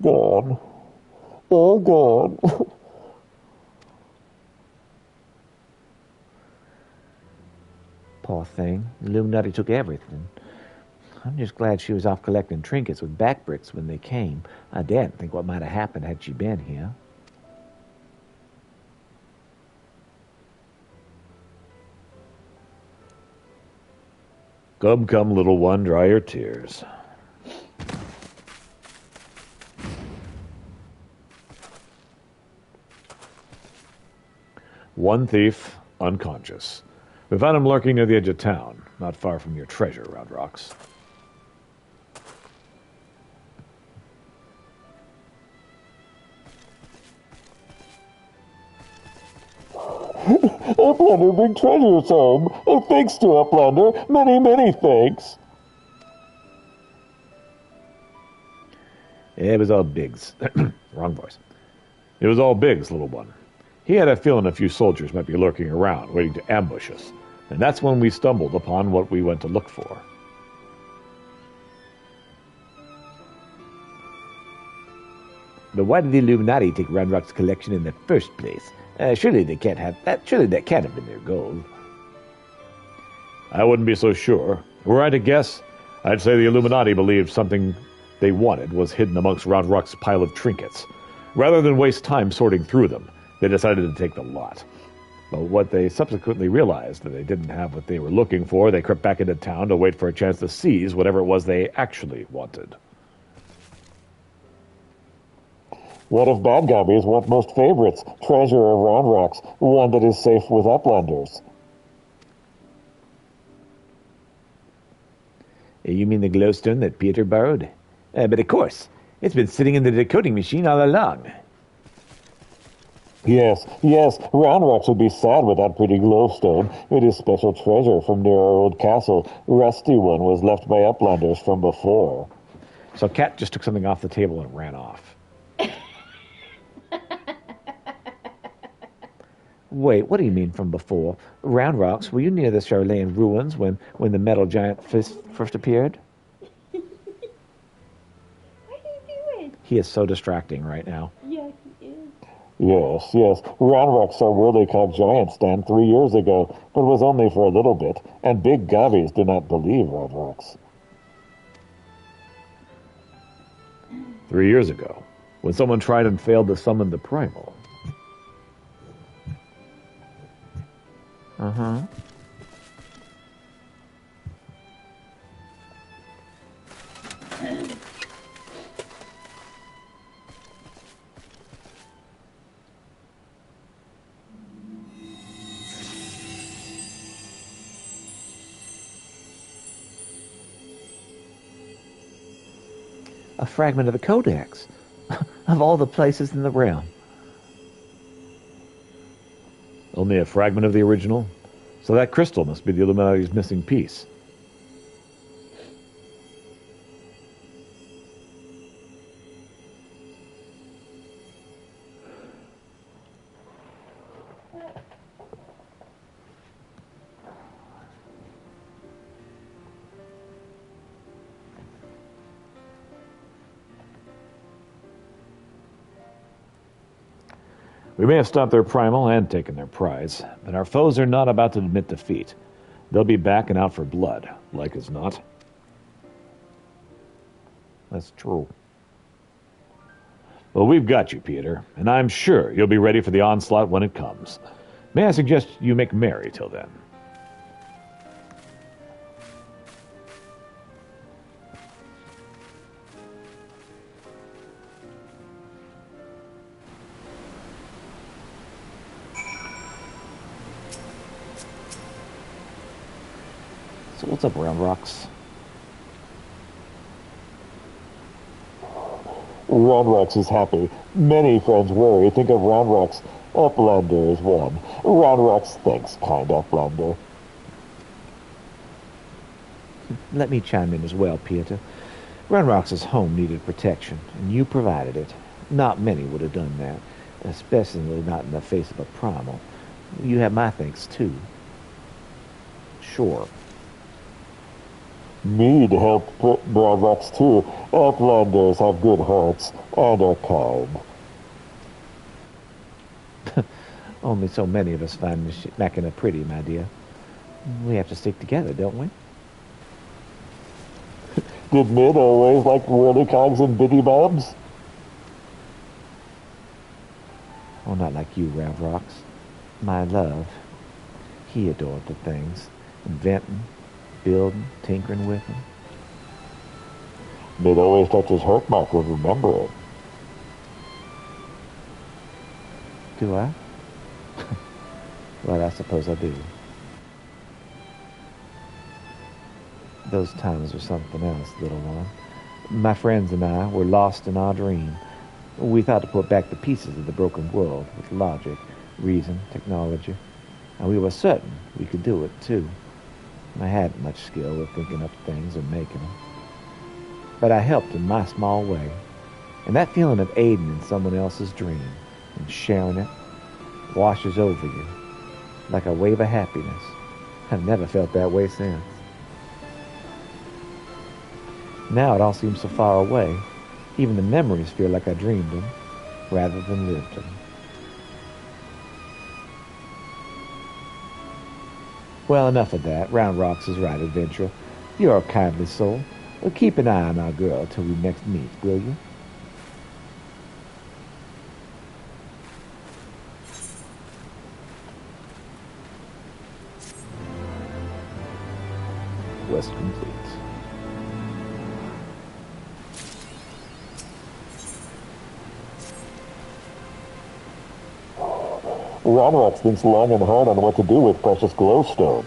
Gone. All gone. Poor thing. The Illuminati took everything. I'm just glad she was off collecting trinkets with back bricks when they came. I daren't think what might have happened had she been here. Come, come, little one, dry your tears. One thief, unconscious. We found him lurking near the edge of town, not far from your treasure, Round Rocks. Uplander, bring treasures home. Thanks to Uplander. Many, many thanks. It was all Biggs. Wrong voice. It was all Biggs, little one. He had a feeling a few soldiers might be lurking around, waiting to ambush us. And that's when we stumbled upon what we went to look for. But why did the Illuminati take Round Rock's collection in the first place? Surely they can't have that. Surely that can't have been their goal. I wouldn't be so sure. Were I to guess, I'd say the Illuminati believed something they wanted was hidden amongst Round Rock's pile of trinkets. Rather than waste time sorting through them, they decided to take the lot. But what they subsequently realized that they didn't have what they were looking for, they crept back into town to wait for a chance to seize whatever it was they actually wanted. What if bad gobbies want most favorites? Treasure of Round Rocks, one that is safe with Uplanders. You mean the glowstone that Peter borrowed? But of course, it's been sitting in the decoding machine all along. Yes, Round Rocks would be sad without pretty glowstone. It is special treasure from near our old castle. Rusty one was left by Uplanders from before. So Cat just took something off the table and ran off. Wait, what do you mean from before? Round Rocks, were you near the Charlayan ruins when the metal giant first appeared? What are you doing? He is so distracting right now. Yeah, he is. Yes. Round Rocks saw Whirlycog Giant stand 3 years ago, but was only for a little bit, and big gobbies do not believe Round Rocks. 3 years ago, when someone tried and failed to summon the Primal. Uh-huh. A fragment of the Codex. Of all the places in the realm. Only a fragment of the original? So that crystal must be the Illuminati's missing piece. We may have stopped their primal and taken their prize, but our foes are not about to admit defeat. They'll be back and out for blood, like as not. That's true. Well, we've got you, Peter, and I'm sure you'll be ready for the onslaught when it comes. May I suggest you make merry till then? So what's up, Round Rocks? Round Rocks is happy. Many friends worry. Think of Round Rocks. Uplander is one. Round Rocks thanks, kind Uplander. Let me chime in as well, Peter. Round Rocks' home needed protection, and you provided it. Not many would have done that, especially not in the face of a primal. You have my thanks, too. Sure. Need help Round Rocks too. Uplanders have good hearts and are kind. Only so many of us find Machina pretty, my dear. We have to stick together, don't we? Did Mid always like Whirlycogs and Bitty Bobs? Oh, not like you, Round Rocks. My love. He adored the things. Inventing, building, tinkering with them. Mid always touches hurt mark when remembering. Do I? Well, I suppose I do. Those times were something else, little one. My friends and I were lost in our dream. We thought to put back the pieces of the broken world with logic, reason, technology, and we were certain we could do it, too. I hadn't much skill with thinking up things or making them, but I helped in my small way, and that feeling of aiding in someone else's dream and sharing it washes over you like a wave of happiness. I've never felt that way since. Now it all seems so far away. Even the memories feel like I dreamed them rather than lived them. Well, enough of that. Round Rocks is right, Adventurer. You're a kindly soul. Well, keep an eye on our girl till we next meet, will you? Quest complete. Ranrox thinks long and hard on what to do with precious glowstone.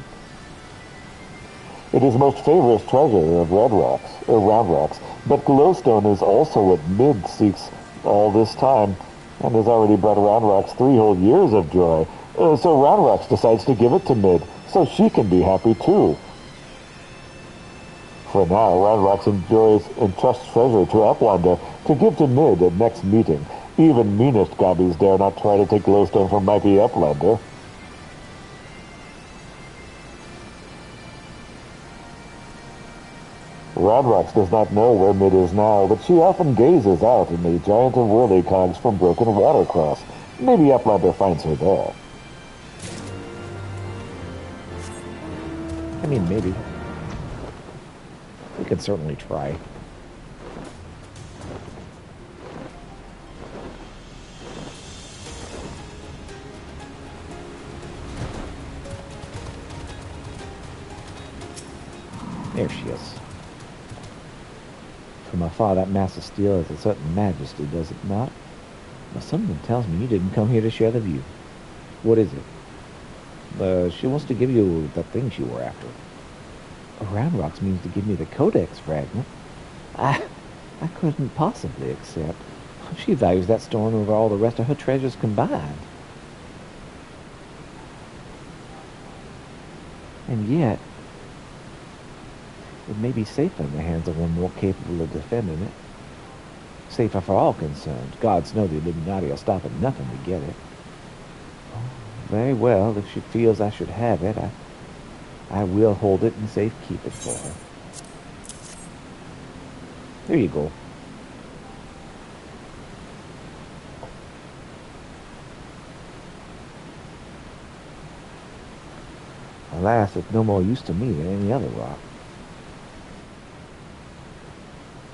It is most favorite treasure of Round Rocks, but glowstone is also what Mid seeks all this time, and has already brought Round Rocks 3 whole years of joy. So Round Rocks decides to give it to Mid, so she can be happy too. For now, Round Rocks entrusts treasure to Uplander to give to Mid at next meeting. Even meanest gobbies dare not try to take glowstone from mighty Uplander. Ranrox does not know where Mid is now, but she often gazes out in the giant of whirlycogs from Broken Watercross. Maybe Uplander finds her there. I mean, maybe. We could certainly try. There she is. From afar, that mass of steel has a certain majesty, does it not? But something tells me you didn't come here to share the view. What is it? She wants to give you the things you were after. Round Rocks means to give me the Codex fragment. I couldn't possibly accept. She values that stone over all the rest of her treasures combined. And yet, it may be safer in the hands of one more capable of defending it. Safer for all concerned. Gods know the Illuminati will stop at nothing to get it. Oh, very well, if she feels I should have it, I will hold it and safekeep it for her. There you go. Alas, it's no more use to me than any other rock.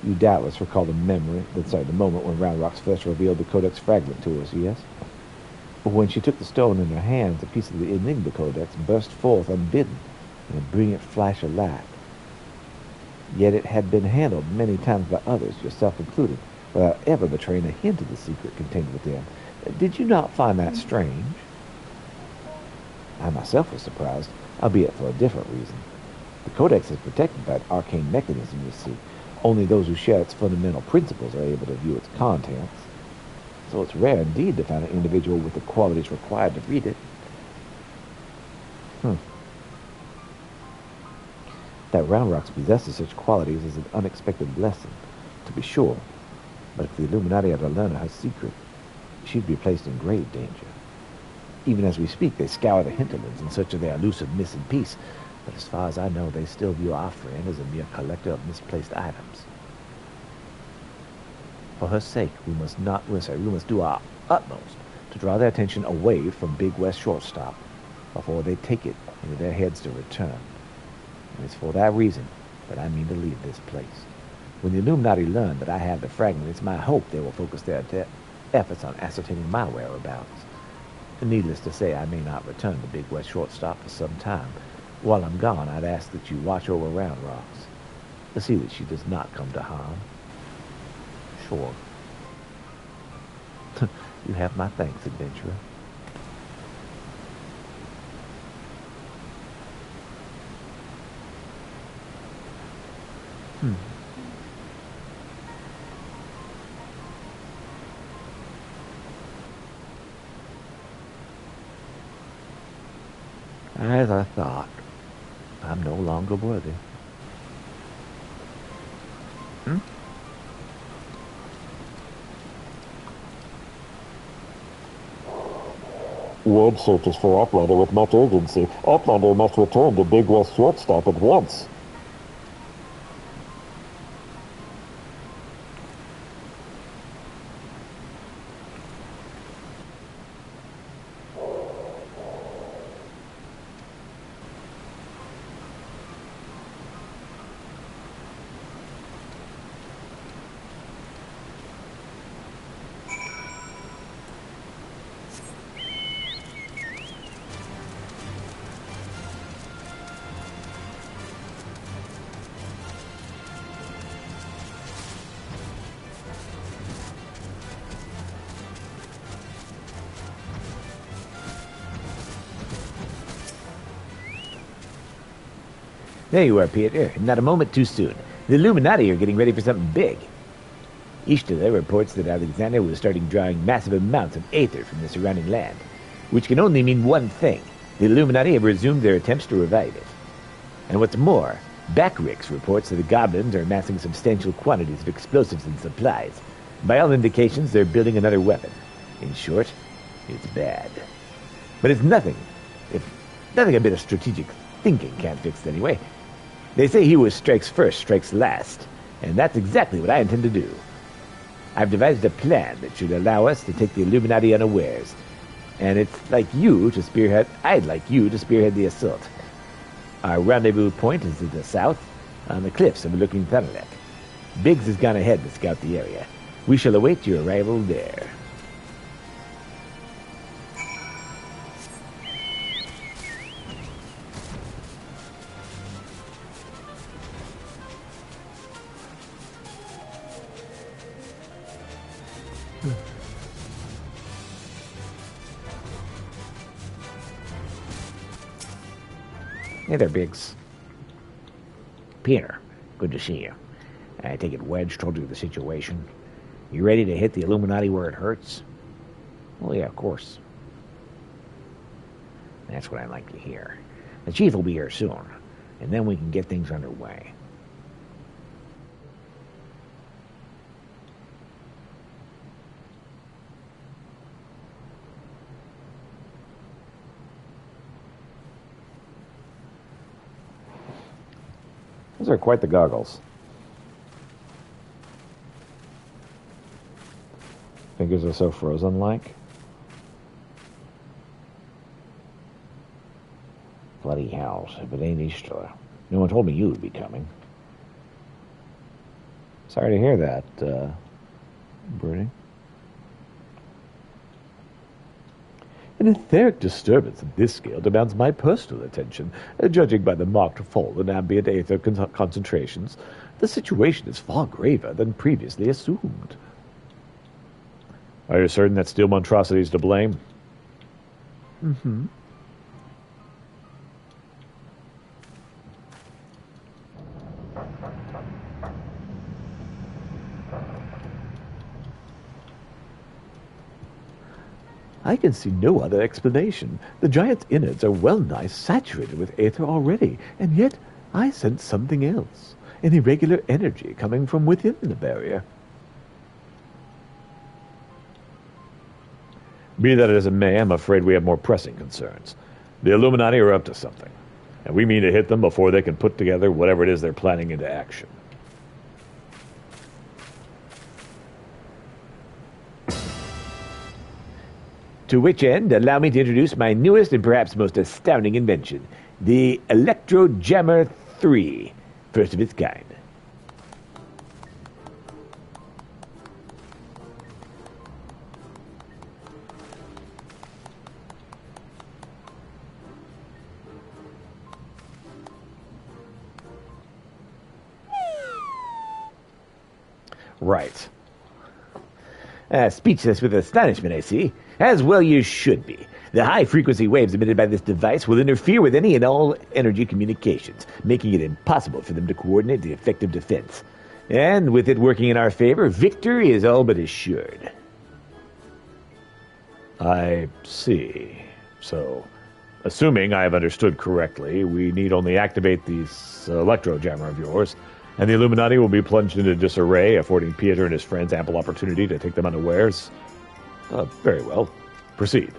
You doubtless recall the moment when Round Rocks first revealed the Codex fragment to us, yes? But when she took the stone in her hands, a piece of the Enigma Codex burst forth unbidden in a brilliant flash of light. Yet it had been handled many times by others, yourself included, without ever betraying a hint of the secret contained within. Did you not find that strange? I myself was surprised, albeit for a different reason. The Codex is protected by an arcane mechanism, you see. Only those who share its fundamental principles are able to view its contents. So it's rare indeed to find an individual with the qualities required to read it. That Round Rocks possesses such qualities is an unexpected blessing, to be sure. But if the Illuminati are to learn her secret, she'd be placed in grave danger. Even as we speak, they scour the hinterlands in search of their elusive missing piece. But as far as I know, they still view our friend as a mere collector of misplaced items. For her sake, we must not miss her. We must do our utmost to draw their attention away from Big West Shortstop before they take it into their heads to return. And it's for that reason that I mean to leave this place. When the Illuminati learn that I have the fragment, it's my hope they will focus their efforts on ascertaining my whereabouts. Needless to say, I may not return to Big West Shortstop for some time. While I'm gone, I'd ask that you watch over Round Rocks to see that she does not come to harm. Sure. You have my thanks, adventurer. As I thought, I'm no longer worthy. Word searches for Uplander with much urgency. Uplander must return to Big West Shortstop at once. There you are, Peter. Not a moment too soon. The Illuminati are getting ready for something big. Ishtar reports that Alexander was starting drawing massive amounts of aether from the surrounding land, which can only mean one thing. The Illuminati have resumed their attempts to revive it. And what's more, Backrix reports that the goblins are amassing substantial quantities of explosives and supplies. By all indications, they're building another weapon. In short, it's bad. But it's nothing. If nothing a bit of strategic thinking can't fix anyway. They say he who strikes first strikes last, and that's exactly what I intend to do. I've devised a plan that should allow us to take the Illuminati unawares, and I'd like you to spearhead the assault. Our rendezvous point is to the south, on the cliffs overlooking Thunderlek. Biggs has gone ahead to scout the area. We shall await your arrival there. Hey there, Biggs. Peter, good to see you. I take it Wedge told you the situation. You ready to hit the Illuminati where it hurts? Well, yeah, of course. That's what I'd like to hear. The chief will be here soon, and then we can get things underway. Those are quite the goggles. Fingers are so frozen-like. Bloody hell, if it ain't Easter. No one told me you would be coming. Sorry to hear that, Bernie. An etheric disturbance of this scale demands my personal attention. Judging by the marked fall in ambient aether concentrations, the situation is far graver than previously assumed. Are you certain that Steel Monstrosity is to blame? Mm-hmm. I can see no other explanation. The giant's innards are well-nigh saturated with aether already, and yet I sense something else. An irregular energy coming from within the barrier. Be that as it may, I'm afraid we have more pressing concerns. The Illuminati are up to something, and we mean to hit them before they can put together whatever it is they're planning into action. To which end, allow me to introduce my newest and perhaps most astounding invention, the Electro Jammer 3, first of its kind. Right. Speechless with astonishment, I see. As well you should be. The high-frequency waves emitted by this device will interfere with any and all energy communications, making it impossible for them to coordinate the effective defense. And with it working in our favor, victory is all but assured. I see. So, assuming I have understood correctly, we need only activate this electro jammer of yours, and the Illuminati will be plunged into disarray, affording Peter and his friends ample opportunity to take them unawares. Very well. Proceed.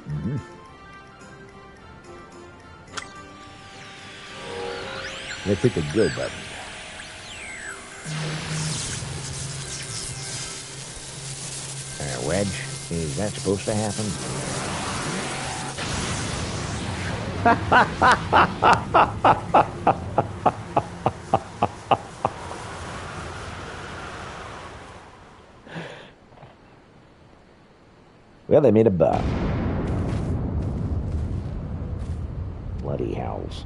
Mm-hmm. Let's hit the go button. Wedge, is that supposed to happen? Well, they made a buck. Bloody howls.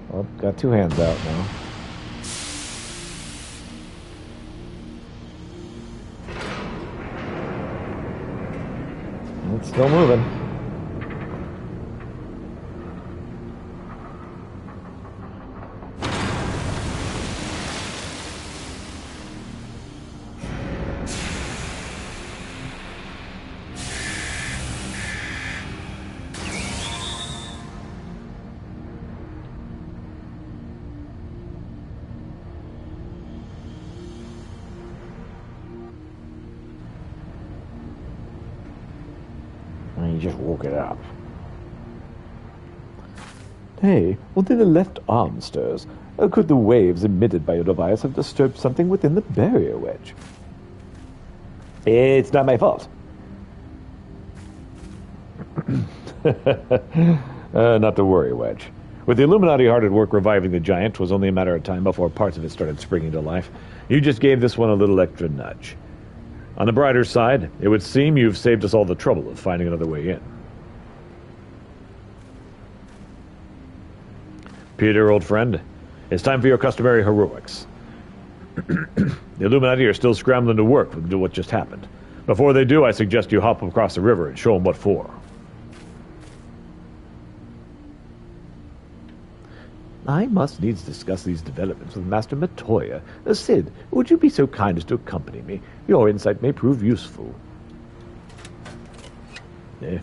Well, got two hands out now. It's still moving. You just woke it up. Hey, only the left arm stirs. Could the waves emitted by your device have disturbed something within the barrier wedge? It's not my fault. Not to worry, Wedge. With the Illuminati hard at work reviving the giant, 'twas only a matter of time before parts of it started springing to life. You just gave this one a little extra nudge. On the brighter side, it would seem you've saved us all the trouble of finding another way in. Peter, old friend, it's time for your customary heroics. The Illuminati are still scrambling to work with what just happened. Before they do, I suggest you hop across the river and show them what for. I must needs discuss these developments with Master Matoya. Sid, would you be so kind as to accompany me? Your insight may prove useful. Eh.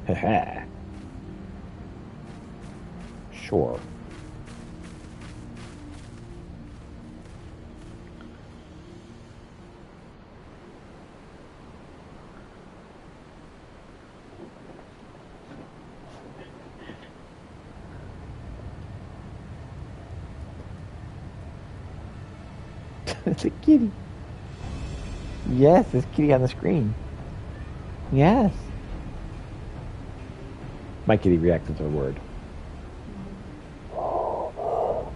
Ha. Sure. It's a kitty. Yes, there's a kitty on the screen. Yes. My kitty reacted to the word.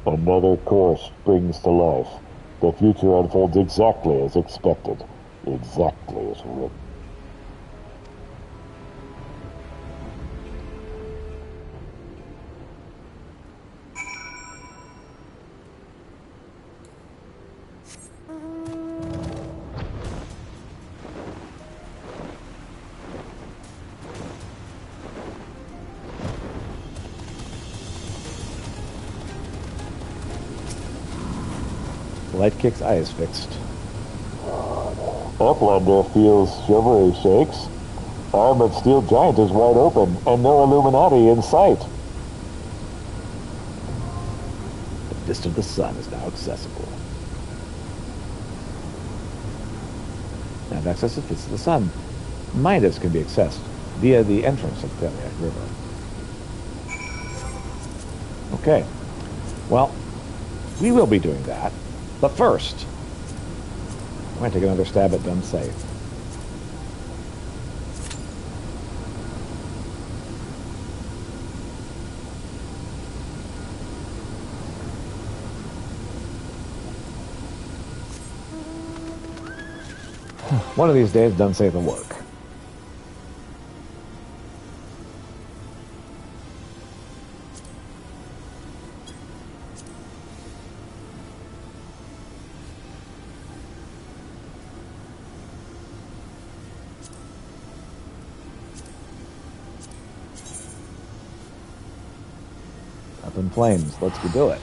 Another course springs to life. The future unfolds exactly as expected. Exactly as written. Light Kick's eye is fixed. Uplander feels shivery shakes. Armored steel giant is wide open, and no Illuminati in sight. The fist of the sun is now accessible. have access to the Fist of the Sun. Midas can be accessed via the entrance of the Theliac River. Okay. Well, we will be doing that. But first, I'm going to take another stab at Done Safe. One of these days, Done Safe will work. Up in flames. Let's go do it.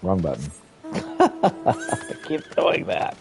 Wrong button. I keep doing that.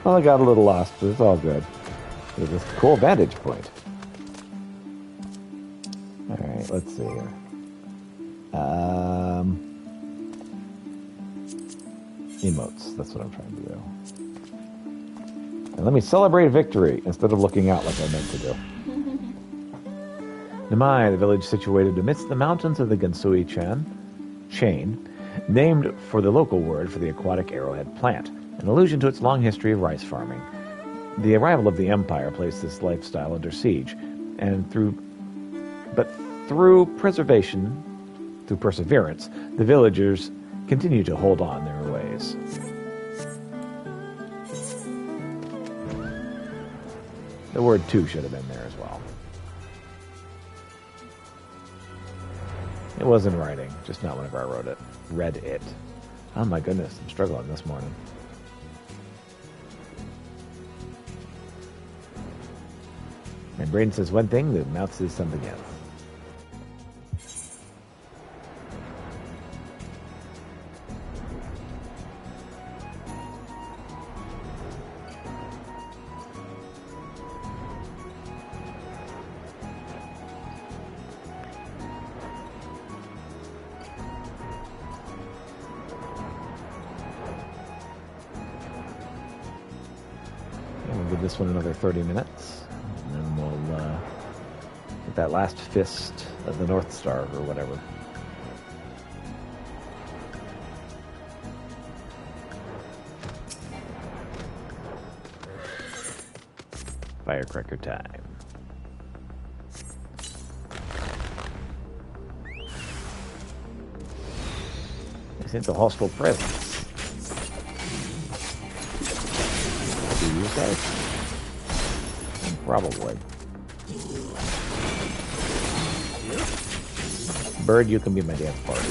Well, I got a little lost, but it's all good. It was a cool vantage point. Alright, let's see here. Emotes, that's what I'm trying to do. And let me celebrate victory instead of looking out like I meant to do. Namai, the village situated amidst the mountains of the Gansui chain, named for the local word for the aquatic arrowhead plant, an allusion to its long history of rice farming. The arrival of the Empire placed this lifestyle under siege, and through perseverance, the villagers continue to hold on their ways. The word "to" should have been there as well. It was in writing, just not whenever I read it. Oh my goodness, I'm struggling this morning. My brain says one thing, the mouth says something else. We'll give this one another 30 minutes. And then we'll get that last fist of the North Star or whatever. Firecracker time. This ain't the hostile presence. Do you say? Probably. Bird, you can be my dance party.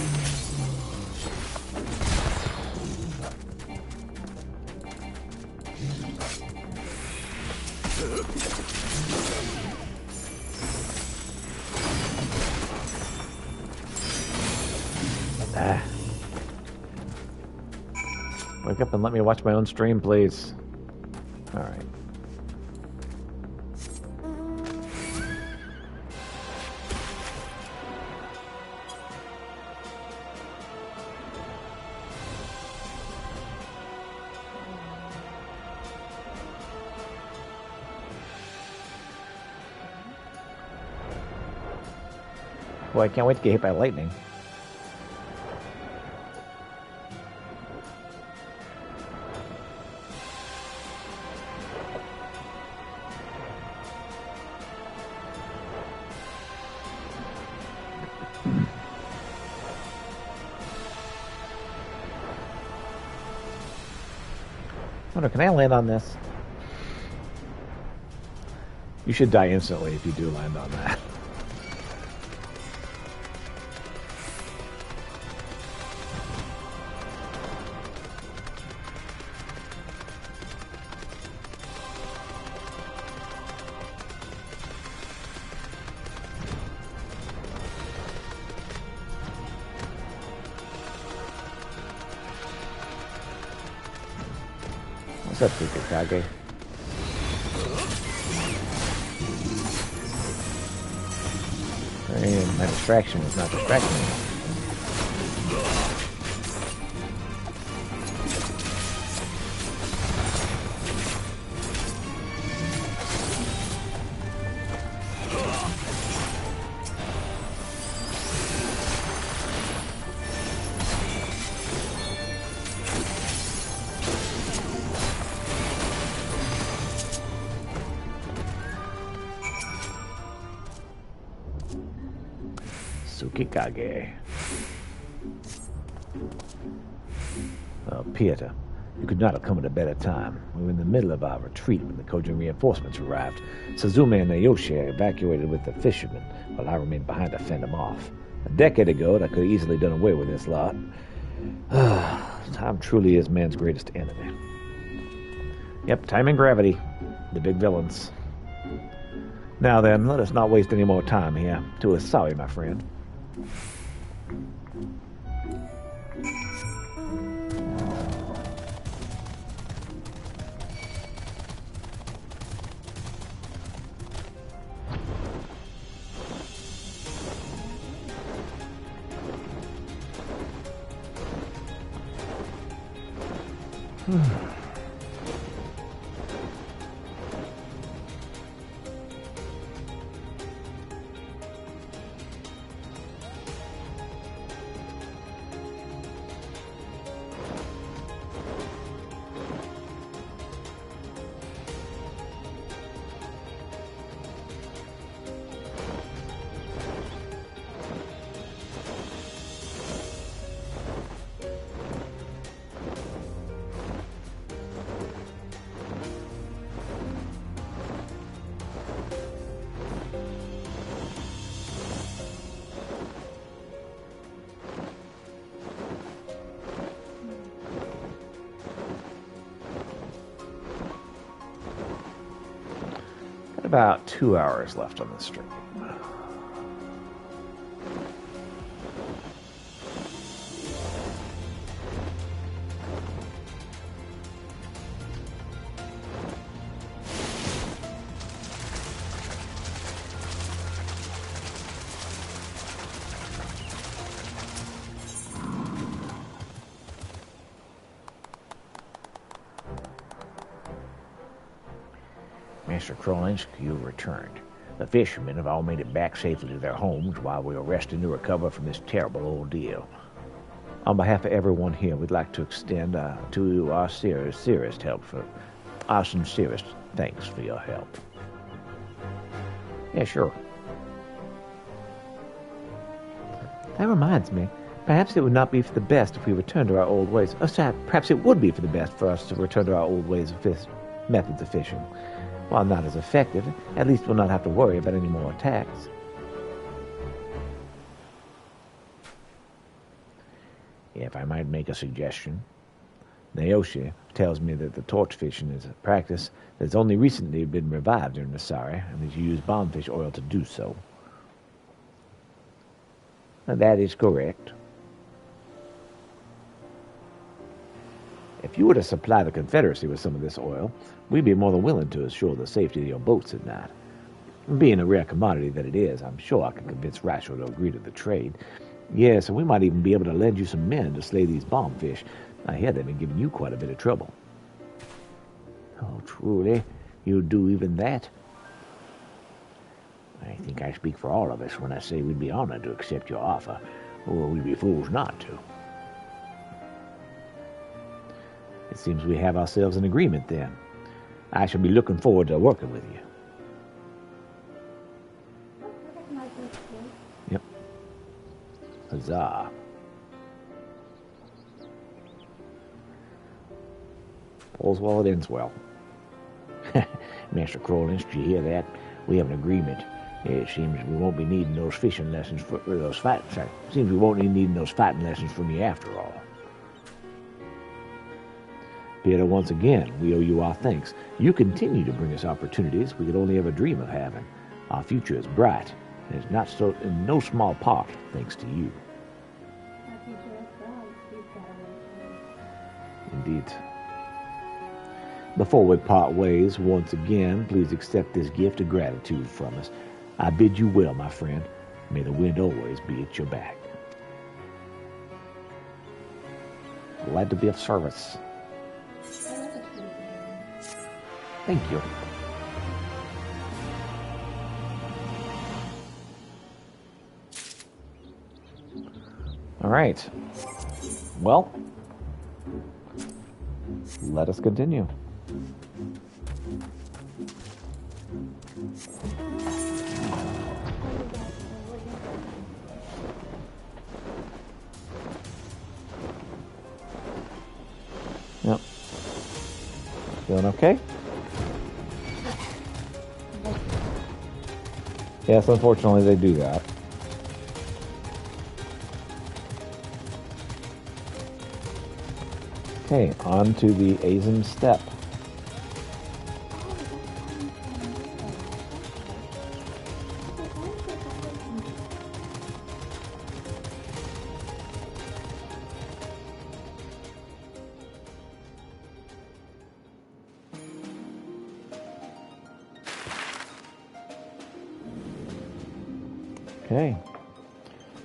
Wake up and let me watch my own stream, please. All right. Boy, I can't wait to get hit by lightning. I wonder, can I land on this? You should die instantly if you do land on that. What's up, Kikage? And my distraction is not distracting me. Tsukikage. Pieta, you could not have come at a better time. We were in the middle of our retreat when the Kojin reinforcements arrived. Suzume and Naoshi evacuated with the fishermen, while I remained behind to fend them off. A decade ago, I could have easily done away with this lot. Time truly is man's greatest enemy. Yep, time and gravity. The big villains. Now then, let us not waste any more time here. To a sorry, my friend. About 2 hours left on the stream. Mr. Krollinsk, you've returned. The fishermen have all made it back safely to their homes while we are resting to recover from this terrible ordeal. On behalf of everyone here, we'd like to extend to you our sincerest thanks for your help. Yeah, sure. That reminds me. Perhaps it would not be for the best if we returned to our old ways. Perhaps it would be for the best for us to return to our old ways of methods of fishing. While not as effective, at least we'll not have to worry about any more attacks. If I might make a suggestion, Naoshi tells me that the torch fishing is a practice that's only recently been revived in Nasari, and that you use bombfish oil to do so. That is correct. If you were to supply the Confederacy with some of this oil, we'd be more than willing to assure the safety of your boats at night. Being a rare commodity that it is, I'm sure I can convince Rasho to agree to the trade. Yes, and we might even be able to lend you some men to slay these bombfish. I hear they've been giving you quite a bit of trouble. Oh, truly? You do even that? I think I speak for all of us when I say we'd be honored to accept your offer, or we'd be fools not to. It seems we have ourselves an agreement then. I shall be looking forward to working with you. Yep. Huzzah. All's well that ends well. Master Krollinsk, did you hear that? We have an agreement. It seems we won't be needing those fishing lessons seems we won't be needing those fighting lessons from you after all. Peter, once again, we owe you our thanks. You continue to bring us opportunities we could only ever dream of having. Our future is bright, and it's not so in no small part thanks to you. Indeed. Before we part ways once again, please accept this gift of gratitude from us. I bid you well, my friend. May the wind always be at your back. Glad to be of service. Thank you. All right. Well, let us continue. Yep. Feeling okay? Yes, unfortunately they do that. Okay, on to the Azim step. Okay,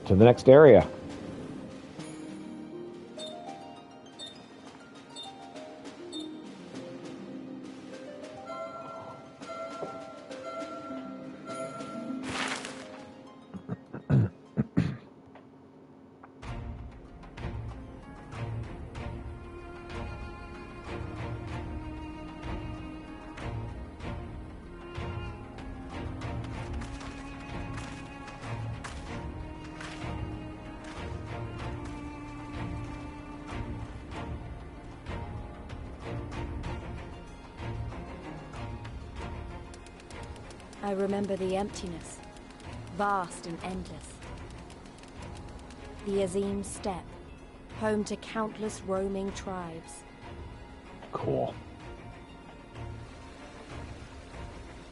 to the next area. I remember the emptiness, vast and endless. The Azim Steppe, home to countless roaming tribes. Cool.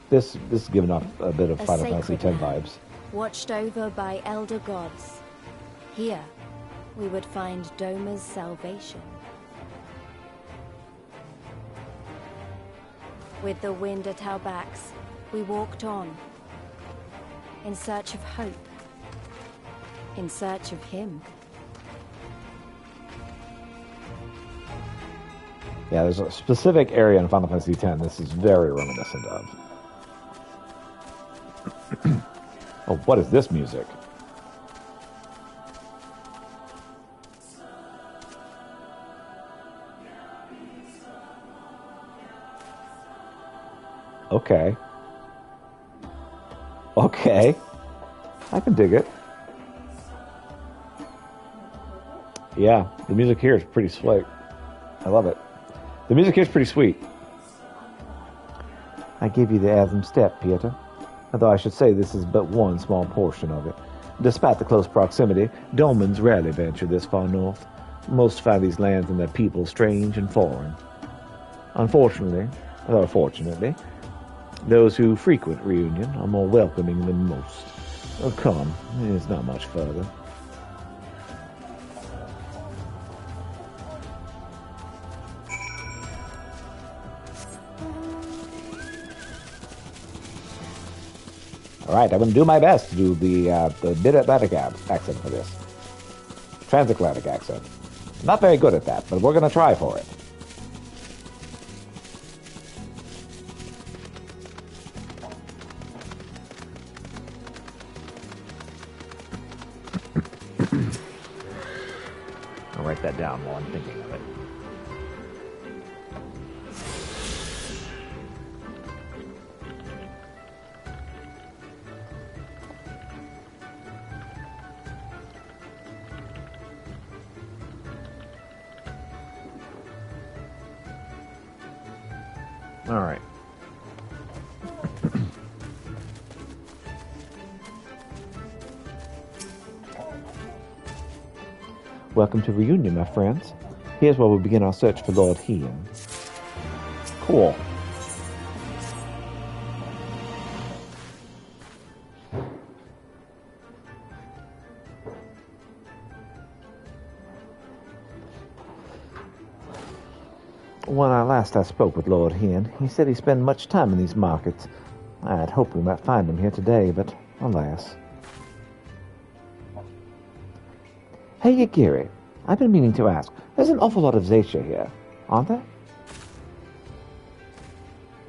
This is giving off a bit of A Final Fantasy sacred X land, vibes. watched over by elder gods. Here, we would find Doma's salvation. With the wind at our backs, we walked on, in search of hope, in search of him. Yeah, there's a specific area in Final Fantasy X this is very reminiscent of. Oh, what is this music? Okay. Okay. I can dig it. Yeah, the music here is pretty sweet. I love it. The music here is pretty sweet. I gave you the Azim Steppe, Pieter. Although I should say this is but one small portion of it. Despite the close proximity, Domans rarely venture this far north. Most find these lands and their people strange and foreign. Unfortunately, or fortunately, those who frequent Reunion are more welcoming than most. Oh, come, it's not much further. All right, I'm going to do my best to do the mid-Atlantic accent for this. Transatlantic accent. Not very good at that, but we're going to try for it. I'll write that down while I'm thinking of it. All right. Welcome to Reunion, my friends. Here's where we begin our search for Lord Hien. Cool. When I spoke with Lord Hen, he said he spent much time in these markets. I had hoped we might find him here today, but alas. Hey, Yagiri, I've been meaning to ask. There's an awful lot of Zacia here, aren't there?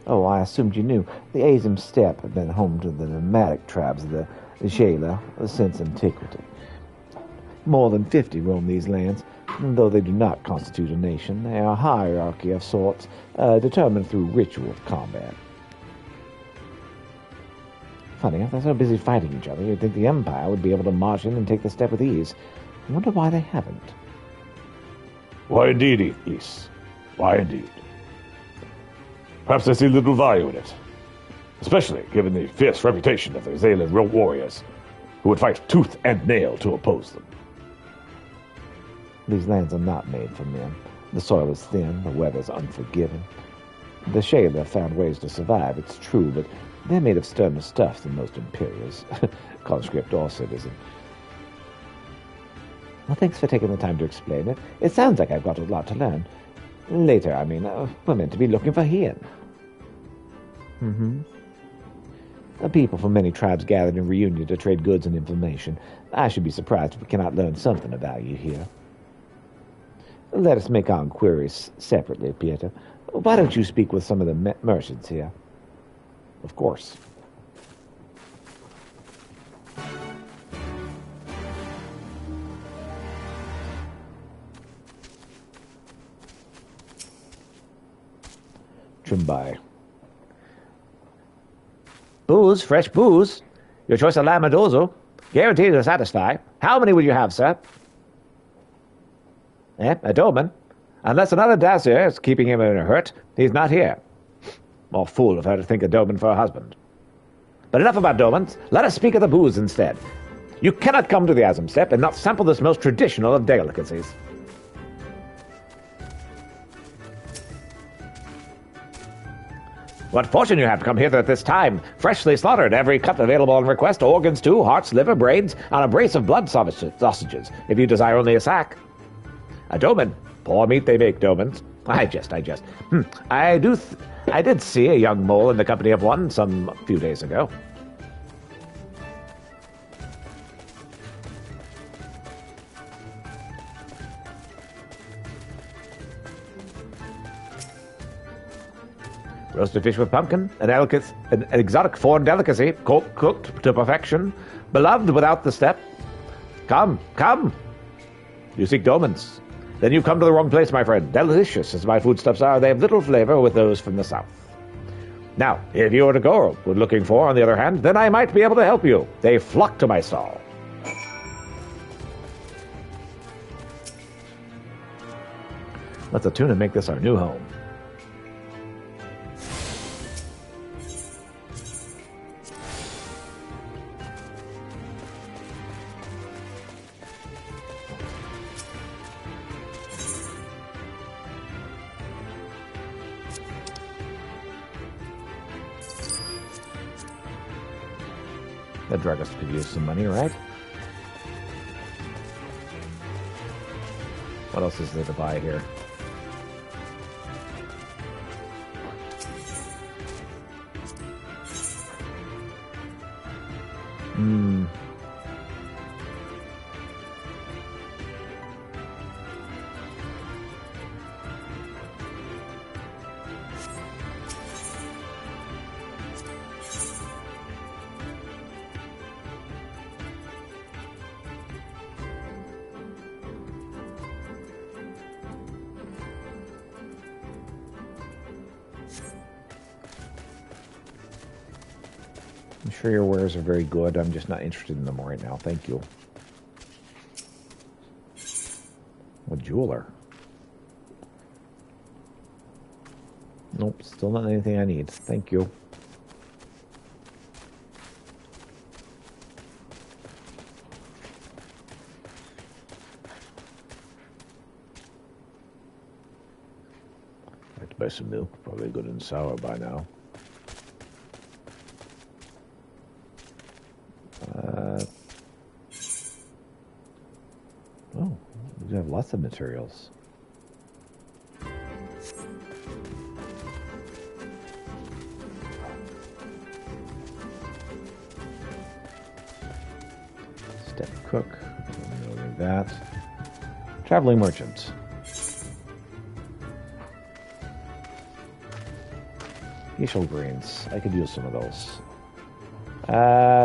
Oh, I assumed you knew. The Azim Steppe had been home to the nomadic tribes of the Shayla since antiquity. More than 50 roam these lands, though they do not constitute a nation. They are a hierarchy of sorts, determined through ritual of combat. Funny, if they're so busy fighting each other, you'd think the Empire would be able to march in and take the steppe with ease. I wonder why they haven't. Why indeed, Ys? Why indeed? Perhaps they see little value in it, especially given the fierce reputation of the Zalan warriors, who would fight tooth and nail to oppose them. These lands are not made for men. The soil is thin, the weather's unforgiving. The Shayla found ways to survive, it's true, but they're made of sterner stuff than most Imperials, conscript or citizen. Well, thanks for taking the time to explain it. It sounds like I've got a lot to learn. Later, I mean, we're meant to be looking for Hen. The people from many tribes gathered in reunion to trade goods and information. I should be surprised if we cannot learn something about you here. Let us make our inquiries separately, Pieter. Why don't you speak with some of the merchants here? Of course. Trimby. Booze, fresh booze. Your choice of Lamadozo. Guaranteed to satisfy. How many will you have, sir? A Doman. Unless another Dacier is keeping him in a hurt, he's not here. More fool of her to think a Doman for a husband. But enough about Domans. Let us speak of the booze instead. You cannot come to the Azim Steppe and not sample this most traditional of delicacies. What fortune you have to come hither at this time. Freshly slaughtered, every cut available on request, organs too, hearts, liver, brains, on a brace of blood sausages, if you desire only a sack. A Doman. Poor meat they make, Domans. I jest. I did see a young mole in the company of one some few days ago. Roasted fish with pumpkin, an exotic foreign delicacy, cooked to perfection, beloved without the step. Come. You seek Domans. Then you've come to the wrong place, my friend. Delicious as my foodstuffs are, they have little flavor with those from the south. Now, if you were to go looking for, on the other hand, then I might be able to help you. They flock to my stall. Let's attune and make this our new home. That druggist could use some money, right? What else is there to buy here? I'm sure your wares are very good. I'm just not interested in them right now. Thank you. A jeweler. Nope, still not anything I need. Thank you. I have to buy some milk. Probably good and sour by now. Oh, we have lots of materials. that. Traveling merchant. Facial greens. I could use some of those.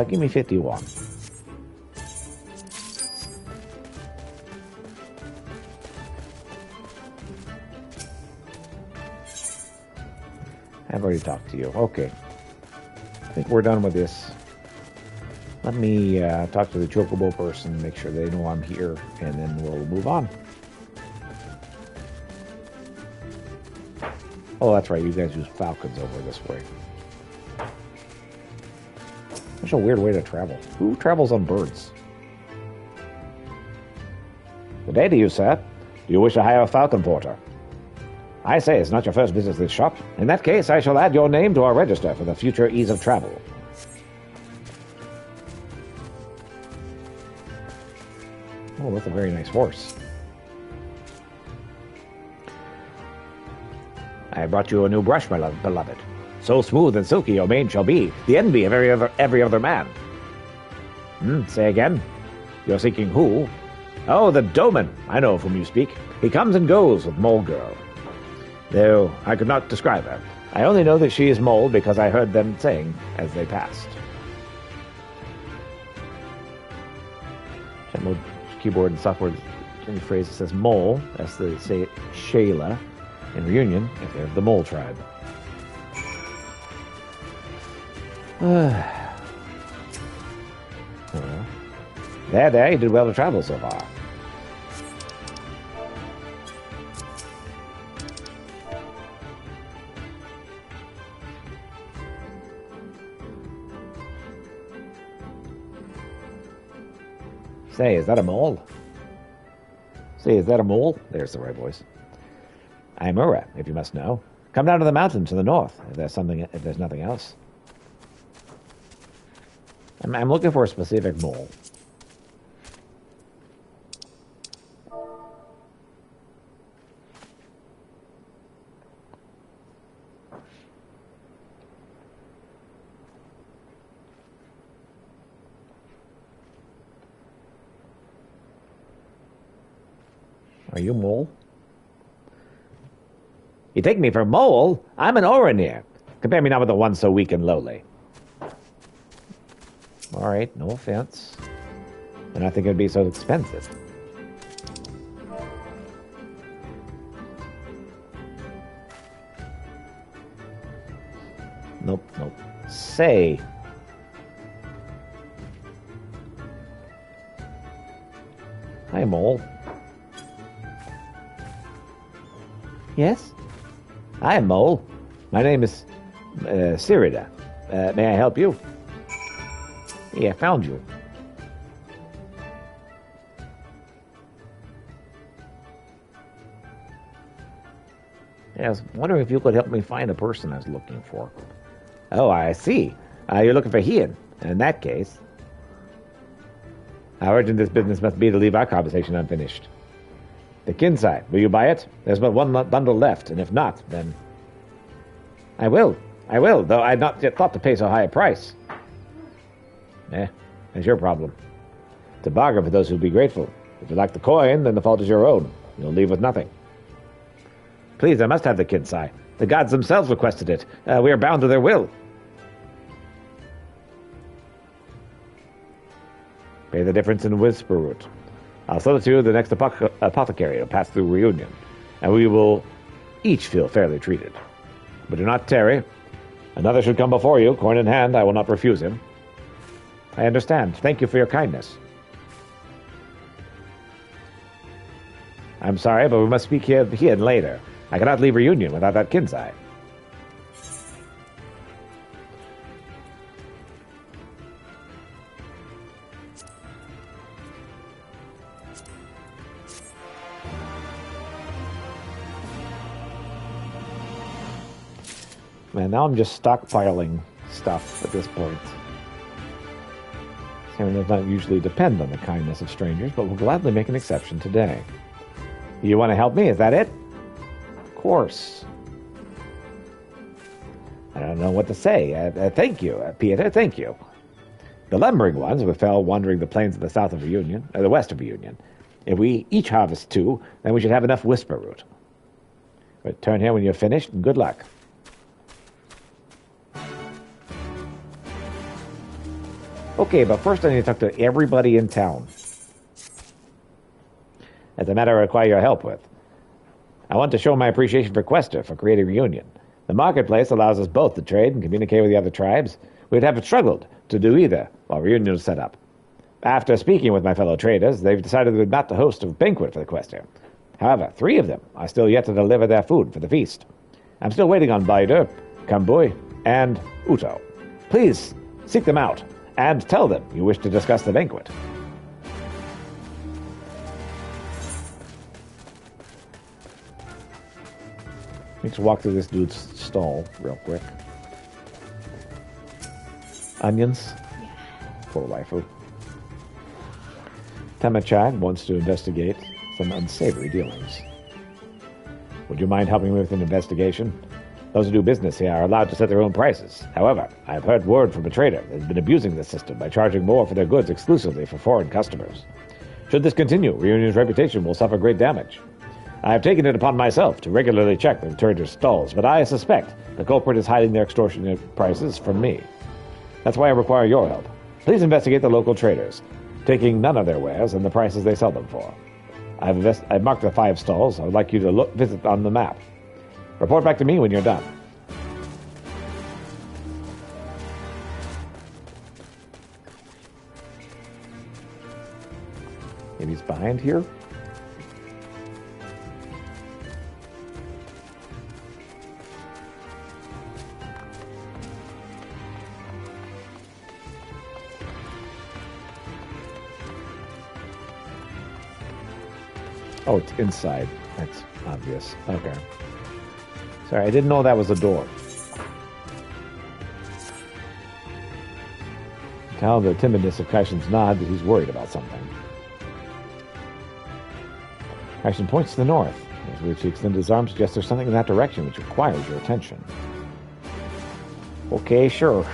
Give me 51. I've already talked to you. Okay. I think we're done with this. Let me talk to the Chocobo person, make sure they know I'm here, and then we'll move on. Oh, that's right. You guys use falcons over this way. That's a weird way to travel. Who travels on birds? Good day to you, sir. Do you wish to hire a falcon porter? I say, it's not your first visit to this shop. In that case, I shall add your name to our register for the future ease of travel. Oh, that's a very nice horse. I brought you a new brush, my beloved. So smooth and silky your mane shall be, the envy of every other man. Say again? You're seeking who? Oh, the Doman. I know of whom you speak. He comes and goes with Mole Girl. Though I could not describe her. I only know that she is mole because I heard them saying as they passed. General keyboard and software any phrase that says mole, that's the say Shayla. In reunion, if they're of the mole tribe. There, you did well to travel so far. Say, is that a mole? Say, is that a mole? There's the right voice. I'm Ura, if you must know. Come down to the mountain to the north, if there's nothing else. I'm looking for a specific mole. Are you mole? You take me for a mole? I'm an Oranir. Compare me not with the one so weak and lowly. All right, no offense. And I think it'd be so expensive. Nope. Say. Hi, mole. Yes? Hi, mole. My name is Sirida. May I help you? Yeah, I found you. Yeah, I was wondering if you could help me find a person I was looking for. Oh, I see. You're looking for Ian. In that case, how urgent this business must be to leave our conversation unfinished. The Kinside, will you buy it? There's but one bundle left, and if not, then... I will, though I had not yet thought to pay so high a price. That's your problem. It's a bargain for those who'll be grateful. If you like the coin, then the fault is your own. You'll leave with nothing. Please, I must have the Kinsai. The gods themselves requested it. We are bound to their will. Pay the difference in whisper root. I'll sell it to the next apothecary to pass through reunion, and we will each feel fairly treated. But do not tarry. Another should come before you, coin in hand. I will not refuse him. I understand. Thank you for your kindness. I'm sorry, but we must speak here later. I cannot leave reunion without that Kinsai. Man, now I'm just stockpiling stuff at this point. Sam does not usually depend on the kindness of strangers, but will gladly make an exception today. You want to help me? Is that it? Of course. I don't know what to say. Thank you, Pieter, thank you. The lumbering ones fell wandering the plains of the south of Reunion, or the west of Reunion. If we each harvest 2, then we should have enough whisper root. Return here when you're finished, and good luck. Okay, but first I need to talk to everybody in town. As a matter I require your help with. I want to show my appreciation for Quester for creating Reunion. The marketplace allows us both to trade and communicate with the other tribes. We'd have struggled to do either while Reunion was set up. After speaking with my fellow traders, they've decided they would not to host a banquet for the Quester. However, 3 of them are still yet to deliver their food for the feast. I'm still waiting on Baider, Kamboy, and Uto. Please, seek them out, and tell them you wish to discuss the banquet. Let's walk through this dude's stall real quick. Onions? Yeah. Poor waifu. Tamachan wants to investigate some unsavory dealings. Would you mind helping me with an investigation? Those who do business here are allowed to set their own prices. However, I have heard word from a trader that has been abusing this system by charging more for their goods exclusively for foreign customers. Should this continue, Reunion's reputation will suffer great damage. I have taken it upon myself to regularly check the traders' stalls, but I suspect the culprit is hiding their extortionate prices from me. That's why I require your help. Please investigate the local traders, taking none of their wares and the prices they sell them for. I've marked the 5 stalls. I would like you to visit on the map. Report back to me when you're done. Maybe he's behind here? Oh, it's inside. That's obvious. Okay. Sorry, I didn't know that was a door. Tell the timidness of Kaishin's nod that he's worried about something. Kaishin points to the north, as which he extends his arm, suggests there's something in that direction which requires your attention. Okay, sure.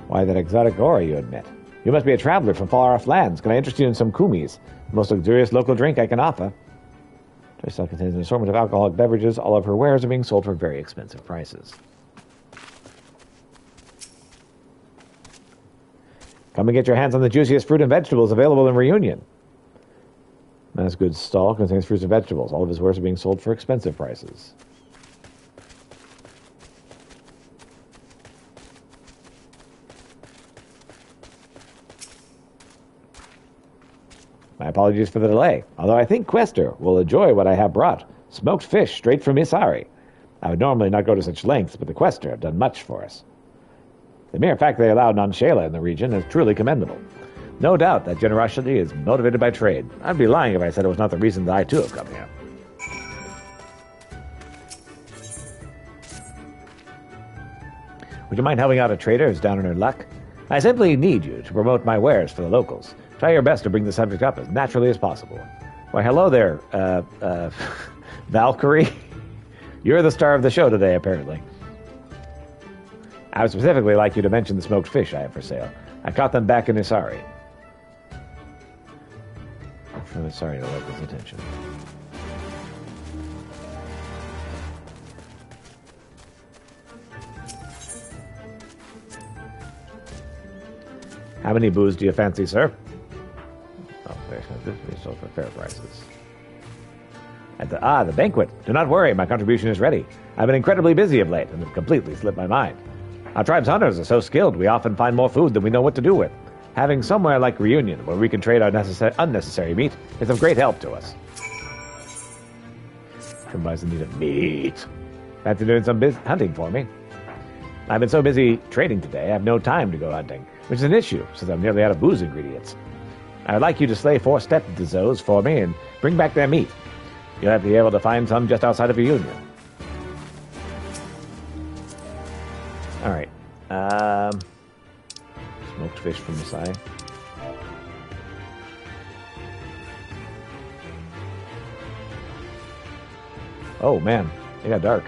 Why, that exotic aura, you admit. You must be a traveler from far-off lands. Can I interest you in some kumis, the most luxurious local drink I can offer? Toy Style contains an assortment of alcoholic beverages. All of her wares are being sold for very expensive prices. Come and get your hands on the juiciest fruit and vegetables available in Reunion. Mass goods stall contains fruits and vegetables. All of his wares are being sold for expensive prices. My apologies for the delay, although I think Quester will enjoy what I have brought. Smoked fish straight from Isari. I would normally not go to such lengths, but the Quester have done much for us. The mere fact they allow non-Shayla in the region is truly commendable. No doubt that generosity is motivated by trade. I'd be lying if I said it was not the reason that I too have come here. Would you mind helping out a trader who's down on her luck? I simply need you to promote my wares for the locals. Try your best to bring the subject up as naturally as possible. Why, hello there, Valkyrie. You're the star of the show today, apparently. I would specifically like you to mention the smoked fish I have for sale. I caught them back in Isari. I'm sorry to locals' attention. How many booze do you fancy, sir? Oh, very expensive. They sold for fair prices. At the banquet. Do not worry, my contribution is ready. I've been incredibly busy of late and have completely slipped my mind. Our tribe's hunters are so skilled, we often find more food than we know what to do with. Having somewhere like Reunion, where we can trade our unnecessary meat, is of great help to us. Everybody's in need of meat. Fancy doing some hunting for me? I've been so busy trading today, I have no time to go hunting, which is an issue, since I'm nearly out of booze ingredients. I would like you to slay 4 stepdizos for me and bring back their meat. You'll have to be able to find some just outside of Reunion. Alright. Smoked fish from Masai. Oh man, it got dark.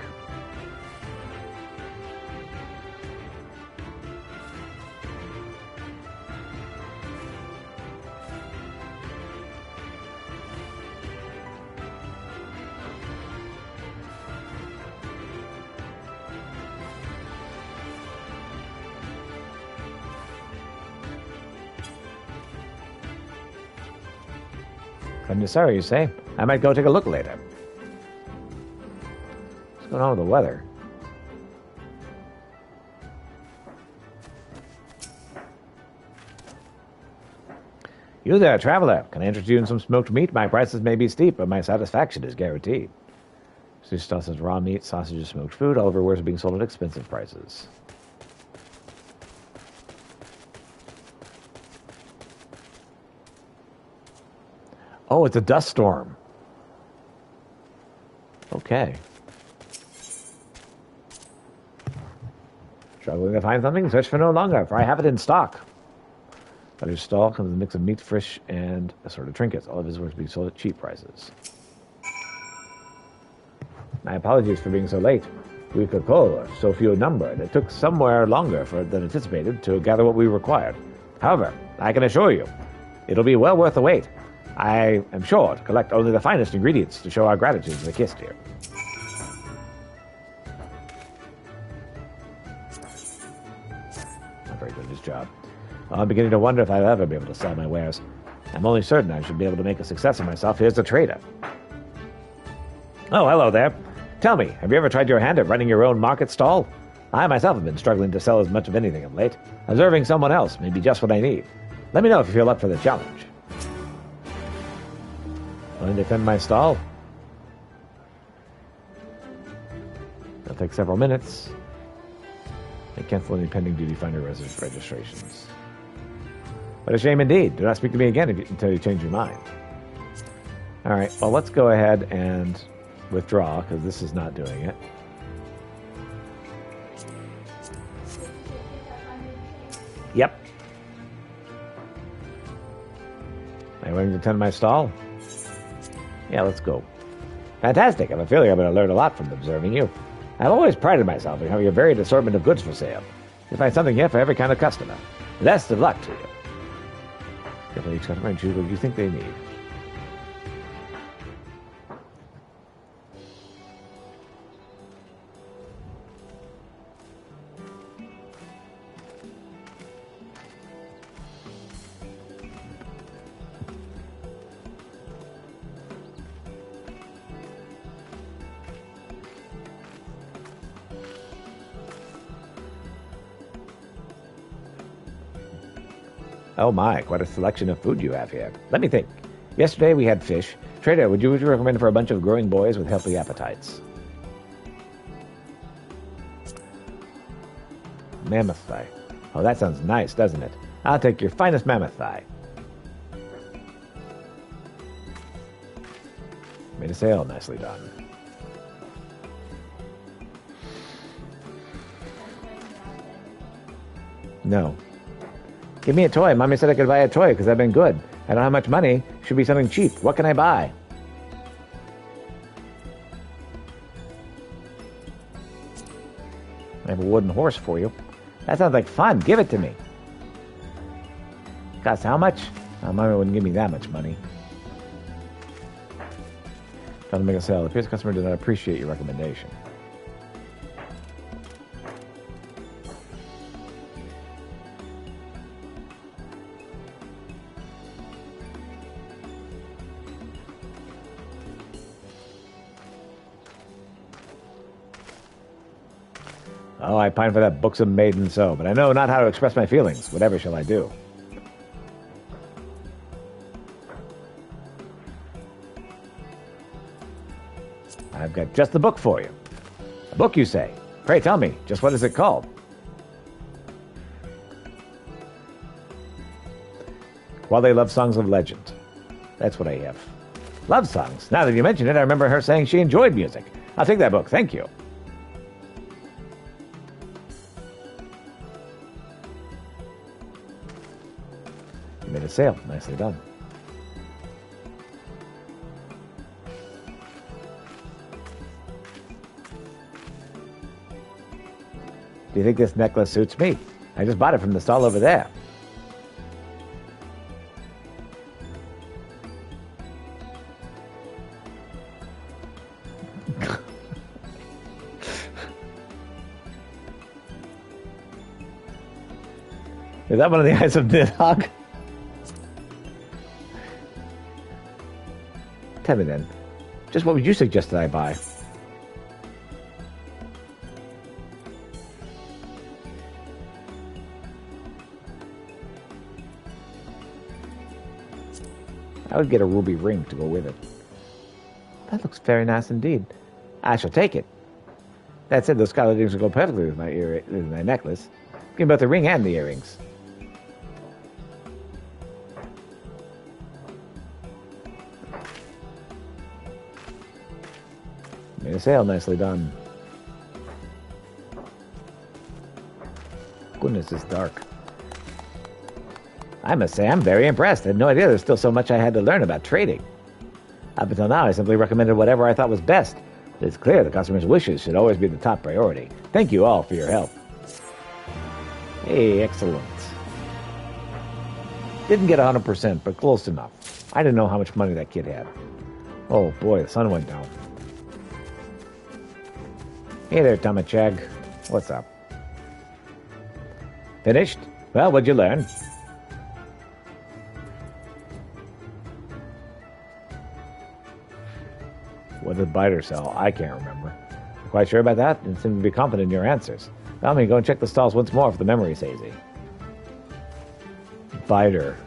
I'm sorry, you say? I might go take a look later. What's going on with the weather? You there, traveler. Can I interest you in some smoked meat? My prices may be steep, but my satisfaction is guaranteed. Sushi says raw meat, sausages, smoked food. All everywhere is being sold at expensive prices. Oh, it's a dust storm. Okay. Struggling to find something? Search for no longer, for I have it in stock. At his stall comes a mix of meat, fish, and assorted trinkets. All of his work is being sold at cheap prices. My apologies for being so late. We could call so few in number, and it took somewhere longer than anticipated to gather what we required. However, I can assure you, it'll be well worth the wait. I am sure to collect only the finest ingredients to show our gratitude to the kissed here. Not very good at his job. I'm beginning to wonder if I'll ever be able to sell my wares. I'm only certain I should be able to make a success of myself. Here's the trader. Oh, hello there. Tell me, have you ever tried your hand at running your own market stall? I myself have been struggling to sell as much of anything of late. Observing someone else may be just what I need. Let me know if you feel up for the challenge. Willing to defend my stall? It'll take several minutes. May cancel any pending duty finder registrations. What a shame indeed. Do not speak to me again until you change your mind. Alright, well let's go ahead and withdraw, because this is not doing it. Yep. Am I willing to tend my stall? Yeah, let's go. Fantastic. I have a feeling I'm going to learn a lot from observing you. I've always prided myself in having a varied assortment of goods for sale. You find something here for every kind of customer. Best of luck to you. Carefully each customer and choose what you think they need. Oh my, quite a selection of food you have here. Let me think. Yesterday we had fish. Trader, would you recommend for a bunch of growing boys with healthy appetites? Mammoth thigh. Oh, that sounds nice, doesn't it? I'll take your finest mammoth thigh. Made a sale, nicely done. No. Give me a toy. Mommy said I could buy a toy because I've been good. I don't have much money. Should be something cheap. What can I buy? I have a wooden horse for you. That sounds like fun. Give it to me. Costs how much? Mommy wouldn't give me that much money. Trying to make a sale. It appears the customer did not appreciate your recommendation. Oh, I pine for that buxom maiden so, but I know not how to express my feelings. Whatever shall I do? I've got just the book for you. A book, you say? Pray tell me, just what is it called? Quale Love Songs of Legend. That's what I have. Love songs. Now that you mention it, I remember her saying she enjoyed music. I'll take that book, thank you. You made a sale. Nicely done. Do you think this necklace suits me? I just bought it from the stall over there. Is that one of the eyes of Nidhogg? Tell me then, just what would you suggest that I buy? I would get a ruby ring to go with it. That looks very nice indeed. I shall take it. That said, those scarlet earrings will go perfectly with my necklace. Give me both the ring and the earrings. Made a sale, nicely done. Goodness, it's dark. I must say, I'm very impressed. I had no idea there's still so much I had to learn about trading. Up until now, I simply recommended whatever I thought was best. But it's clear the customer's wishes should always be the top priority. Thank you all for your help. Hey, excellent. Didn't get 100%, but close enough. I didn't know how much money that kid had. Oh boy, the sun went down. Hey there, Tomachag. What's up? Finished? Well, what'd you learn? What did Biter sell? I can't remember. You're quite sure about that? You seem to be confident in your answers. Tell me, go and check the stalls once more if the memory's hazy. Biter.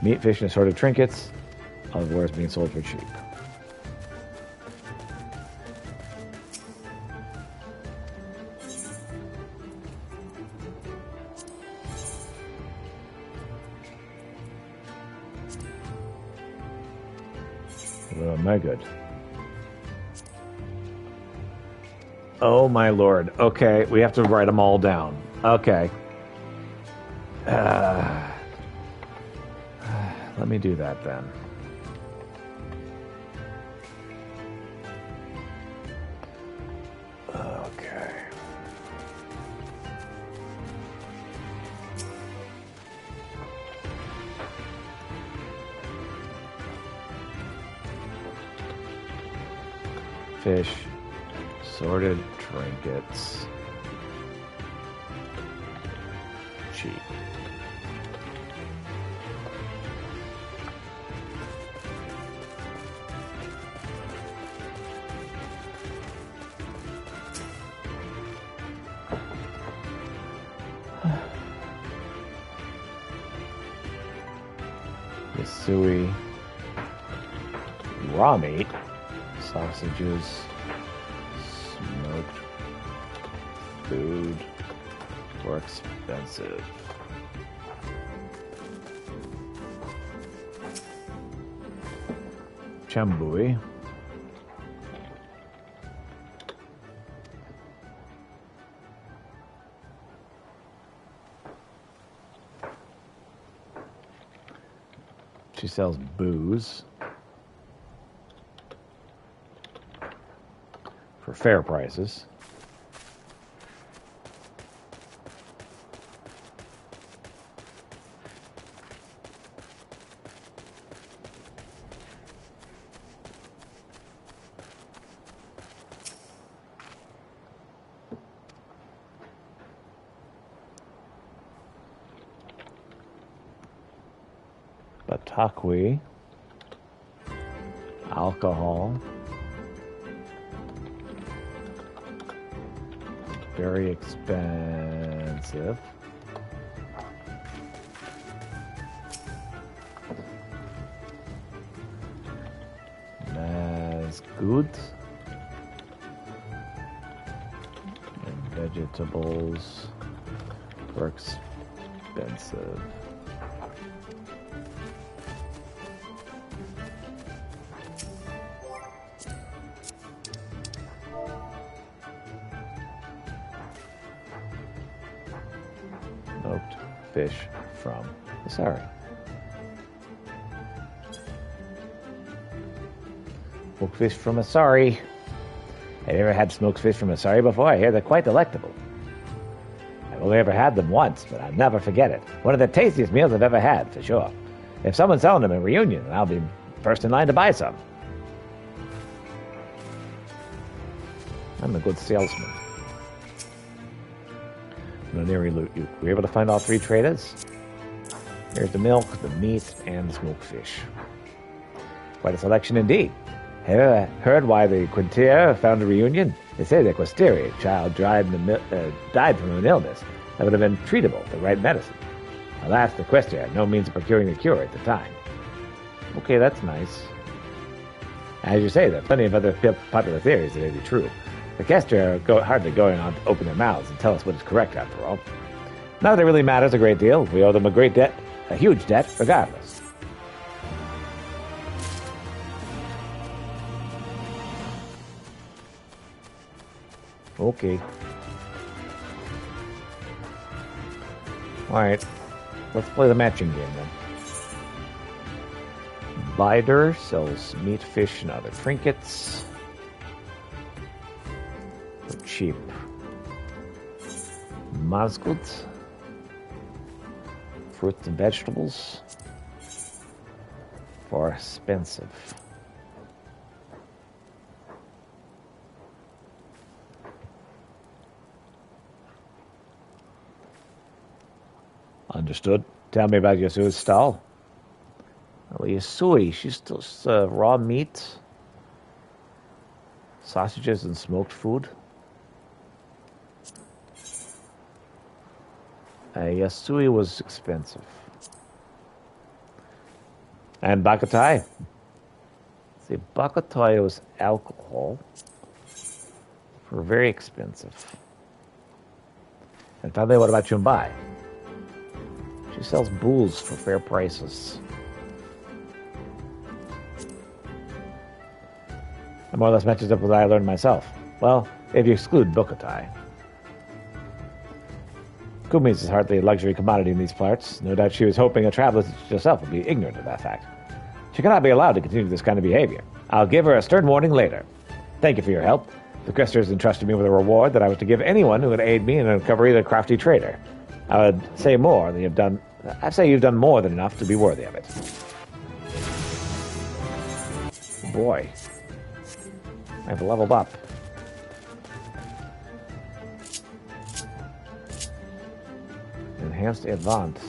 Meat, fish, and assorted trinkets. Other wares being sold for cheap. Oh my good. Oh my lord. Okay, we have to write them all down. Okay. Let me do that then. Okay. Fish, sorted trinkets, cheap. Yasui, raw meat, sausages, smoked food, more expensive. Chambui. She sells booze for fair prices. Batakwi, alcohol, very expensive. As good. And vegetables were expensive. fish from Asari. Smoked fish from Asari. Have you ever had smoked fish from Asari before? I hear they're quite delectable. I've only ever had them once, but I'll never forget it. One of the tastiest meals I've ever had, for sure. If someone's selling them at Reunion, I'll be first in line to buy some. I'm a good salesman. No nearly loot you. Were you able to find all three traders? Here's the milk, the meat, and the smoked fish. Quite a selection indeed. Have you ever heard why the Quintier found a Reunion? They say the Quisteri child died from an illness that would have been treatable with the right medicine. Alas, the Questier had no means of procuring the cure at the time. Okay, that's nice. As you say, there are plenty of other popular theories that may be true. The Questier are hardly going on to open their mouths and tell us what is correct, after all. Not that it really matters a great deal. We owe them a huge debt, regardless. Okay. Alright. Let's play the matching game then. Bider sells meat, fish, and other trinkets. For cheap. Mazgut. Fruits and vegetables. For expensive. Understood. Tell me about Yasui's stall. Well, Yasui, she's still raw meat, sausages, and smoked food. Yasui was expensive. And Bakutai. See, Bakutai was alcohol for very expensive. And finally, what about Chumbai? She sells booze for fair prices. It more or less matches up with what I learned myself. Well, if you exclude Bokutai. Kumis is hardly a luxury commodity in these parts. No doubt she was hoping a traveler such as herself would be ignorant of that fact. She cannot be allowed to continue this kind of behavior. I'll give her a stern warning later. Thank you for your help. The Cresters entrusted me with a reward that I was to give anyone who would aid me in the recovery of the crafty trader. I would say more than you've done. I'd say you've done more than enough to be worthy of it. Boy. I've leveled up. Enhanced advance.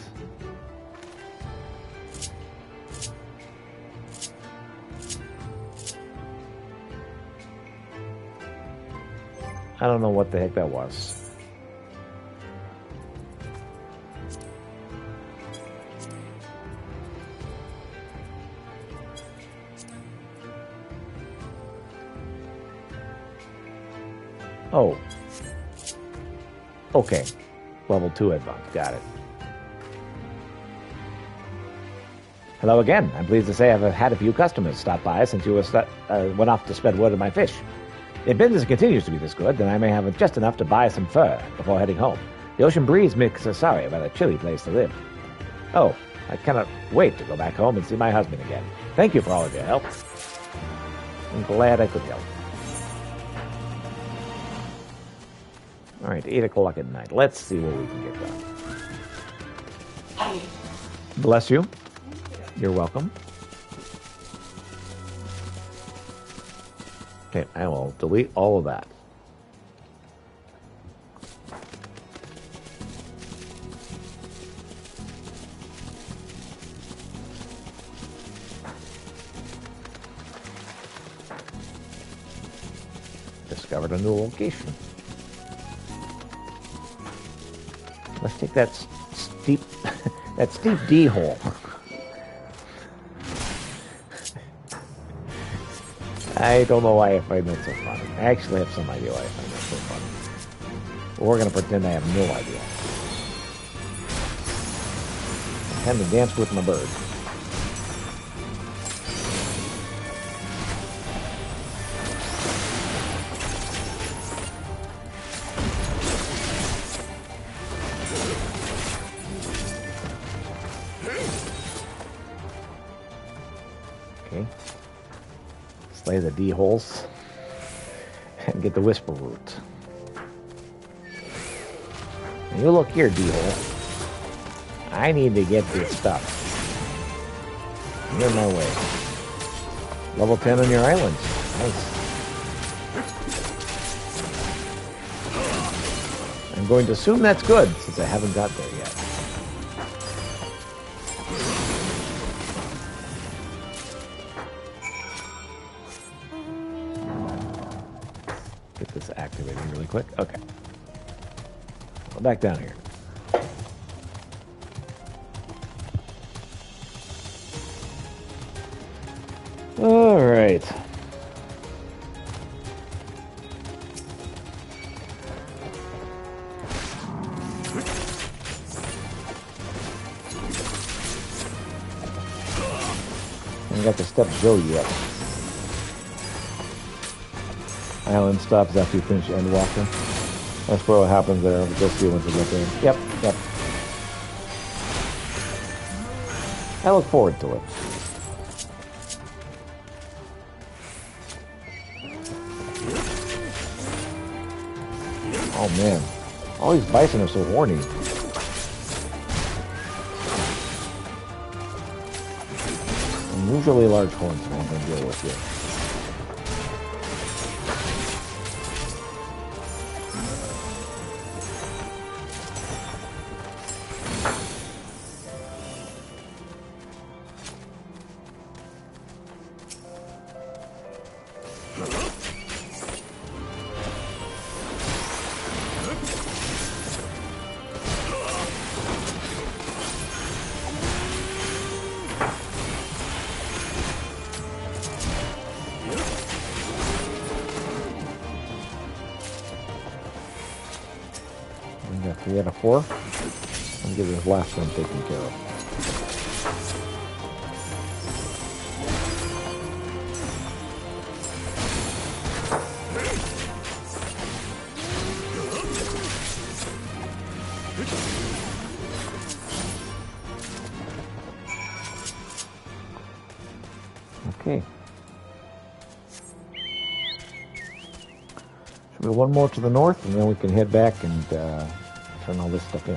I don't know what the heck that was. Oh. Okay. Level 2 advanced. Got it. Hello again. I'm pleased to say I've had a few customers stop by since you went off to spread word of my fish. If business continues to be this good, then I may have just enough to buy some fur before heading home. The ocean breeze makes Asari a rather chilly place to live. Oh, I cannot wait to go back home and see my husband again. Thank you for all of your help. I'm glad I could help. All right, 8 o'clock at night. Let's see what we can get done. Bless you. You're welcome. Okay, I will delete all of that. Discovered a new location. Let's take that steep, that steep D hole. I don't know why I find that so funny. I actually have some idea why I find that so funny. But we're going to pretend I have no idea. I'm having to dance with my bird. way, the D holes, and get the whisper root. You look here, D hole. I need to get this stuff. You're in my way. Level 10 on your island. Nice. I'm going to assume that's good, since I haven't got there yet. Get this activated really quick. Okay. Go back down here. All right. I got to step Joe yet. Island stops after you finish end walking. That's what happens there. We'll see once we get there. Yep, yep. I look forward to it. Oh man, all these bison are so horny. Unusually large horns, so I'm going to deal with here. We got 3 out of 4. I'll get this last one taken care of. Okay. Should be one more to the north, and then we can head back and turn all this stuff in.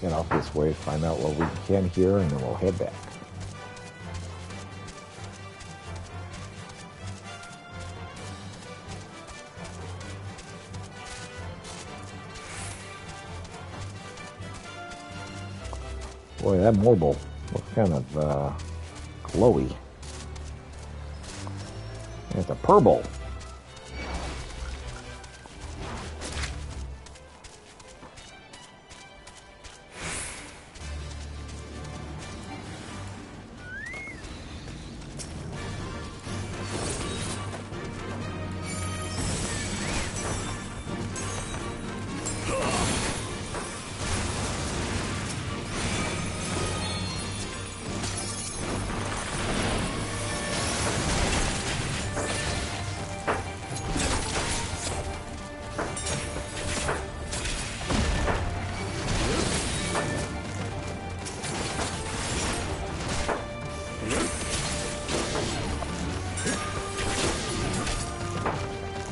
Get off this way, find out what we can here, and then we'll head back. Boy, that mobile looks kind of glowy. It's a purple.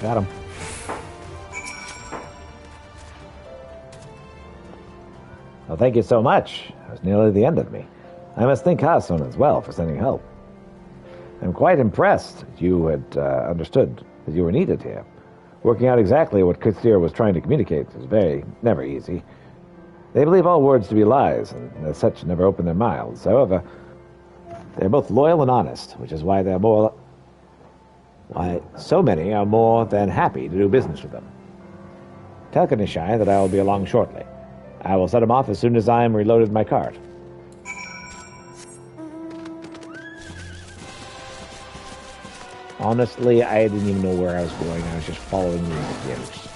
Got him. Well, thank you so much. That was nearly the end of me. I must thank Hassan as well for sending help. I'm quite impressed that you had understood that you were needed here. Working out exactly what Kritzir was trying to communicate is never easy. They believe all words to be lies, and as such never open their mouths. However, they're both loyal and honest, which is why so many are more than happy to do business with them. Tell Kanishai that I will be along shortly. I will set him off as soon as I am reloaded my cart. Honestly, I didn't even know where I was going. I was just following the indicators.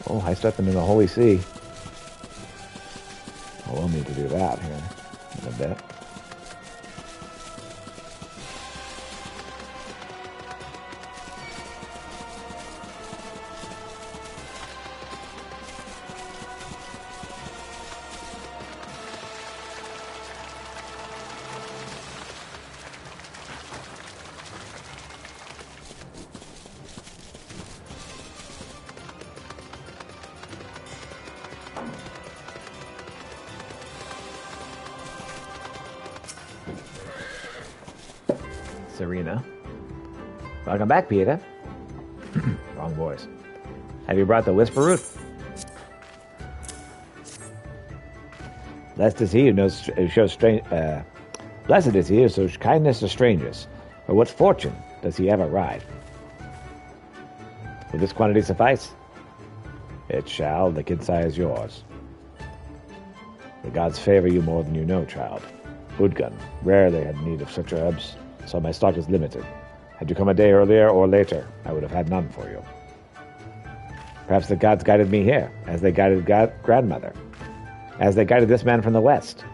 Oh, high stepping in the Holy See. Well, we'll need to do that here in a bit. Serena. Welcome back, Peter. Wrong voice. Have you brought the whisper root? Blessed is he who shows blessed is he who shows kindness to strangers. For what fortune does he ever ride? Will this quantity suffice? It shall. The Kinsai is yours. The gods favor you more than you know, child. Udgun rarely had need of such herbs, so my stock is limited. Had you come a day earlier or later, I would have had none for you. Perhaps the gods guided me here, as they guided grandmother, as they guided this man from the west.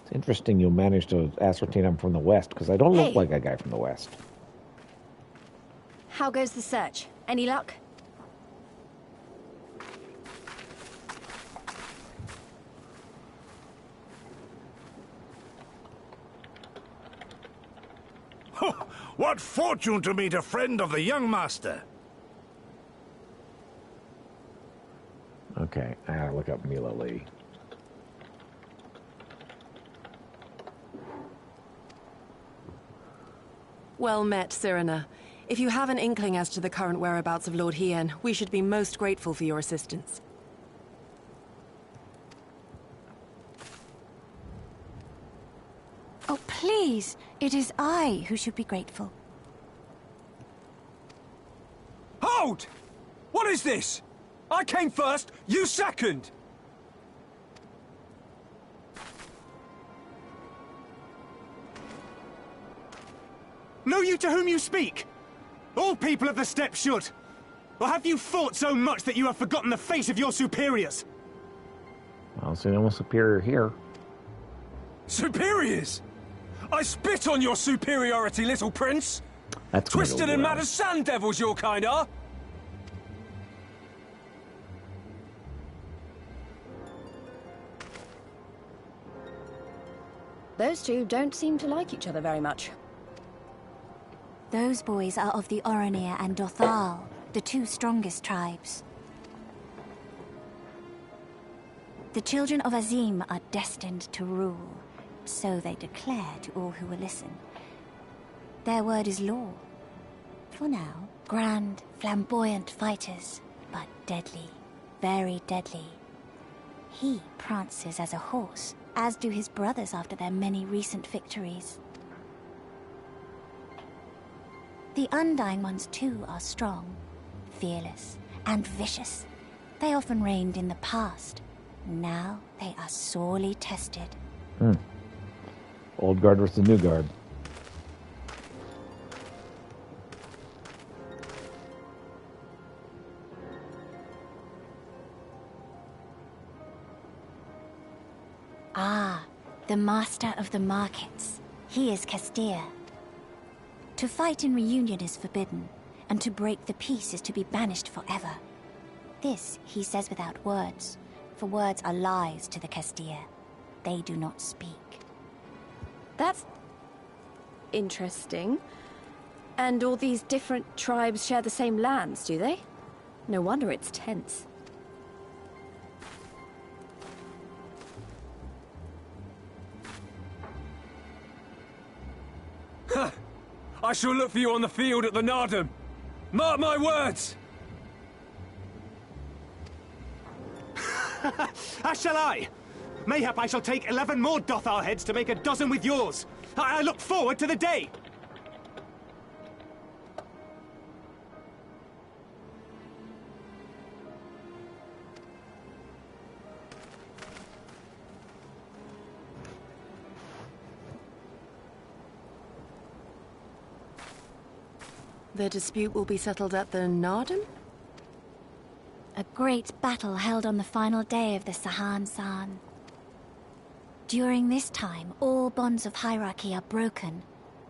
It's interesting you managed to ascertain I'm from the west, because I don't look like a guy from the west. How goes the search? Any luck? What fortune to meet a friend of the young master! Okay, I gotta look up Mila Lee. Well met, Serena. If you have an inkling as to the current whereabouts of Lord Hien, we should be most grateful for your assistance. Oh, please! It is I who should be grateful. Hold! What is this? I came first, you second! Know you to whom you speak? All people of the steppe should. Or have you fought so much that you have forgotten the face of your superiors? I'll say I'm a superior here. Superiors? I spit on your superiority, little prince! That's Twisted and mad as sand devils your kind are! Those two don't seem to like each other very much. Those boys are of the Oronir and Dothal, the two strongest tribes. The children of Azim are destined to rule, so they declare to all who will listen. Their word is law. For now, grand, flamboyant fighters, but deadly, very deadly. He prances as a horse, as do his brothers after their many recent victories. The Undying ones too are strong, fearless, and vicious. They often reigned in the past. Now they are sorely tested. Old guard versus new guard. Ah, the master of the markets. He is Castir. To fight in reunion is forbidden, and to break the peace is to be banished forever. This he says without words, for words are lies to the Castir. They do not speak. That's interesting. And all these different tribes share the same lands, do they? No wonder it's tense. I shall look for you on the field at the Nardum. Mark my words! As shall I. Mayhap I shall take 11 more Dothal heads to make a dozen with yours. I look forward to the day. The dispute will be settled at the Nardum? A great battle held on the final day of the Sahan San. During this time, all bonds of hierarchy are broken.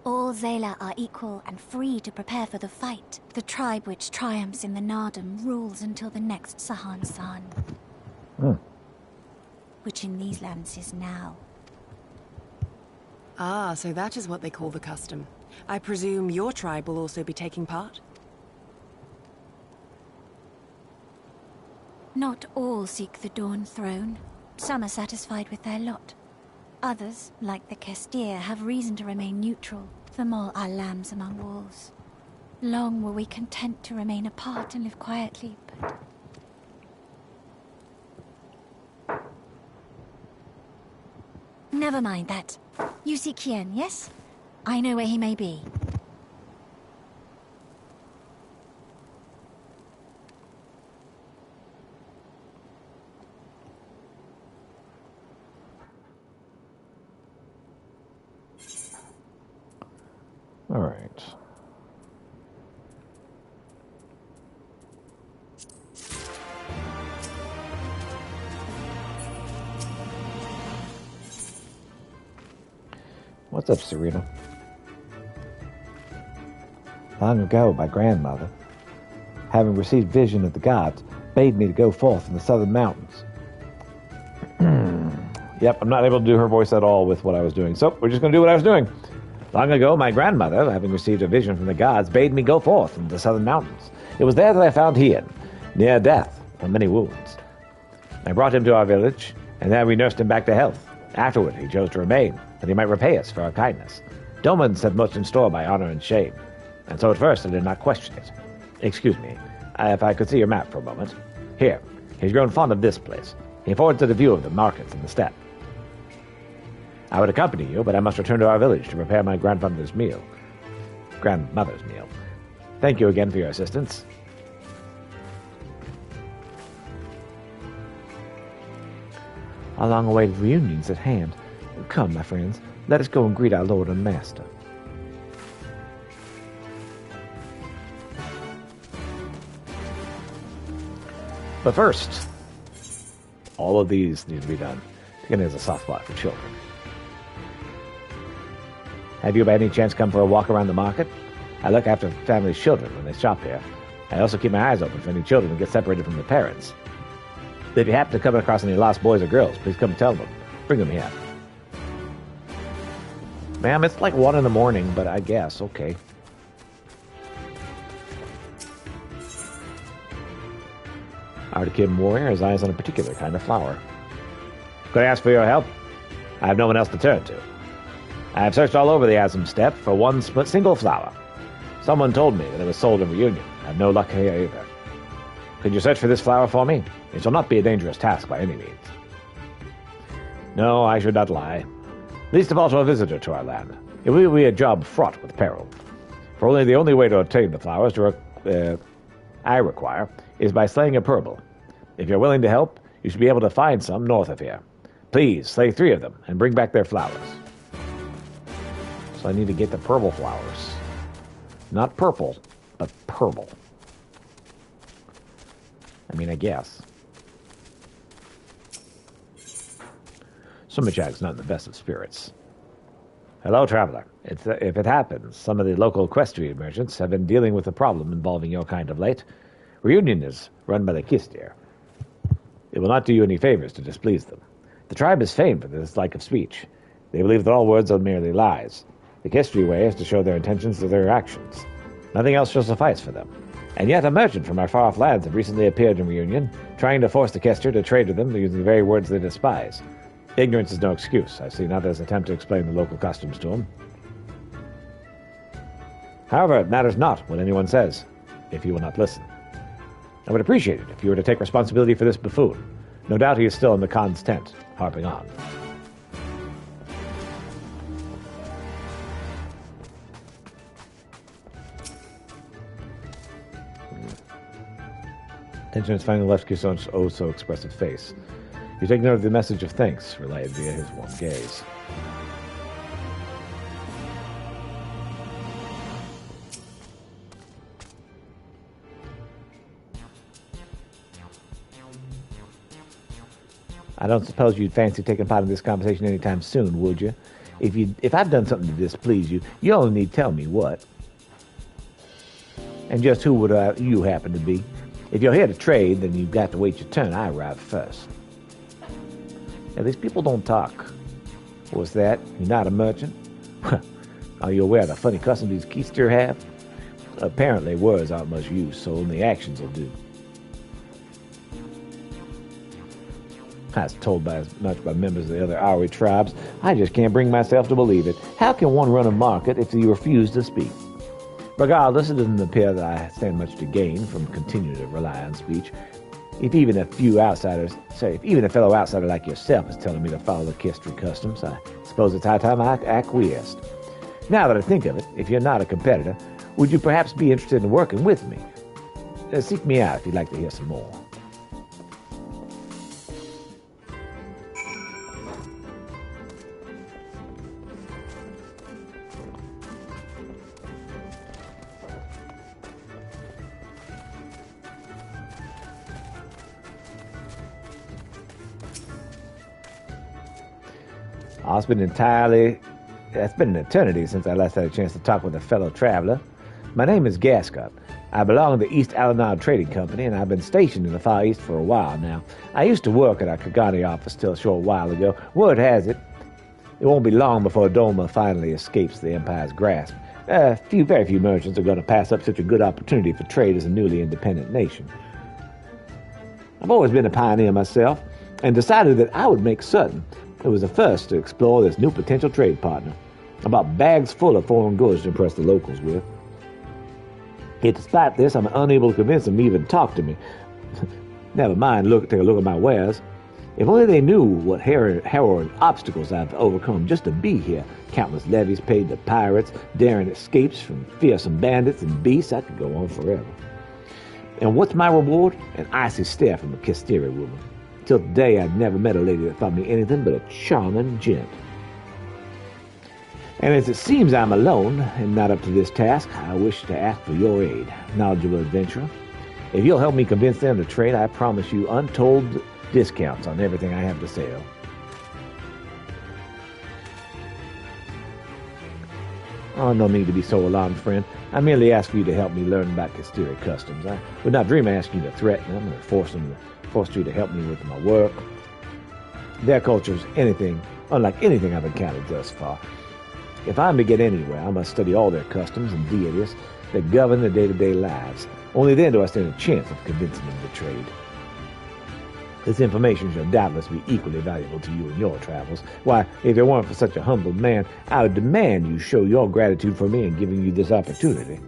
All Zayla are equal and free to prepare for the fight. The tribe which triumphs in the Nardum rules until the next Sahan San. Which in these lands is now. Ah, so that is what they call the custom. I presume your tribe will also be taking part? Not all seek the Dawn Throne. Some are satisfied with their lot. Others, like the Kestir, have reason to remain neutral. Them all are lambs among wolves. Long were we content to remain apart and live quietly, but... Never mind that. You seek Hien, yes? I know where he may be. All right. What's up, Serena? Long ago, my grandmother, having received vision of the gods, bade me to go forth in the southern mountains. Yep, I'm not able to do her voice at all with what I was doing, so we're just going to do what I was doing. Long ago, my grandmother, having received a vision from the gods, bade me go forth into the southern mountains. It was there that I found Hien, near death from many wounds. I brought him to our village, and there we nursed him back to health. Afterward, he chose to remain, that he might repay us for our kindness. Doman set much in store by honor and shame, and so at first I did not question it. Excuse me, if I could see your map for a moment. Here, he's grown fond of this place. He affords it a view of the markets and the steppe. I would accompany you, but I must return to our village to prepare my grandmother's meal. Thank you again for your assistance. Our long-awaited reunion's at hand. Come, my friends, let us go and greet our Lord and Master. But first, all of these need to be done. Beginning as a soft spot for children. Have you by any chance come for a walk around the market? I look after families' children when they shop here. I also keep my eyes open for any children who get separated from their parents. If you happen to come across any lost boys or girls, please come tell them. Bring them here. Ma'am, it's like 1 in the morning, but I guess, okay. Our kid warrior has eyes on a particular kind of flower. Could I ask for your help? I have no one else to turn to. I have searched all over the Azim steppe for one single flower. Someone told me that it was sold in Reunion. I have no luck here either. Could you search for this flower for me? It shall not be a dangerous task by any means. No, I should not lie. Least of all to a visitor to our land. It will be a job fraught with peril. For the only way to obtain the flowers I require is by slaying a purple. If you're willing to help, you should be able to find some north of here. Please, slay 3 of them and bring back their flowers. So I need to get the purple flowers. Not purple, but purple. I mean, I guess. Sumachag's not in the best of spirits. Hello, traveler. If it happens, some of the local equestrian merchants have been dealing with a problem involving your kind of late. Reunion is run by the Kistir. It will not do you any favors to displease them. The tribe is famed for this dislike of speech. They believe that all words are merely lies. The Kistri way is to show their intentions through their actions. Nothing else shall suffice for them. And yet a merchant from our far-off lands have recently appeared in Reunion, trying to force the Kestir to trade with them using the very words they despise. Ignorance is no excuse. I've seen others attempt to explain the local customs to them. However, it matters not what anyone says, if you will not listen. I would appreciate it if you were to take responsibility for this buffoon. No doubt he is still in the Khan's tent, harping on. Attention is finding the left Kison's oh-so-expressive face. You take note of the message of thanks relayed via his warm gaze. I don't suppose you'd fancy taking part in this conversation anytime soon, would you? If I've done something to displease you, you only need tell me what. And just who would you happen to be? If you're here to trade, then you've got to wait your turn. I arrive first. Now, these people don't talk. What's that? You're not a merchant? Are you aware of the funny customs these Keister have? Apparently, words aren't much use, so only actions will do. I was told by as much by members of the other Auri tribes. I just can't bring myself to believe it. How can one run a market if you refuse to speak? Regardless, it doesn't appear that I stand much to gain from continuing to rely on speech. If even a fellow outsider like yourself is telling me to follow the Kestri customs, I suppose it's high time I acquiesced. Now that I think of it, if you're not a competitor, would you perhaps be interested in working with me? Seek me out if you'd like to hear some more. It's been an eternity since I last had a chance to talk with a fellow traveler. My name is Gascott. I belong to the East Alanad Trading Company, and I've been stationed in the Far East for a while now. I used to work at our Kagani office till a short while ago. Word has it, it won't be long before Doma finally escapes the Empire's grasp. Very few merchants are going to pass up such a good opportunity for trade as a newly independent nation. I've always been a pioneer myself, and decided that I would make certain it was the first to explore this new potential trade partner. About bags full of foreign goods to impress the locals with. Yet despite this, I'm unable to convince them to even talk to me. Never mind, take a look at my wares. If only they knew what harrowing obstacles I've overcome just to be here. Countless levies paid to pirates, daring escapes from fearsome bandits and beasts. I could go on forever. And what's my reward? An icy stare from a Kestiri woman. Till today, I'd never met a lady that thought me anything but a charming gent. And as it seems I'm alone and not up to this task, I wish to ask for your aid, knowledgeable adventurer. If you'll help me convince them to trade, I promise you untold discounts on everything I have to sell. Oh, no need to be so alarmed, friend. I merely ask for you to help me learn about Kestiri customs. I would not dream of asking you to threaten them or force you to help me with my work. Their culture is unlike anything I've encountered thus far. If I'm to get anywhere, I must study all their customs and deities that govern their day-to-day lives. Only then do I stand a chance of convincing them to trade. This information shall doubtless be equally valuable to you in your travels. Why, if it weren't for such a humble man, I would demand you show your gratitude for me in giving you this opportunity.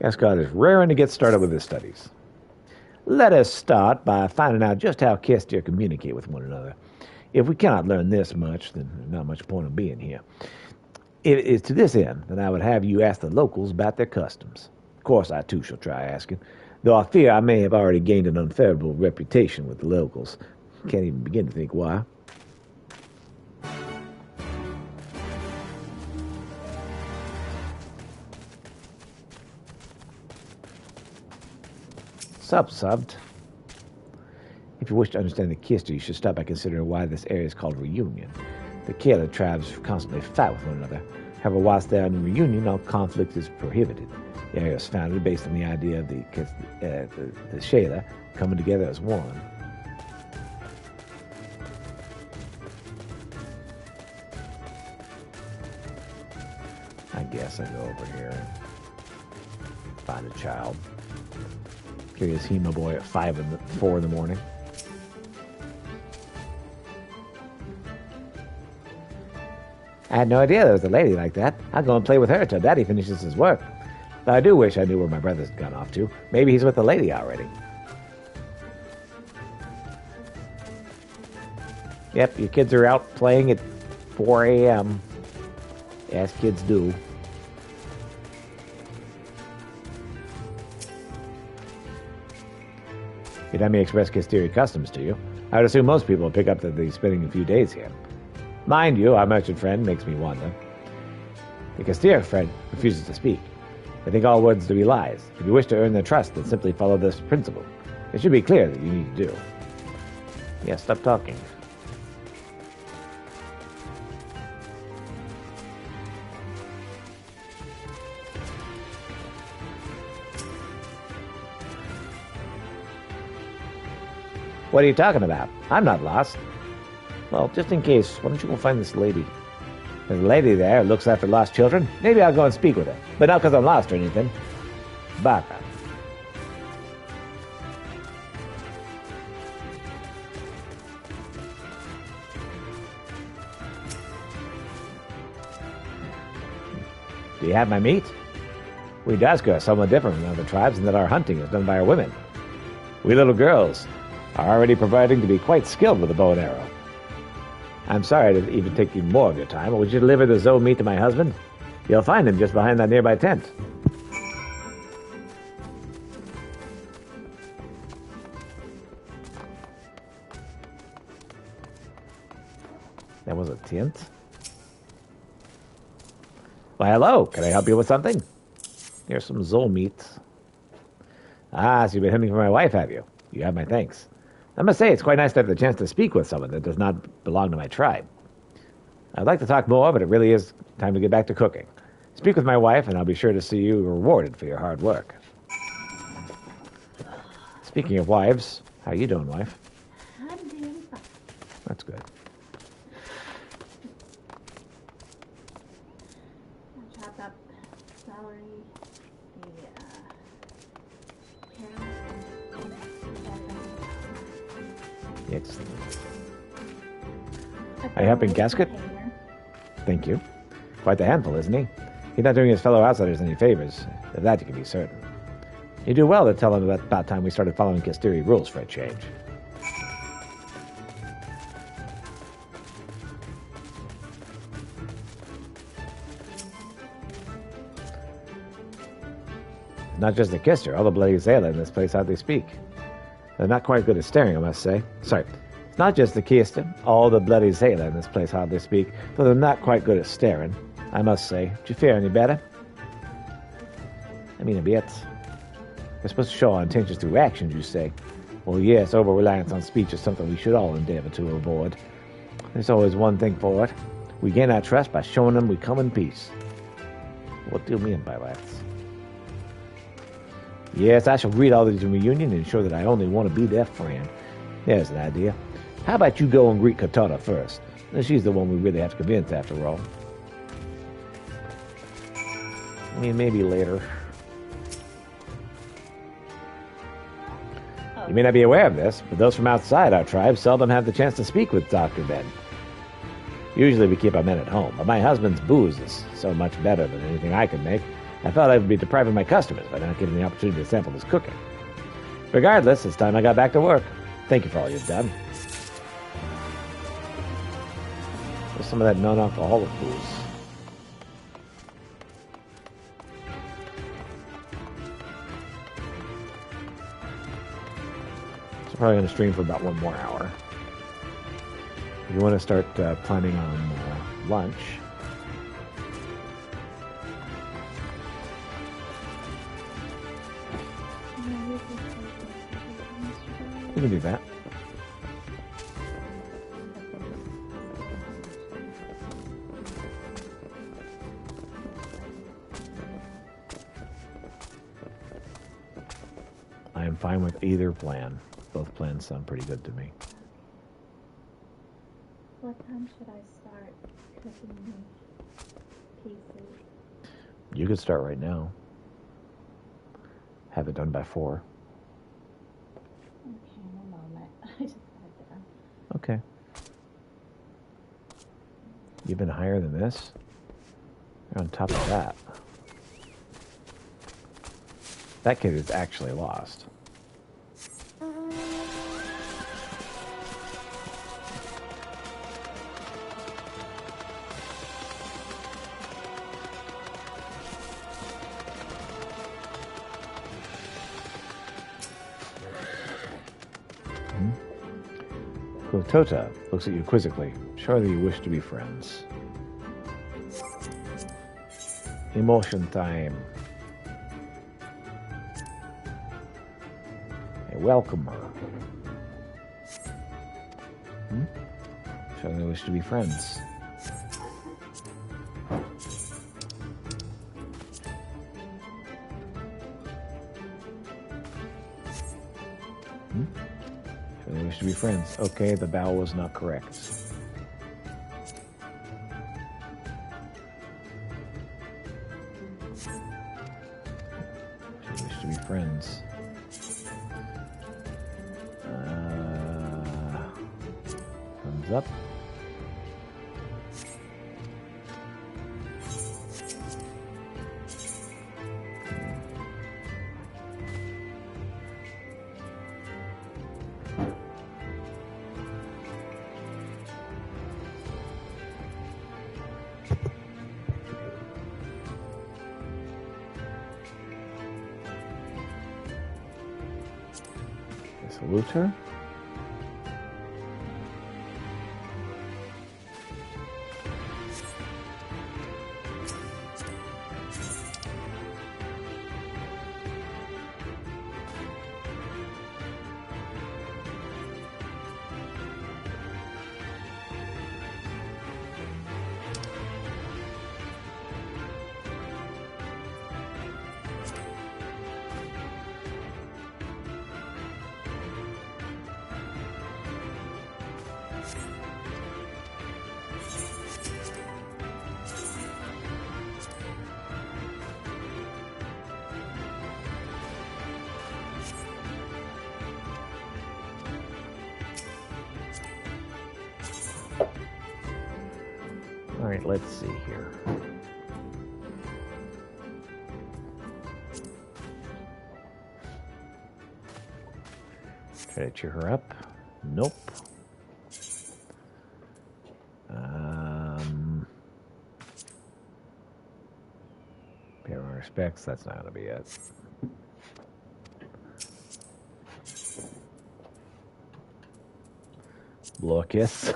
Gascard is raring to get started with his studies. Let us start by finding out just how Kestir communicate with one another. If we cannot learn this much, then there's not much point in being here. It is to this end that I would have you ask the locals about their customs. Of course, I too shall try asking, though I fear I may have already gained an unfavorable reputation with the locals. Can't even begin to think why. Subbed. If you wish to understand the Keister, you should start by considering why this area is called Reunion. The Kayla tribes constantly fight with one another. However, whilst they are in reunion, all conflict is prohibited. The area was founded based on the idea of the Shayla coming together as one. I guess I go over here and find a child. Curious Hema boy at 4 in the morning. I had no idea there was a lady like that. I'll go and play with her till Daddy finishes his work. Though I do wish I knew where my brother's gone off to. Maybe he's with the lady already. Yep, your kids are out playing at 4 a.m. As kids do. You'd have me express Kestiri customs to you. I would assume most people would pick up that they're spending a few days here. Mind you, our merchant friend makes me wonder. The Kestiri friend refuses to speak. They think all words to be lies. If you wish to earn their trust, then simply follow this principle. It should be clear that you need to do. Yeah, stop talking. What are you talking about? I'm not lost. Well, just in case, why don't you go find this lady? There's a lady there who looks after lost children. Maybe I'll go and speak with her. But not because I'm lost or anything. Baka. Do you have my meat? We Daska are somewhat different from other tribes in that our hunting is done by our women. We little girls are already proving to be quite skilled with the bow and arrow. I'm sorry to even take you more of your time, but would you deliver the Zoe meat to my husband? You'll find him just behind that nearby tent. That was a tent? Why, hello. Can I help you with something? Here's some Zoe meat. Ah, so you've been hunting for my wife, have you? You have my thanks. I must say, it's quite nice to have the chance to speak with someone that does not belong to my tribe. I'd like to talk more, but it really is time to get back to cooking. Speak with my wife, and I'll be sure to see you rewarded for your hard work. Speaking of wives, how you doing, wife? I'm doing fine. That's good. I chopped up celery, the Excellent. Are you helping Gasket? Thank you. Quite the handful, isn't he? He's not doing his fellow outsiders any favors. Of that you can be certain. You do well to tell him about time we started following Kastiri rules for a change. Not just the Kister, all the bloody Zayla in this place hardly speak. They're not quite good at staring, I must say. Sorry, it's not just the Kister, all the bloody Zayla in this place hardly speak, though they're not quite good at staring, I must say. Do you fare any better? I mean, a bit. We're supposed to show our intentions through actions, you say. Well, yes, over-reliance on speech is something we should all endeavor to avoid. There's always one thing for it. We gain our trust by showing them we come in peace. What do you mean by that? Yes, I shall greet all these in reunion and show that I only want to be their friend. There's an idea. How about you go and greet Katana first? She's the one we really have to convince, after all. I mean, maybe later. You may not be aware of this, but those from outside our tribe seldom have the chance to speak with Dr. Ben. Usually we keep our men at home, but my husband's booze is so much better than anything I could make. I felt I would be depriving my customers by not giving them the opportunity to sample his cooking. Regardless, it's time I got back to work. Thank you for all you've done. There's some of that non-alcoholic booze. So probably going to stream for about 1 more hour. If you want to start planning on lunch, we can do that. I am fine with either plan. Both plans sound pretty good to me. What time should I start cooking the pieces? You could start right now. Have it done by 4. Okay, one moment. I just got it done. Okay. You've been higher than this? You're on top of that. That kid is actually lost. Tota looks at you quizzically. Surely you wish to be friends. Emotion time. welcome her. Shall we wish to be friends? Shall we wish to be friends? Okay, the bow was not correct. Shall we wish to be friends? Thumbs up. Salute her. All right, let's see here. Try to cheer her up. Nope. Pay her my respects. That's not going to be it. Blow a kiss.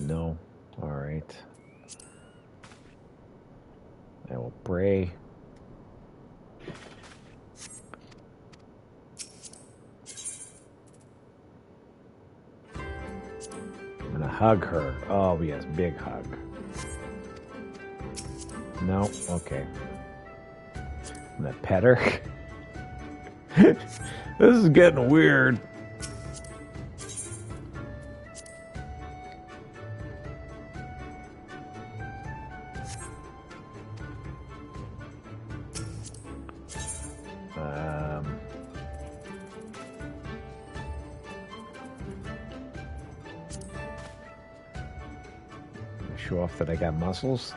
No. All right. I will pray. I'm gonna hug her. Oh yes, big hug. No, okay. I'm gonna pet her. This is getting weird. Show off that I got muscles.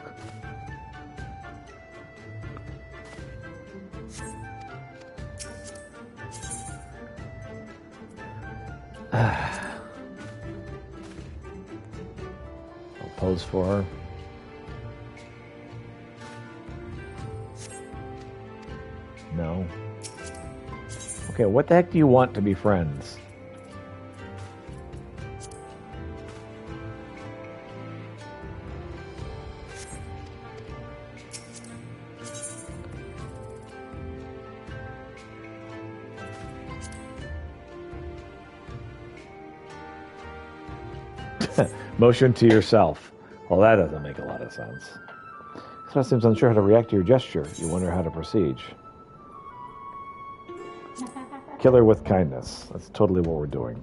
I'll pose for her. No. Okay, what the heck do you want to be friends? Motion to yourself. Well, that doesn't make a lot of sense. Express seems unsure how to react to your gesture. You wonder how to proceed. Kill her with kindness. That's totally what we're doing.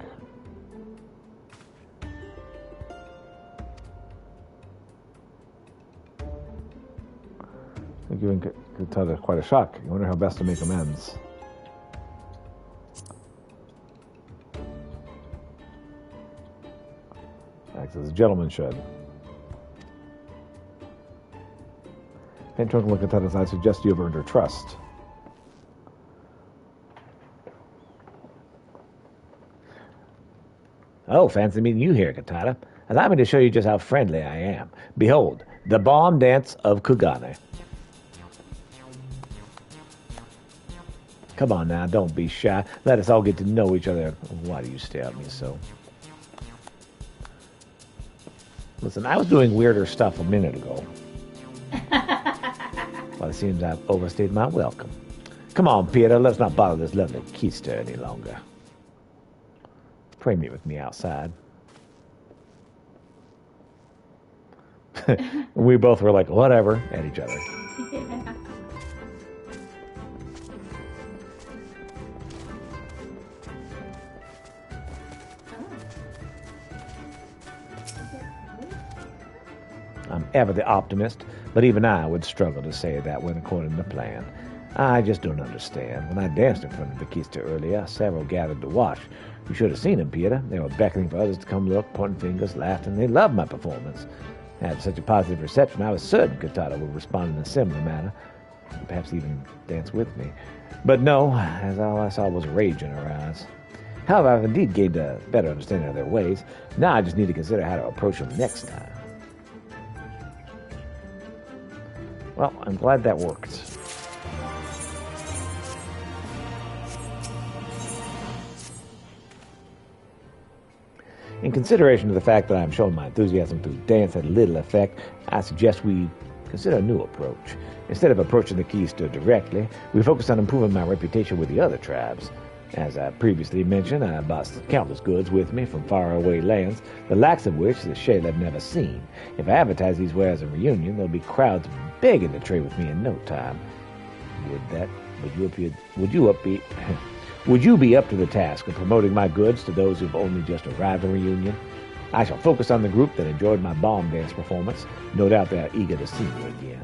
I think you could tell her quite a shock. You wonder how best to make amends. Acts as a gentleman should. Faint twinkle look at Katata's eyes suggests you have earned her trust. Oh, fancy meeting you here, Katata. Allow me to show you just how friendly I am. Behold, the bomb dance of Kugane. Come on now, don't be shy. Let us all get to know each other. Why do you stare at me so? Listen, I was doing weirder stuff a minute ago. Well, it seems I've overstayed my welcome. Come on, Peter, let's not bother this lovely keister any longer. Pray meet with me outside. We both were like, whatever, at each other. Yeah. I'm ever the optimist, but even I would struggle to say that went according to plan. I just don't understand. When I danced in front of the keister earlier, several gathered to watch. You should have seen them, Peter. They were beckoning for others to come look, pointing fingers, laughing. They loved my performance. I had such a positive reception, I was certain Katata would respond in a similar manner, and perhaps even dance with me. But no, as all I saw was rage in her eyes. However, I've indeed gained a better understanding of their ways. Now I just need to consider how to approach them next time. Well, I'm glad that worked. In consideration of the fact that I'm showing my enthusiasm through dance had little effect, I suggest we consider a new approach. Instead of approaching the keister directly, we focus on improving my reputation with the other tribes. As I previously mentioned, I bought countless goods with me from faraway lands, the likes of which the Shale have never seen. If I advertise these wares at a reunion, there'll be crowds begging to trade with me in no time. Would you be up to the task of promoting my goods to those who've only just arrived at a reunion? I shall focus on the group that enjoyed my bomb dance performance. No doubt they are eager to see me again.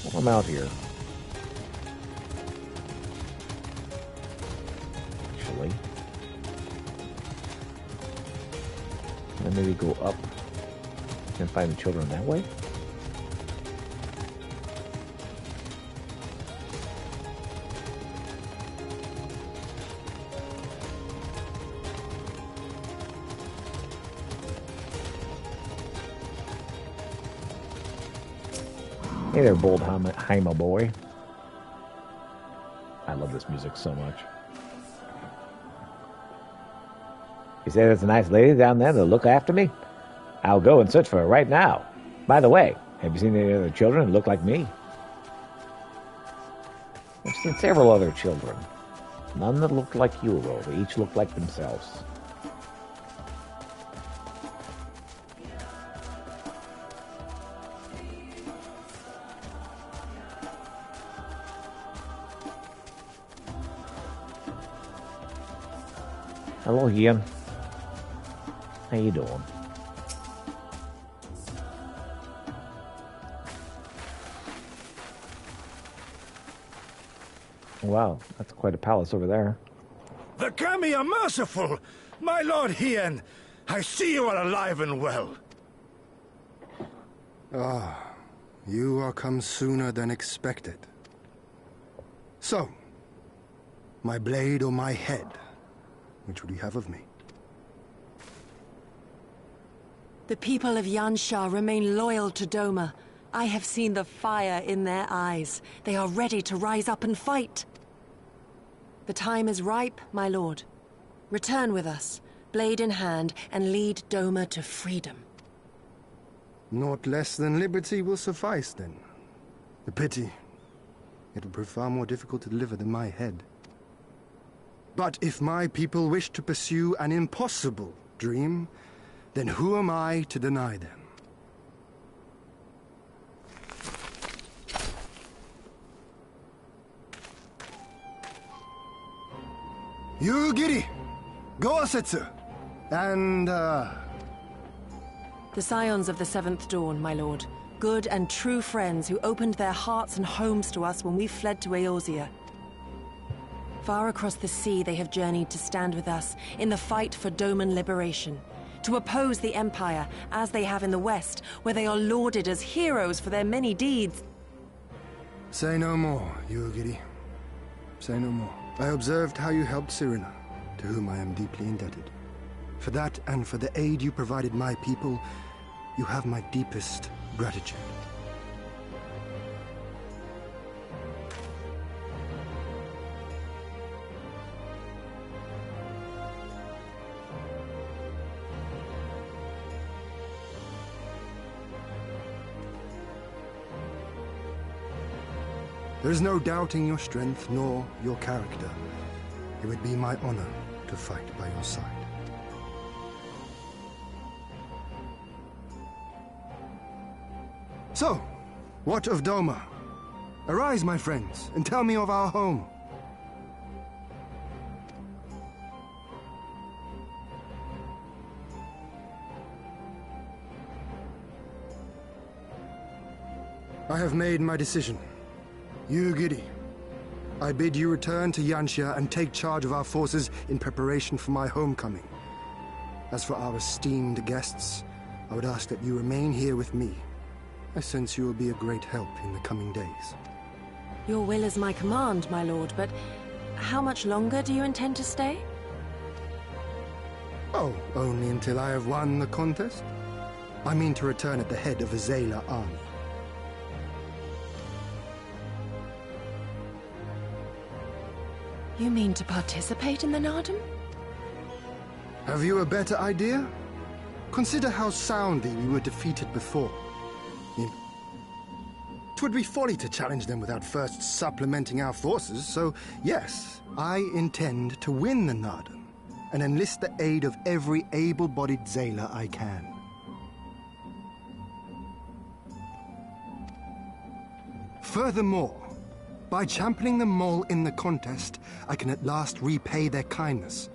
Well, I'm out here. Actually. And maybe go up and find the children that way. Hey there, bold Heimo boy. I love this music so much. You say there's a nice lady down there that'll look after me? I'll go and search for her right now. By the way, have you seen any other children that look like me? I've seen several other children. None that looked like you, though. They each looked like themselves. Hello, Ian. How you doing? Wow, that's quite a palace over there. The Kami are merciful! My lord Hien, I see you are alive and well. Ah, you are come sooner than expected. So, my blade or my head? Which would you have of me? The people of Yansha remain loyal to Doma. I have seen the fire in their eyes. They are ready to rise up and fight. The time is ripe, my lord. Return with us, blade in hand, and lead Doma to freedom. Naught less than liberty will suffice, then. A pity. It will prove far more difficult to deliver than my head. But if my people wish to pursue an impossible dream, then who am I to deny them? You, Giri, go Asetsu, and, The scions of the Seventh Dawn, my lord. Good and true friends who opened their hearts and homes to us when we fled to Eorzea. Far across the sea they have journeyed to stand with us in the fight for Doman liberation. To oppose the Empire, as they have in the West, where they are lauded as heroes for their many deeds. Say no more, Yugiri. Say no more. I observed how you helped Serena, to whom I am deeply indebted. For that and for the aid you provided my people, you have my deepest gratitude. There is no doubting your strength nor your character. It would be my honor to fight by your side. So, what of Doma? Arise, my friends, and tell me of our home. I have made my decision. You, Giddy, I bid you return to Yanxia and take charge of our forces in preparation for my homecoming. As for our esteemed guests, I would ask that you remain here with me. I sense you will be a great help in the coming days. Your will is my command, my lord, but how much longer do you intend to stay? Oh, only until I have won the contest? I mean to return at the head of a Zayla army. You mean to participate in the Nardum? Have you a better idea? Consider how soundly we were defeated before. It would be folly to challenge them without first supplementing our forces, so yes, I intend to win the Nardum and enlist the aid of every able-bodied Zayla I can. Furthermore, by championing the mole in the contest, I can at last repay their kindness.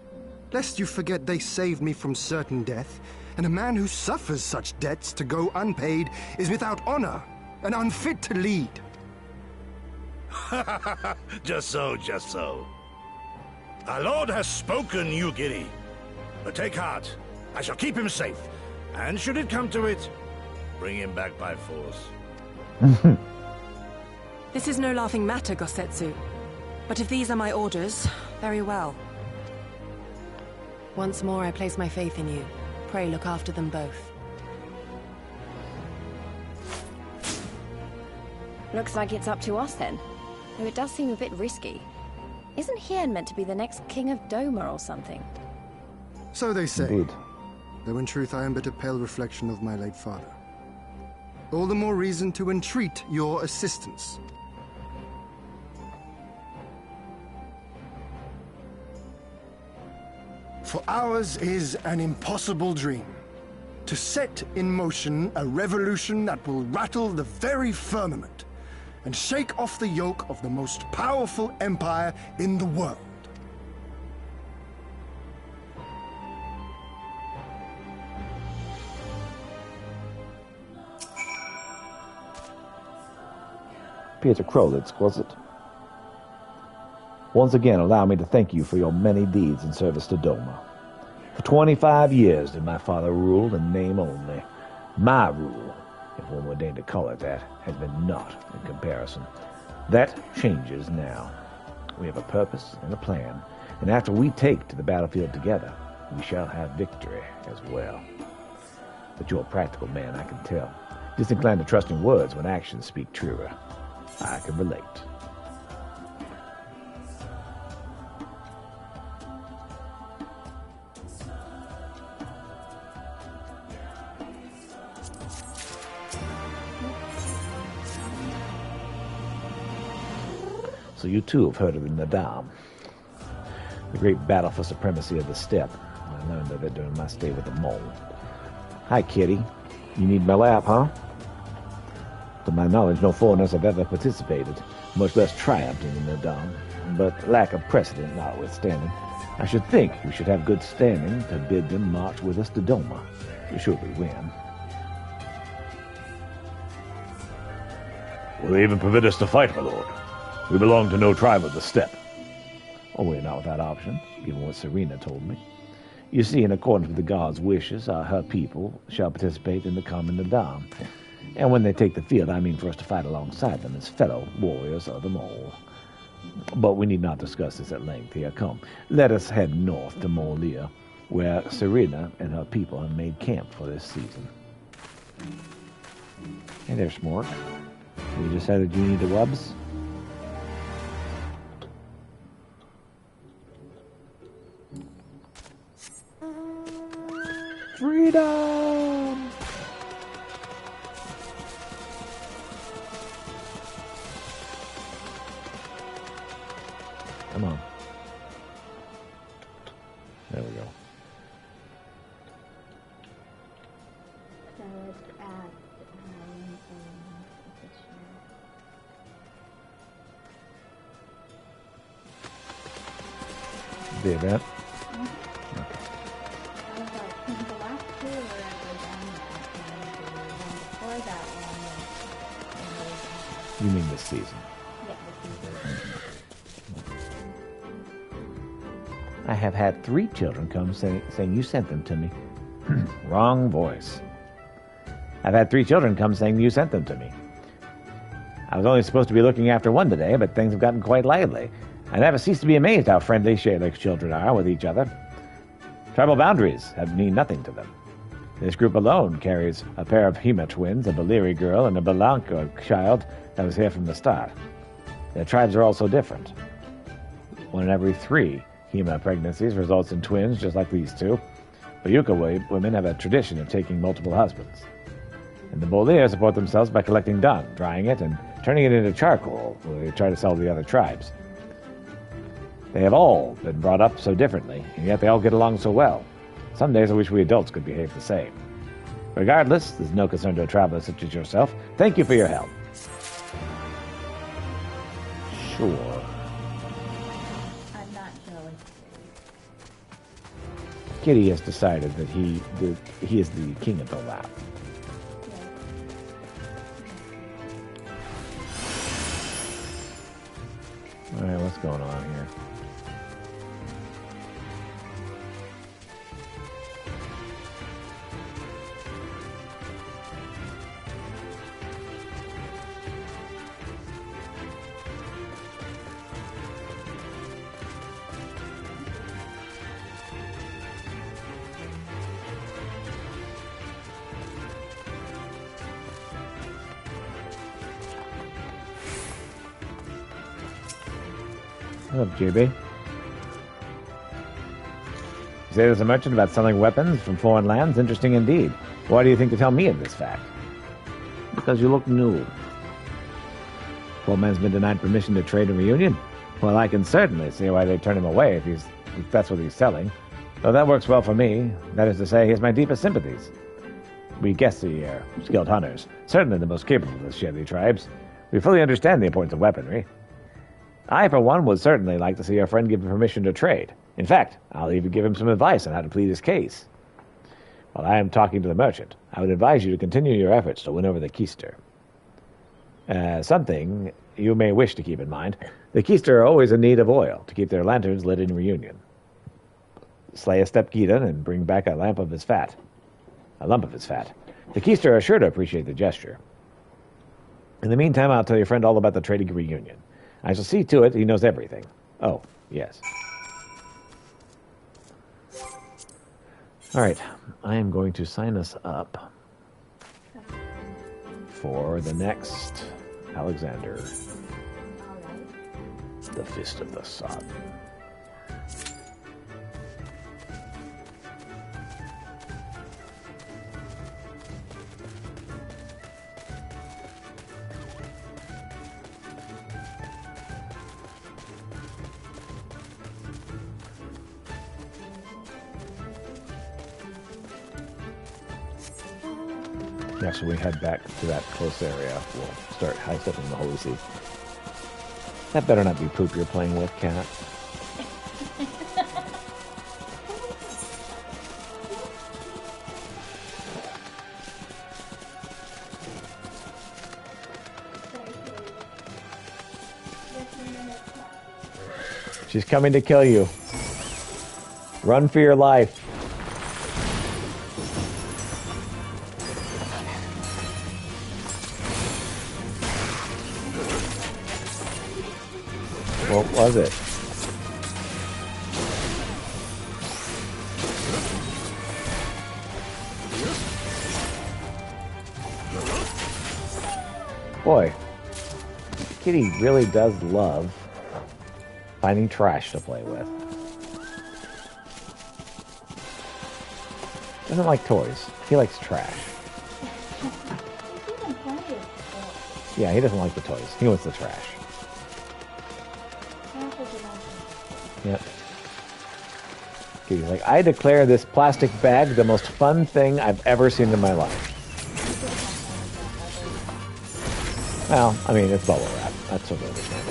Lest you forget they saved me from certain death, and a man who suffers such debts to go unpaid is without honor and unfit to lead. Just so, just so. Our lord has spoken, you giddy. But take heart, I shall keep him safe. And should it come to it, bring him back by force. This is no laughing matter, Gosetsu. But if these are my orders, very well. Once more I place my faith in you. Pray look after them both. Looks like it's up to us then. Though it does seem a bit risky. Isn't Hien meant to be the next king of Doma or something? So they say. Indeed. Though in truth I am but a pale reflection of my late father. All the more reason to entreat your assistance. For ours is an impossible dream. To set in motion a revolution that will rattle the very firmament and shake off the yoke of the most powerful empire in the world. Peter Krolitz, was it? Once again, allow me to thank you for your many deeds in service to Doma. For 25 years did my father rule in name only. My rule, if one would deign to call it that, has been naught in comparison. That changes now. We have a purpose and a plan, and after we take to the battlefield together, we shall have victory as well. But you're a practical man, I can tell. Disinclined to trust in words when actions speak truer. I can relate. So you too have heard of the Nadam, the great battle for supremacy of the steppe. I learned of it during my stay with the mole. Hi, Kitty. You need my lap, huh? To my knowledge, no foreigners have ever participated, much less triumphed in the Nadam. But lack of precedent notwithstanding, I should think we should have good standing to bid them march with us to Doma. Should we win. Will they even permit us to fight, my lord? We belong to no tribe of the steppe. Oh, we're not without options, given what Serena told me. You see, in accordance with the god's wishes, her people shall participate in the common Nadam. And when they take the field, I mean for us to fight alongside them as fellow warriors of the mole. But we need not discuss this at length here. Come, let us head north to Molia, where Serena and her people have made camp for this season. Hey there, Smork. You decided you need the wubs? Freedom! Come on. There we go. So it's at The event? The last two were at the down and the one before that one was You mean this season? yeah, the season. I have had 3 children come saying you sent them to me. Wrong voice. I've had 3 children come saying you sent them to me. I was only supposed to be looking after one today, but things have gotten quite lively. I never cease to be amazed how friendly Shayla's children are with each other. Tribal boundaries mean nothing to them. This group alone carries a pair of Hema twins, a Valyri girl, and a Belanca child that was here from the start. Their tribes are all so different. 1 in every 3 Hema pregnancies results in twins, just like these 2. Bayuka women have a tradition of taking multiple husbands. And the Bolir support themselves by collecting dung, drying it, and turning it into charcoal, where they try to sell to the other tribes. They have all been brought up so differently, and yet they all get along so well. Some days I wish we adults could behave the same. Regardless, there's no concern to a traveler such as yourself. Thank you for your help. Sure. I'm not jealous. Kitty has decided that he is the king of the lap. Alright, what's going on here? What's up, JB? You say there's a merchant about selling weapons from foreign lands? Interesting indeed. Why do you think to tell me of this fact? Because you look new. Poor man's been denied permission to trade in Reunion? Well, I can certainly see why they'd turn him away if that's what he's selling. Though that works well for me. That is to say, he has my deepest sympathies. We Gessi are skilled hunters, certainly the most capable of the Shayla tribes. We fully understand the importance of weaponry. I, for one, would certainly like to see our friend give him permission to trade. In fact, I'll even give him some advice on how to plead his case. While I am talking to the merchant, I would advise you to continue your efforts to win over the Keister. Something you may wish to keep in mind. The Keister are always in need of oil to keep their lanterns lit in Reunion. Slay a Steppe Geddon and bring back a lump of his fat. The Keister are sure to appreciate the gesture. In the meantime, I'll tell your friend all about the trading Reunion. I shall see to it he knows everything. Oh, yes. All right, I am going to sign us up for the next Alexander, the Fist of the Sun. Yeah, so we head back to that close area. We'll start high stepping the Holy See. That better not be poop you're playing with, Cat. She's coming to kill you. Run for your life. What was it? Boy, Kitty really does love finding trash to play with. Doesn't like toys. He likes trash. Yeah, he doesn't like the toys. He wants the trash. Yep. He's like, I declare this plastic bag the most fun thing I've ever seen in my life. Well, I mean, it's bubble wrap. That's totally understandable.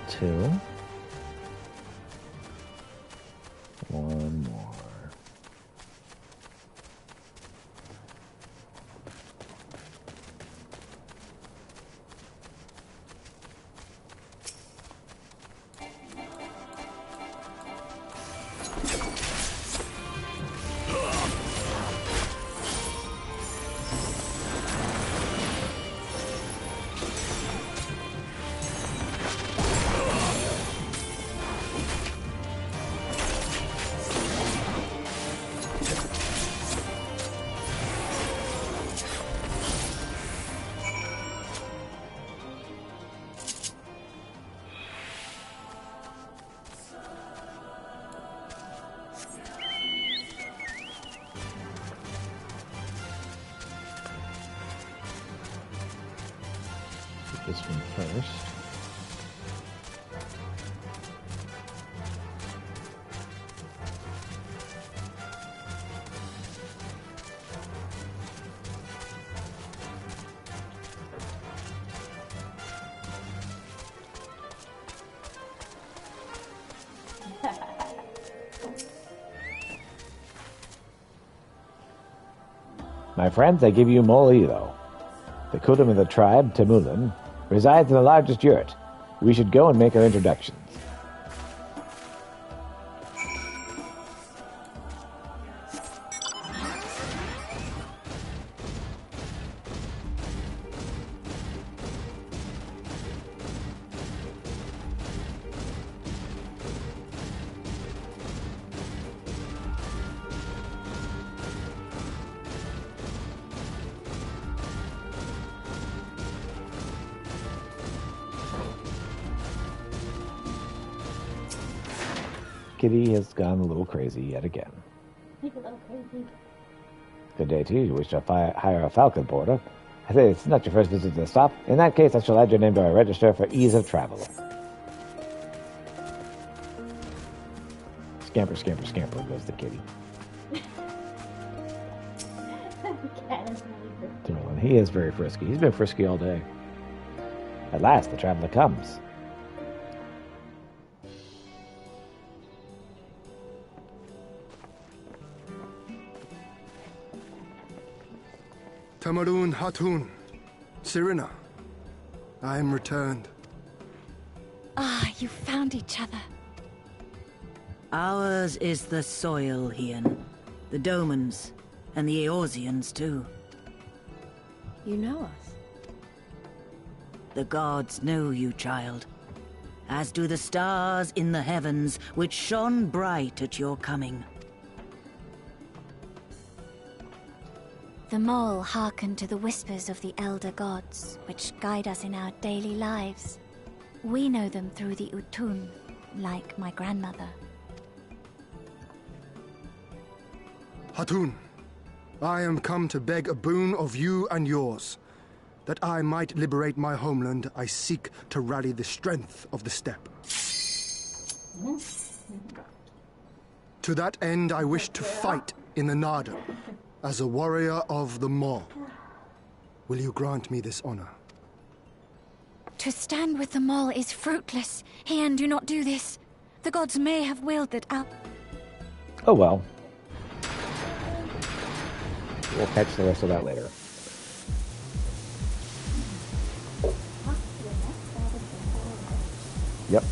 Two. One more. This one first. My friends, I give you Molito. The Kutum of the tribe, Temulin, resides in the largest yurt. We should go and make our introductions. Kitty has gone a little crazy yet again. He's a little crazy. Good day to you. You wish to hire a falcon porter? I say it's not your first visit to the stop. In that case, I shall add your name to our register for ease of travel. Scamper, scamper, scamper goes the kitty. He is very frisky. He's been frisky all day. At last, the traveler comes. Tamarun Hatun, Sirina, I am returned. Ah, you found each other. Ours is the soil, Hian. The Domans, and the Eorzeans, too. You know us? The gods know you, child. As do the stars in the heavens, which shone bright at your coming. The mole hearkened to the whispers of the elder gods, which guide us in our daily lives. We know them through the Utun, like my grandmother. Hatun, I am come to beg a boon of you and yours. That I might liberate my homeland, I seek to rally the strength of the steppe. To that end, I wish to fight in the Nada, as a warrior of the Maw. Will you grant me this honor? To stand with the mole is fruitless. Hian, do not do this. The gods may have willed that our... Oh well. We'll catch the rest of that later. Yep.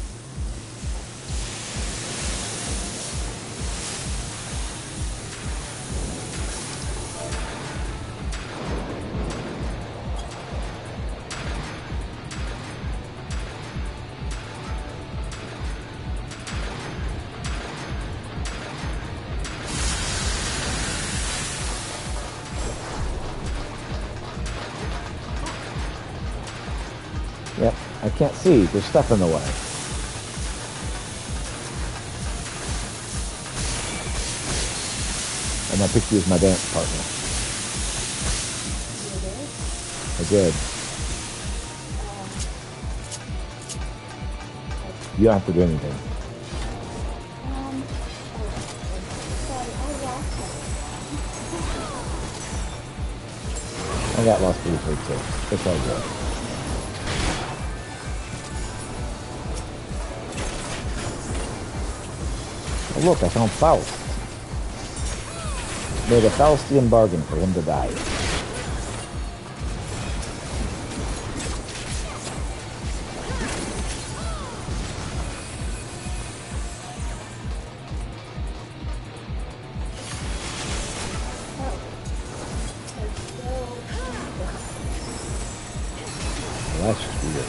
I can't see. There's stuff in the way. And I picked you as my dance partner. I did. You don't have to do anything. I got lost briefly too. It's all good. Oh, look, I found Faust. Made a Faustian bargain for him to die. Well, that's just weird.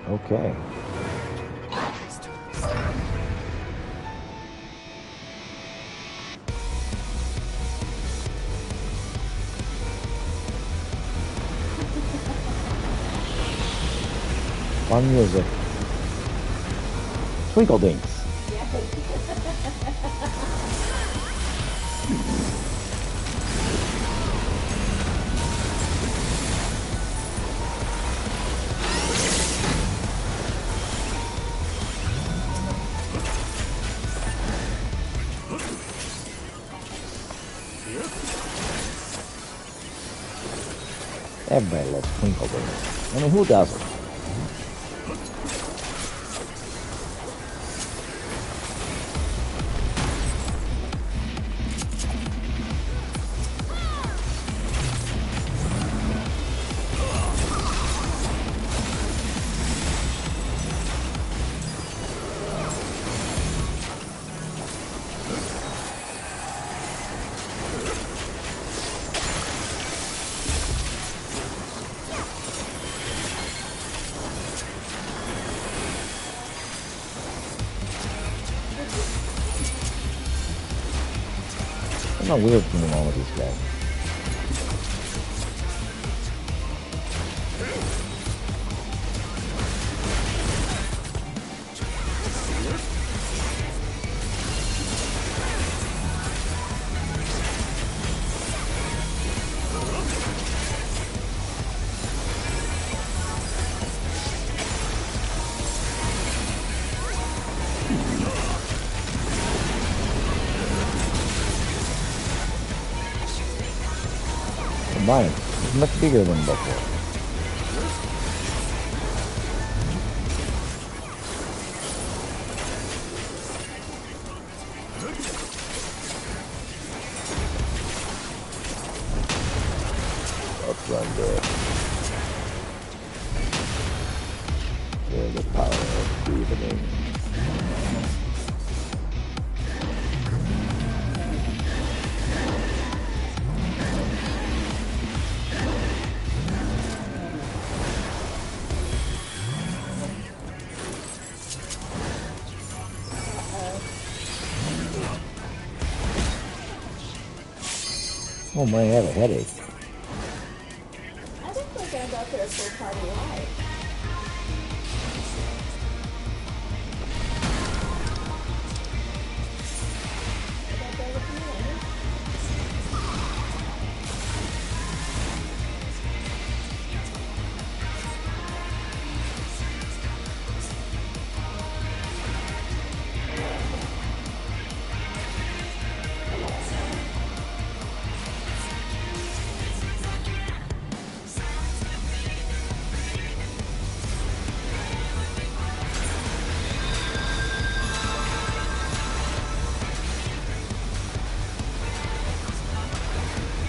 Okay. Fun music. Twinkle Dinks. Everybody loves Twinkle Dinks. I mean, who doesn't? There's no weird thing wrong with these guys. Mine is much bigger than before. Let's run there. Feel the power of breathing. Oh, might have a headache. I think we're gonna go through a full party life.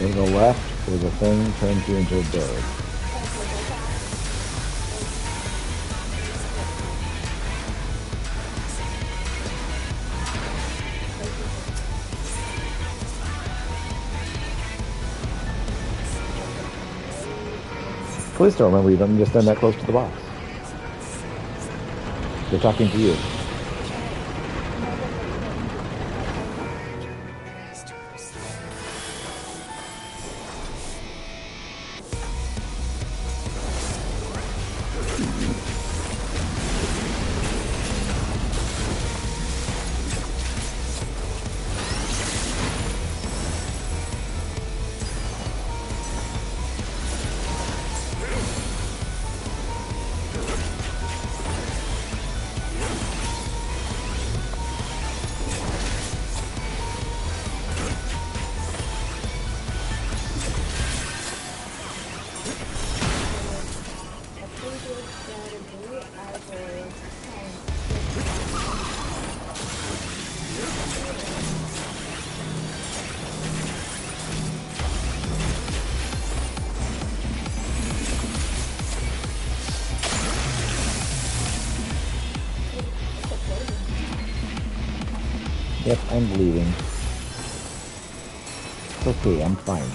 To the left, there's a thing turns you into a bird. Police don't remember you. Don't just stand that close to the box. They're talking to you. Yep, I'm bleeding. It's okay, I'm fine.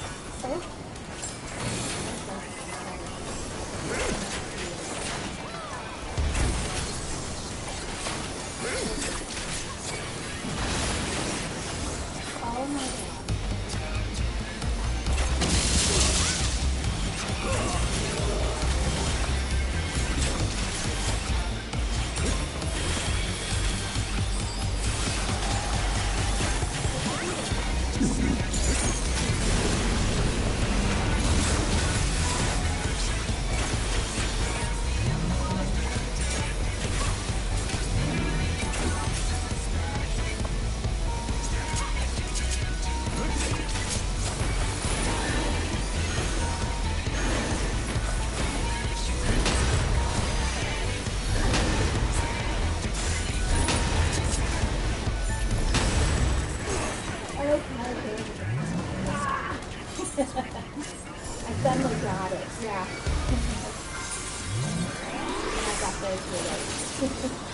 I suddenly got it, yeah. And I got those with it.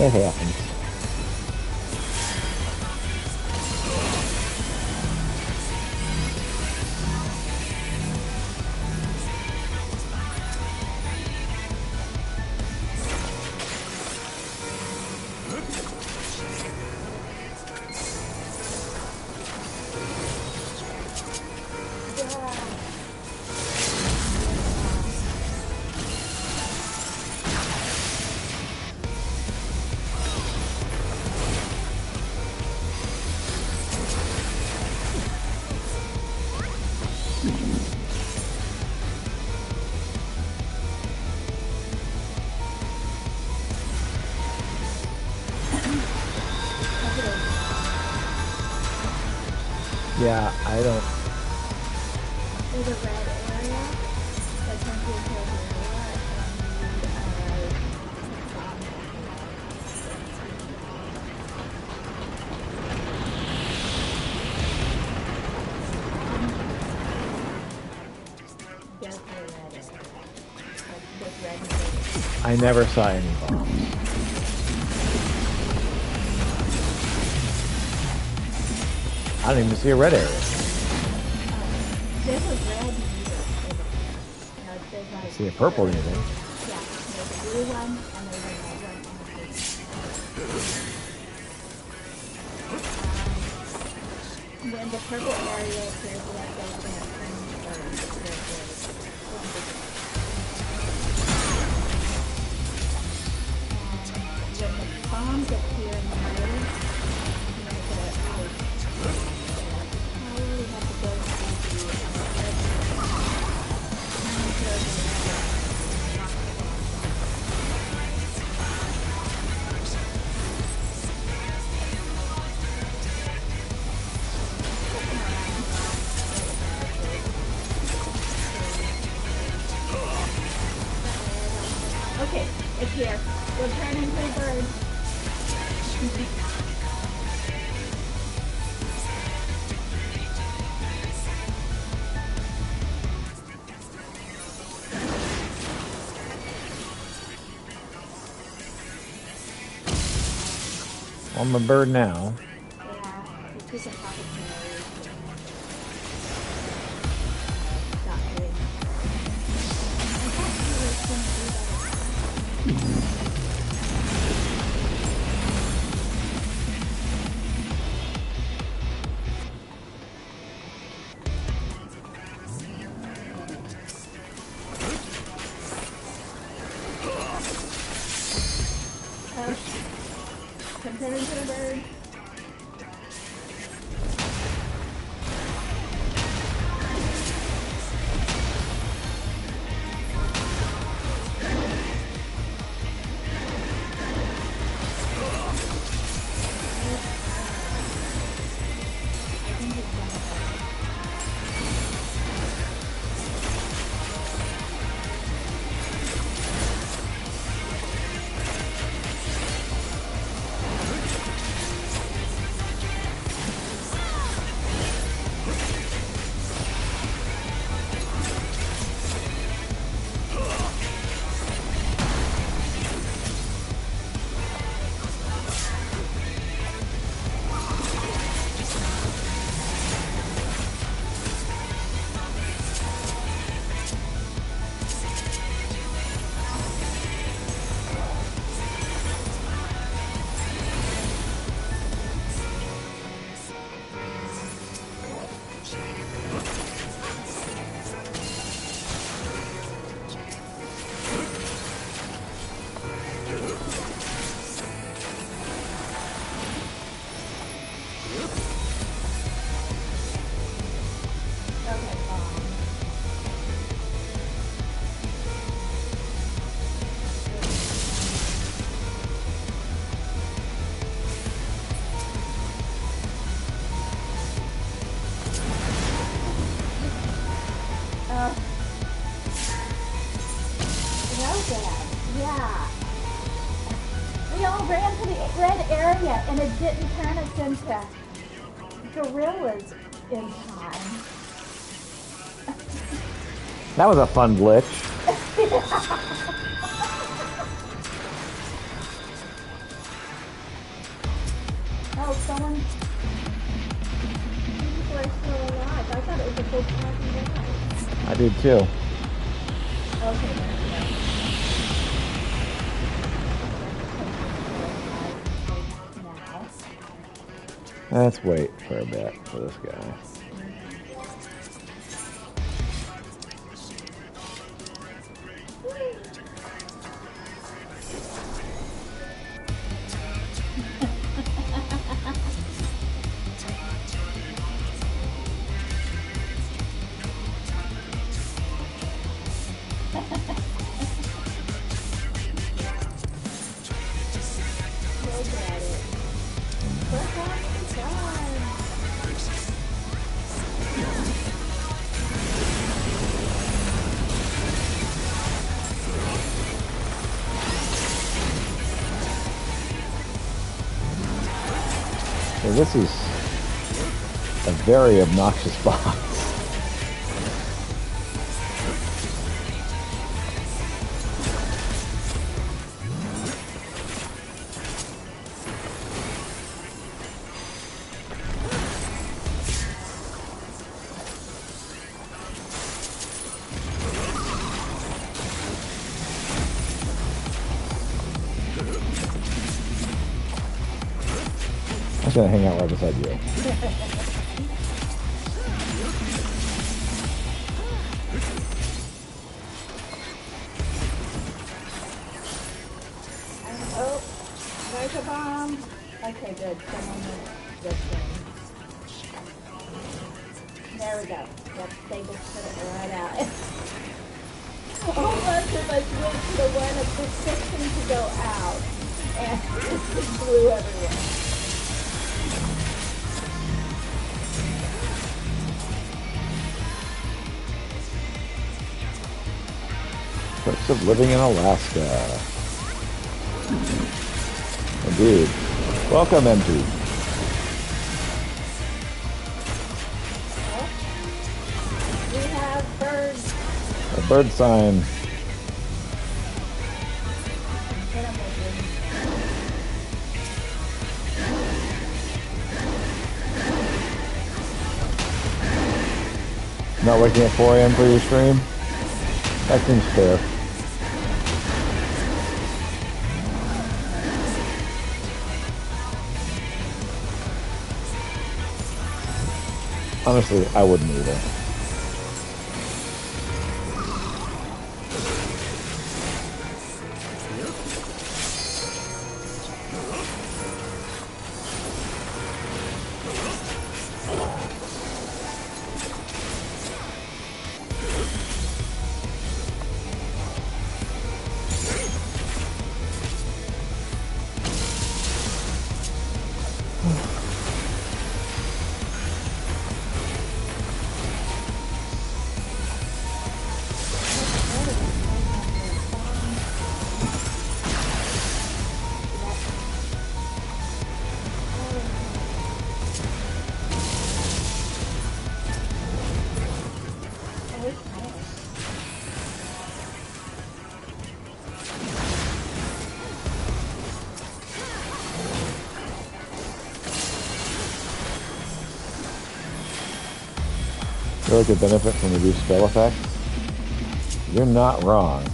It happens. Yeah, I don't. There's a red area that turns you into a gorilla, I never saw any bombs. I don't even see a red area. There's a red I see a purple in there. Yeah, there's a blue one and there's a red one. When the purple area appears, like there's been a turn when the bombs appear in the middle, okay, it's here. We'll turn into a bird. I'm a bird now. Turn into a bird. Yeah. We all ran to the red area and it didn't turn us into gorillas in time. That was a fun glitch. Oh, someone... People are still alive. I thought it was a full party ride. I did too. Okay, there we go. Let's wait for a bit for this guy. So this is a very obnoxious box. just gonna hang out right beside you. Oh, there's a bomb. Okay, good. Someone went this way. There we go. Yep, they just put it right out. All of us went to the one of position to go out, and it just blew everywhere. Perks of living in Alaska. Indeed. Welcome, MG. We have birds. A bird sign. Not waking at 4 a.m. for your stream? That seems fair. Honestly, I wouldn't either. Really could benefit from reduced spell effects. You're not wrong.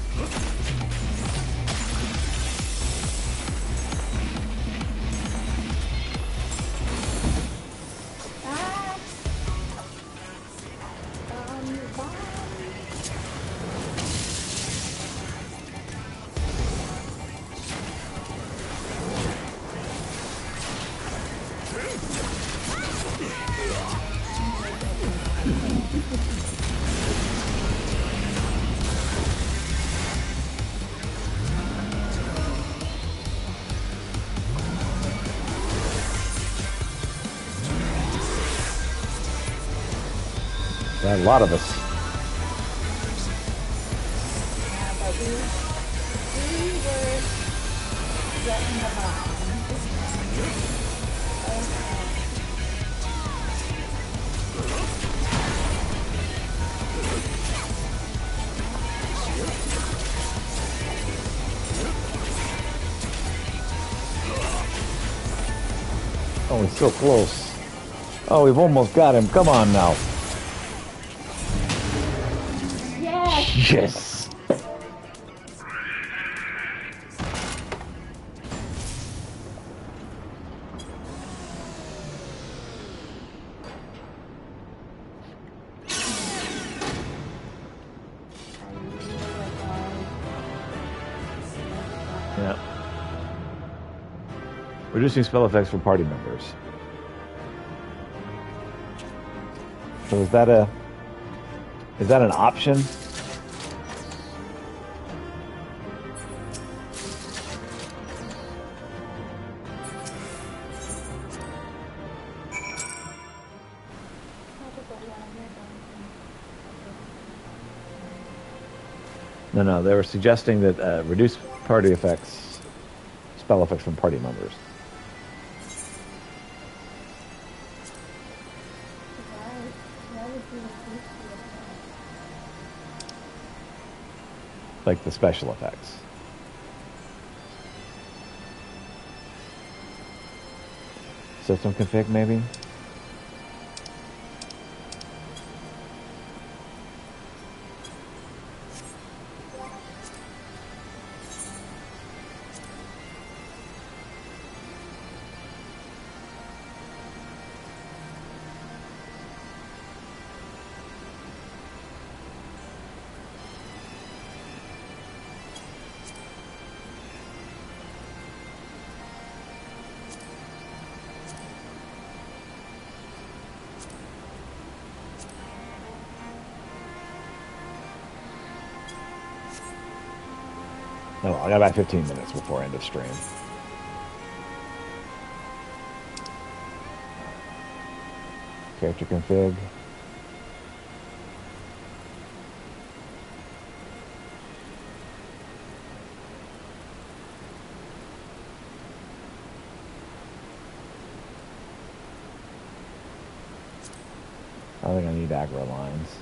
A lot of us. Yeah, but we were getting the bomb. Oh, he's so close. Oh, we've almost got him. Come on now. Yes! Yeah. Reducing spell effects for party members. So is that an option? No, they were suggesting that reduce party effects, spell effects from party members. Like the special effects. System config, maybe? Oh, I got about 15 minutes before end of stream. Character config. I think I need aggro lines.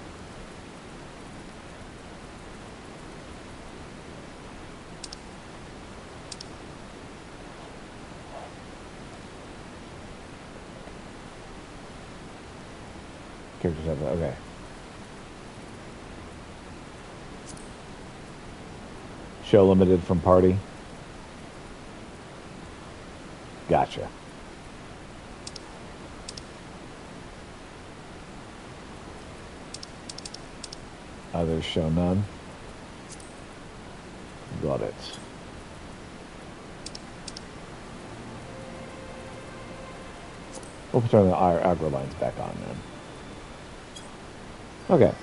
Characters have okay. Show limited from party. Gotcha. Others show none. Got it. We'll turn our aggro lines back on then. Okay.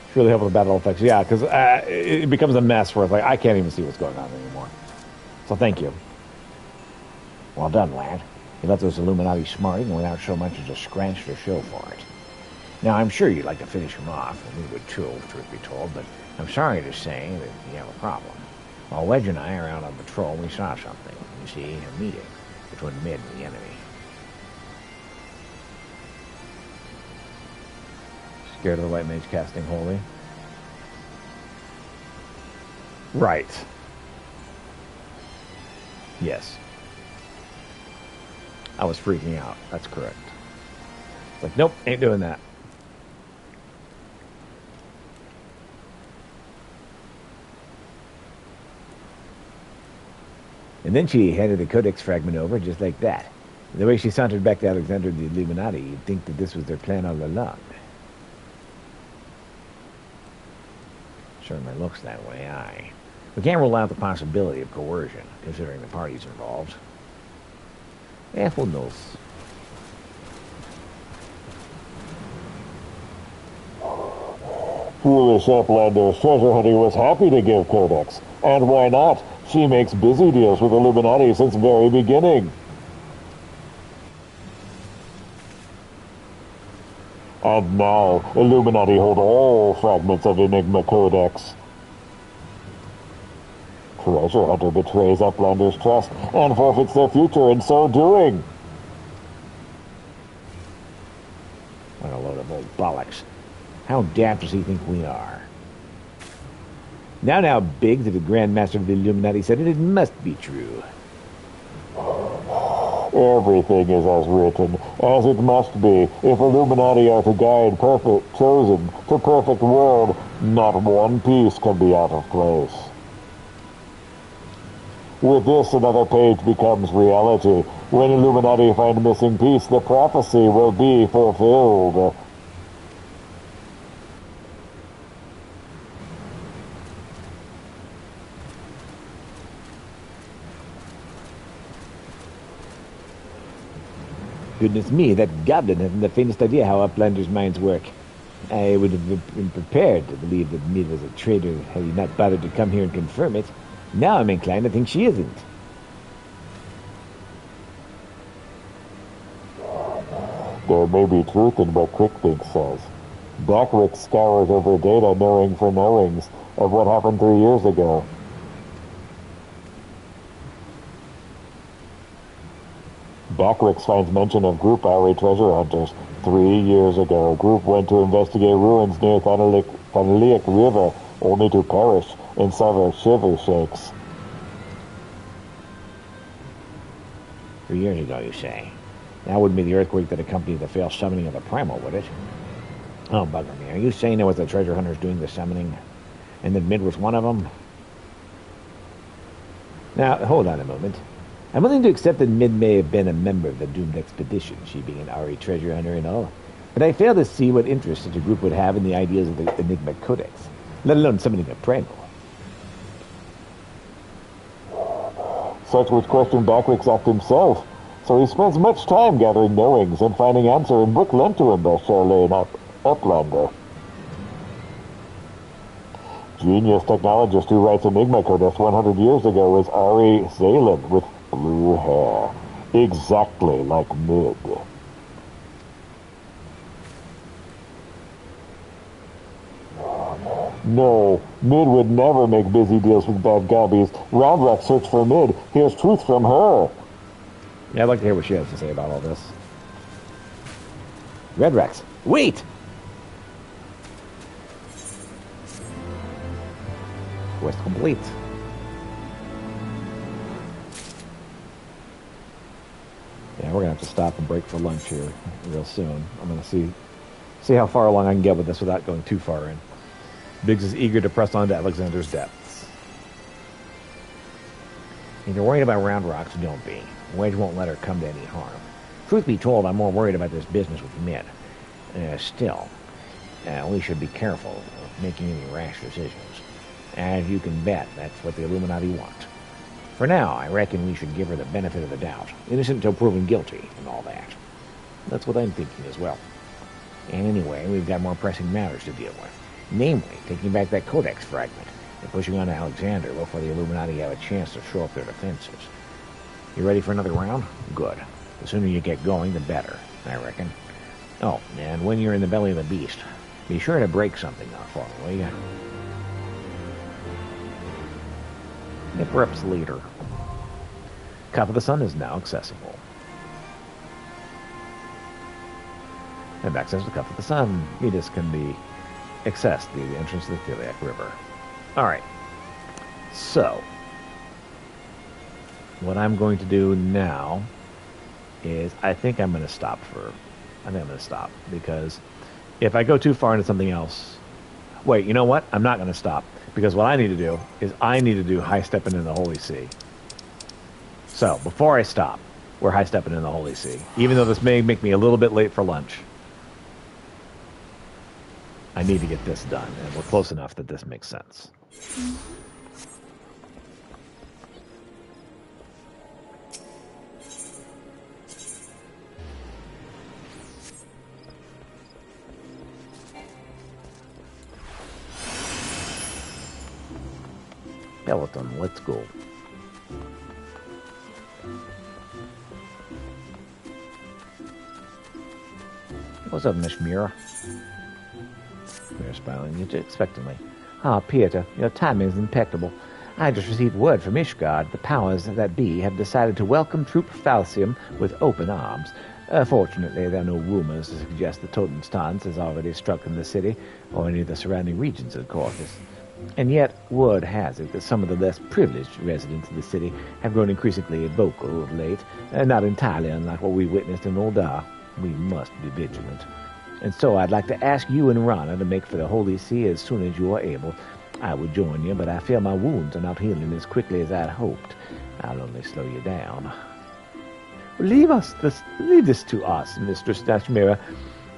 It's really helpful with battle effects. Yeah, because it becomes a mess where it's like, I can't even see what's going on anymore. So thank you. Well done, lad. You let those Illuminati smarting without so much as a scratch to show for it. Now, I'm sure you'd like to finish him off, and we would too, truth be told, but I'm sorry to say that you have a problem. While Wedge and I are out on patrol, we saw something. You see, a meeting between Mid and the enemy. Scared of the white mage casting holy. Right. Yes. I was freaking out. That's correct. It's like, nope, ain't doing that. And then she handed the codex fragment over just like that. The way she sauntered back to Alexander the Illuminati, you'd think that this was their plan all along. Certainly looks that way, aye. We can't rule out the possibility of coercion, considering the parties involved. Eh, who knows? Foolish Uplander's treasure hunter was happy to give Codex. And why not? She makes busy deals with Illuminati since very beginning. And now, Illuminati hold all fragments of Enigma Codex. Treasure Hunter betrays Uplander's trust and forfeits their future in so doing. What a load of old bollocks. How daft does he think we are? Now, Biggs, the Grand Master of the Illuminati, said it must be true. Everything is as written, as it must be. If Illuminati are to guide chosen to perfect world, not one piece can be out of place. With this, another page becomes reality. When Illuminati find a missing piece, the prophecy will be fulfilled. Goodness me, that goblin hasn't the faintest idea how Uplander's minds work. I would have been prepared to believe that Mid was a traitor had he not bothered to come here and confirm it. Now I'm inclined to think she isn't. There may be truth in what Quickthink says. Blackrick scours over data knowing for knowings of what happened 3 years ago. Blackrick finds mention of Group Bowery treasure hunters. 3 years ago, Group went to investigate ruins near Thanaleic River, only to perish in several shiver shakes. 3 years ago, you say? That wouldn't be the earthquake that accompanied the failed summoning of the Primal, would it? Oh, bugger me. Are you saying there was the treasure hunters doing the summoning, and that Mid was one of them? Now, hold on a moment. I'm willing to accept that Mid may have been a member of the doomed expedition, she being an RE treasure hunter and all, but I fail to see what interest such a group would have in the ideas of the Enigma Codex, let alone summoning a Primal. Such would question Blackrick's act himself, so he spends much time gathering knowings and finding answer in book lent to him by Charlene Uplander. genius technologist who writes Enigma Codex 100 years ago was Ari Zalen with blue hair. Exactly like Mid. No, Mid would never make busy deals with bad gobbies. Roundrock searched for Mid. Here's truth from her. Yeah, I'd like to hear what she has to say about all this. Red Rex, wait! Quest complete. Yeah, we're gonna have to stop and break for lunch here real soon. I'm gonna see how far along I can get with this without going too far in. Biggs is eager to press on to Alexander's depths. If you're worried about Round Rocks, don't be. Wedge won't let her come to any harm. Truth be told, I'm more worried about this business with Mid. Still, we should be careful of making any rash decisions. As you can bet, that's what the Illuminati want. For now, I reckon we should give her the benefit of the doubt. Innocent until proven guilty, and all that. That's what I'm thinking as well. And anyway, we've got more pressing matters to deal with. Namely, taking back that Codex fragment and pushing on to Alexander before the Illuminati have a chance to show up their defenses. You ready for another round? Good. The sooner you get going, the better, I reckon. Oh, and when you're in the belly of the beast, be sure to break something off for me, will you? Nipperup's leader. Cup of the Sun is now accessible. And access to the Cup of the Sun. Metis can be accessed via the entrance to the Thiliac River. Alright. So, what I'm going to do now is I think I'm going to stop because if I go too far into something else, wait, you know what? I'm not going to stop because what I need to do is I need to do high stepping in the Holy See. So before I stop, we're high stepping in the Holy See. Even though this may make me a little bit late for lunch, I need to get this done, and we're close enough that this makes sense. Peloton, let's go. What's up, Miss Mira? Mira smiling expectantly. Ah, Peter, your timing is impeccable. I just received word from Ishgard. The powers that be have decided to welcome Troop Falcium with open arms. Fortunately, there are no rumors to suggest the Totenstanz has already struck in the city or any of the surrounding regions of Corvus. And yet, word has it that some of the less privileged residents of the city have grown increasingly vocal of late, not entirely unlike what we witnessed in Oldar. We must be vigilant. And so I'd like to ask you and Rana to make for the Holy See as soon as you are able. I would join you, but I fear my wounds are not healing as quickly as I'd hoped. I'll only slow you down. Leave this to us, Mistress Dashmira.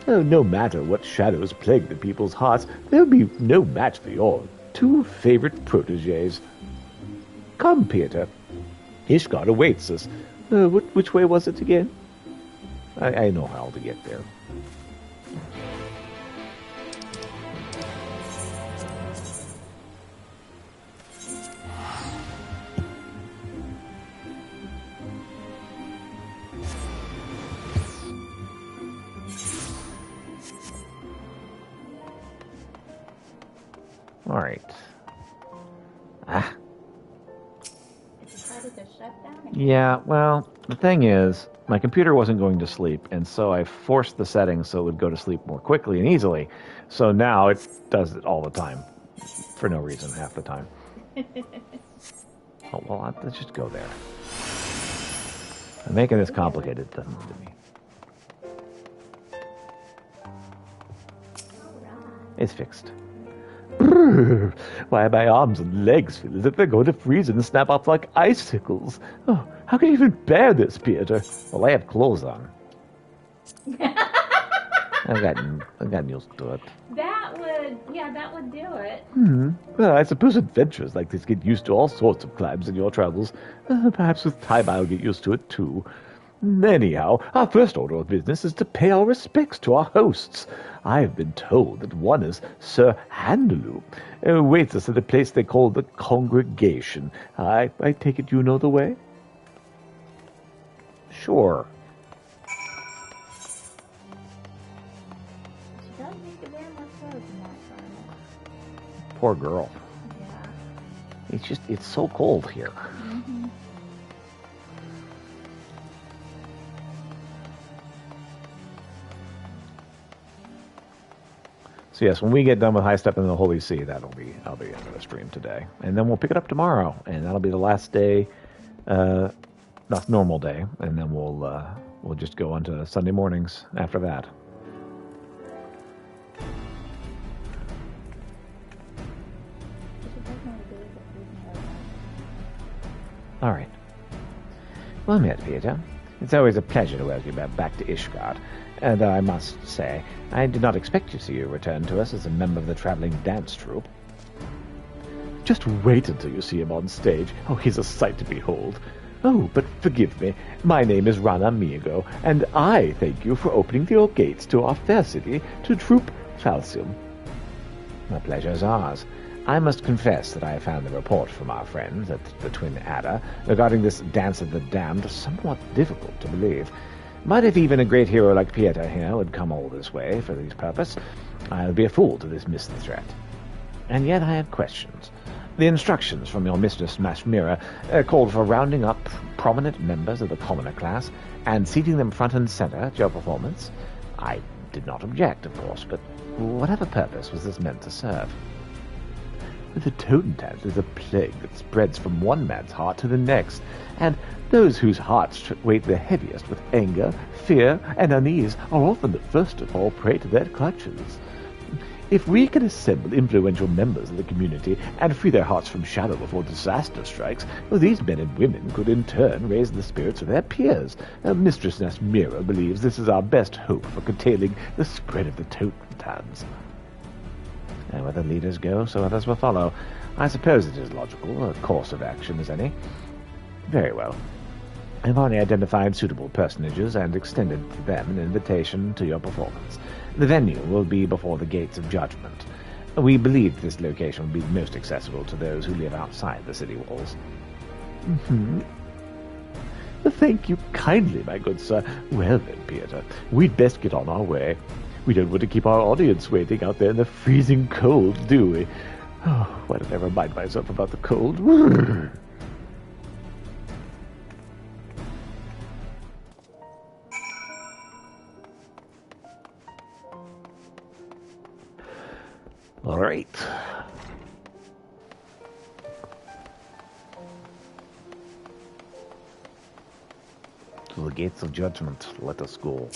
Oh, no matter what shadows plague the people's hearts, there'll be no match for your two favorite protégés. Come, Peter. Ishgard awaits us. Which way was it again? I know how to get there. All right. Yeah, well, the thing is, my computer wasn't going to sleep, and so I forced the settings so it would go to sleep more quickly and easily. So now it does it all the time, for no reason, half the time. Oh, well, let's just go there. I'm making this complicated to me. It's fixed. Why, my arms and legs feel as if they're going to freeze and snap off like icicles. Oh, how can you even bear this, Peter? Well, I have clothes on. I've gotten used to it. That would do it. Well, I suppose adventurers like this get used to all sorts of climbs in your travels. Perhaps with time I'll get used to it, too. Anyhow, our first order of business is to pay our respects to our hosts. I have been told that one is Sir Handaloo, waits us at a place they call the Congregation. I take it you know the way? Sure. She does need to wear more clothes in that garment. Poor girl. Yeah. It's so cold here. Mm-hmm. So yes, when we get done with High Step in the Holy See, I'll be end of the stream today, and then we'll pick it up tomorrow, and that'll be the last day, not normal day, and then we'll just go on to Sunday mornings after that. All right. Well met, Peter. It's always a pleasure to welcome you back to Ishgard. And I must say, I did not expect to see you return to us as a member of the traveling dance troupe. Just wait until you see him on stage. Oh, he's a sight to behold. Oh, but forgive me. My name is Rana Migo, and I thank you for opening your gates to our fair city, to Troop Falsium. My pleasure is ours. I must confess that I found the report from our friends at the Twin Adder regarding this Dance of the Damned somewhat difficult to believe. But if even a great hero like Pieter here would come all this way for this purpose, I would be a fool to dismiss the threat. And yet I had questions. The instructions from your mistress Mashmira called for rounding up prominent members of the commoner class and seating them front and center at your performance. I did not object, of course, but whatever purpose was this meant to serve? The Totentanz is a plague that spreads from one man's heart to the next, and those whose hearts weigh the heaviest with anger, fear, and unease are often the first to fall prey to their clutches. If we can assemble influential members of the community and free their hearts from shadow before disaster strikes, well, these men and women could in turn raise the spirits of their peers. Mistress Nasmira believes this is our best hope for curtailing the spread of the Totentanz. And where the leaders go, so others will follow. I suppose it is logical, a course of action as any. Very well. I've already identified suitable personages and extended to them an invitation to your performance. The venue will be before the Gates of Judgment. We believe this location will be most accessible to those who live outside the city walls. Mm-hmm. Thank you kindly, my good sir. Well then, Peter, we'd best get on our way. We don't want to keep our audience waiting out there in the freezing cold, do we? Oh, why did I remind myself about the cold? All right. To the Gates of Judgment, let us go.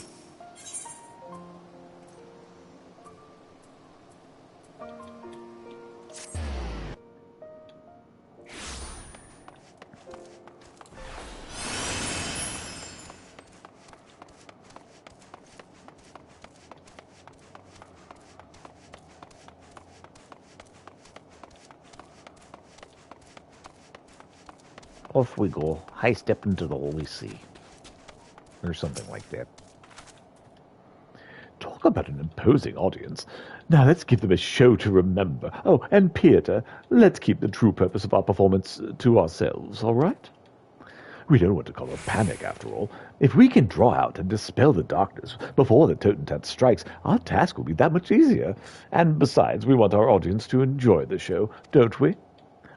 Off we go, high step into the Holy See. Or something like that. Talk about an imposing audience. Now let's give them a show to remember. Oh, and Peter, let's keep the true purpose of our performance to ourselves, all right? We don't want to cause a panic, after all. If we can draw out and dispel the darkness before the Totentanz strikes, our task will be that much easier. And besides, we want our audience to enjoy the show, don't we?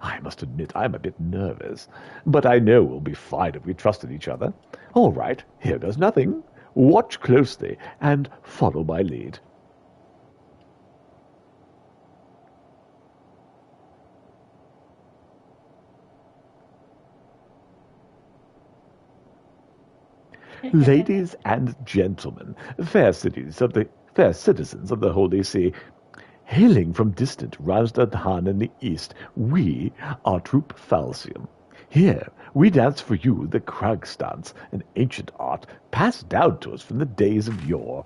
I must admit I'm a bit nervous, but I know we'll be fine if we trust in each other. All right, here goes nothing. Watch closely and follow my lead. Ladies and gentlemen, fair citizens of the Holy See, hailing from distant Razdan in the east, we are Troop Falsium. Here, we dance for you the Kragstans, an ancient art passed down to us from the days of yore.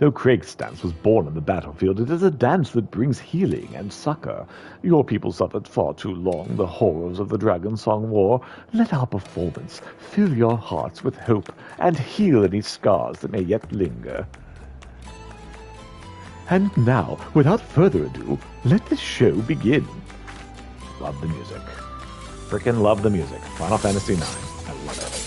Though Craig's dance was born on the battlefield, it is a dance that brings healing and succor. Your people suffered far too long the horrors of the Dragon Song War. Let our performance fill your hearts with hope and heal any scars that may yet linger. And now, without further ado, let the show begin. Love the music. Frickin' love the music. Final Fantasy IX. I love it.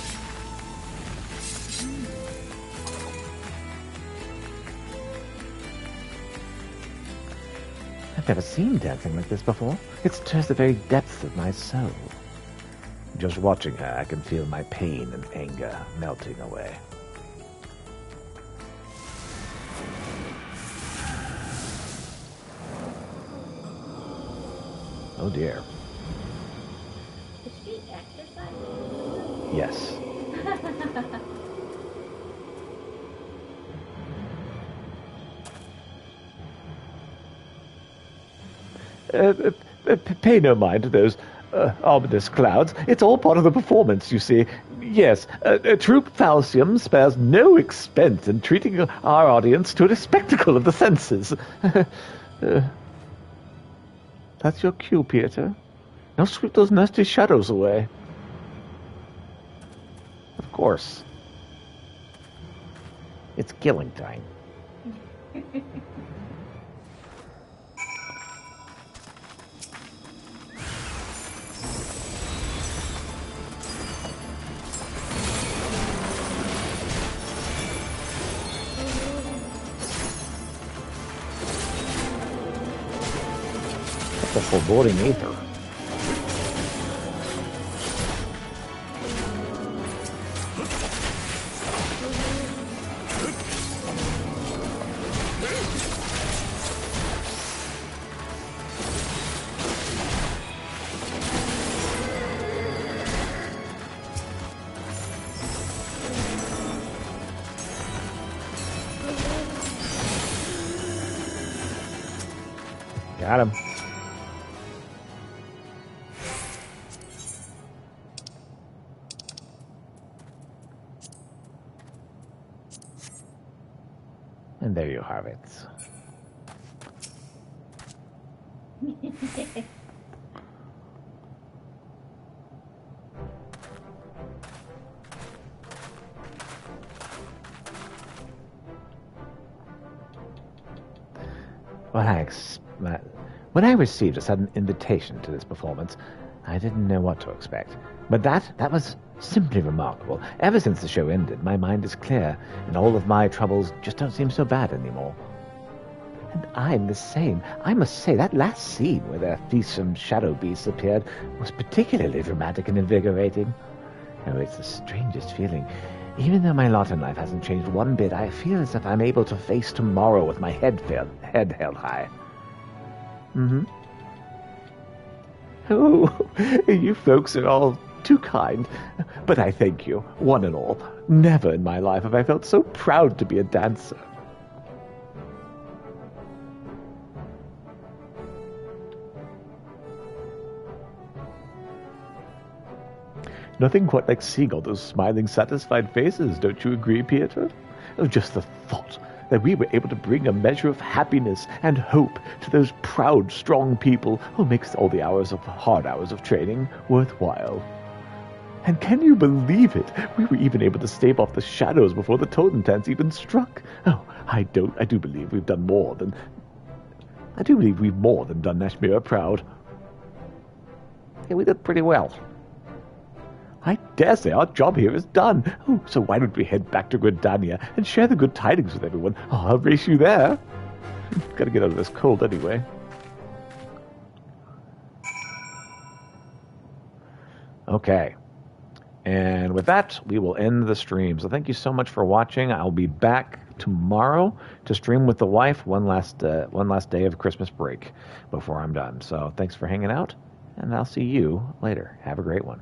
I've never seen dancing like this before. It stirs the very depths of my soul. Just watching her, I can feel my pain and anger melting away. Oh dear. Is she exercising? Yes. Pay no mind to those ominous clouds. It's all part of the performance, you see. Yes, Troop Falcium spares no expense in treating our audience to a spectacle of the senses. That's your cue, Peter. Now sweep those nasty shadows away. Of course. It's killing time. The foreboding ether. Got him. And there you have it. When I received a sudden invitation to this performance, I didn't know what to expect. But that was simply remarkable. Ever since the show ended, my mind is clear, and all of my troubles just don't seem so bad anymore. And I'm the same. I must say, that last scene where the fearsome shadow beasts appeared was particularly dramatic and invigorating. Oh, it's the strangest feeling. Even though my lot in life hasn't changed one bit, I feel as if I'm able to face tomorrow with my head held high. Mm-hmm. Oh, you folks are all too kind. But I thank you, one and all. Never in my life have I felt so proud to be a dancer. Nothing quite like seeing all those smiling, satisfied faces, don't you agree, Peter? Oh, just the thought that we were able to bring a measure of happiness and hope to those proud, strong people who makes all the hard hours of training worthwhile. And can you believe it? We were even able to stave off the shadows before the totem tents even struck. Oh, I do believe we've more than done Nashmira proud. Yeah, we did pretty well. I dare say our job here is done. Oh, so why don't we head back to Gridania and share the good tidings with everyone? Oh, I'll race you there. Gotta get out of this cold anyway. Okay. And with that, we will end the stream. So thank you so much for watching. I'll be back tomorrow to stream with the wife one last day of Christmas break before I'm done. So thanks for hanging out, and I'll see you later. Have a great one.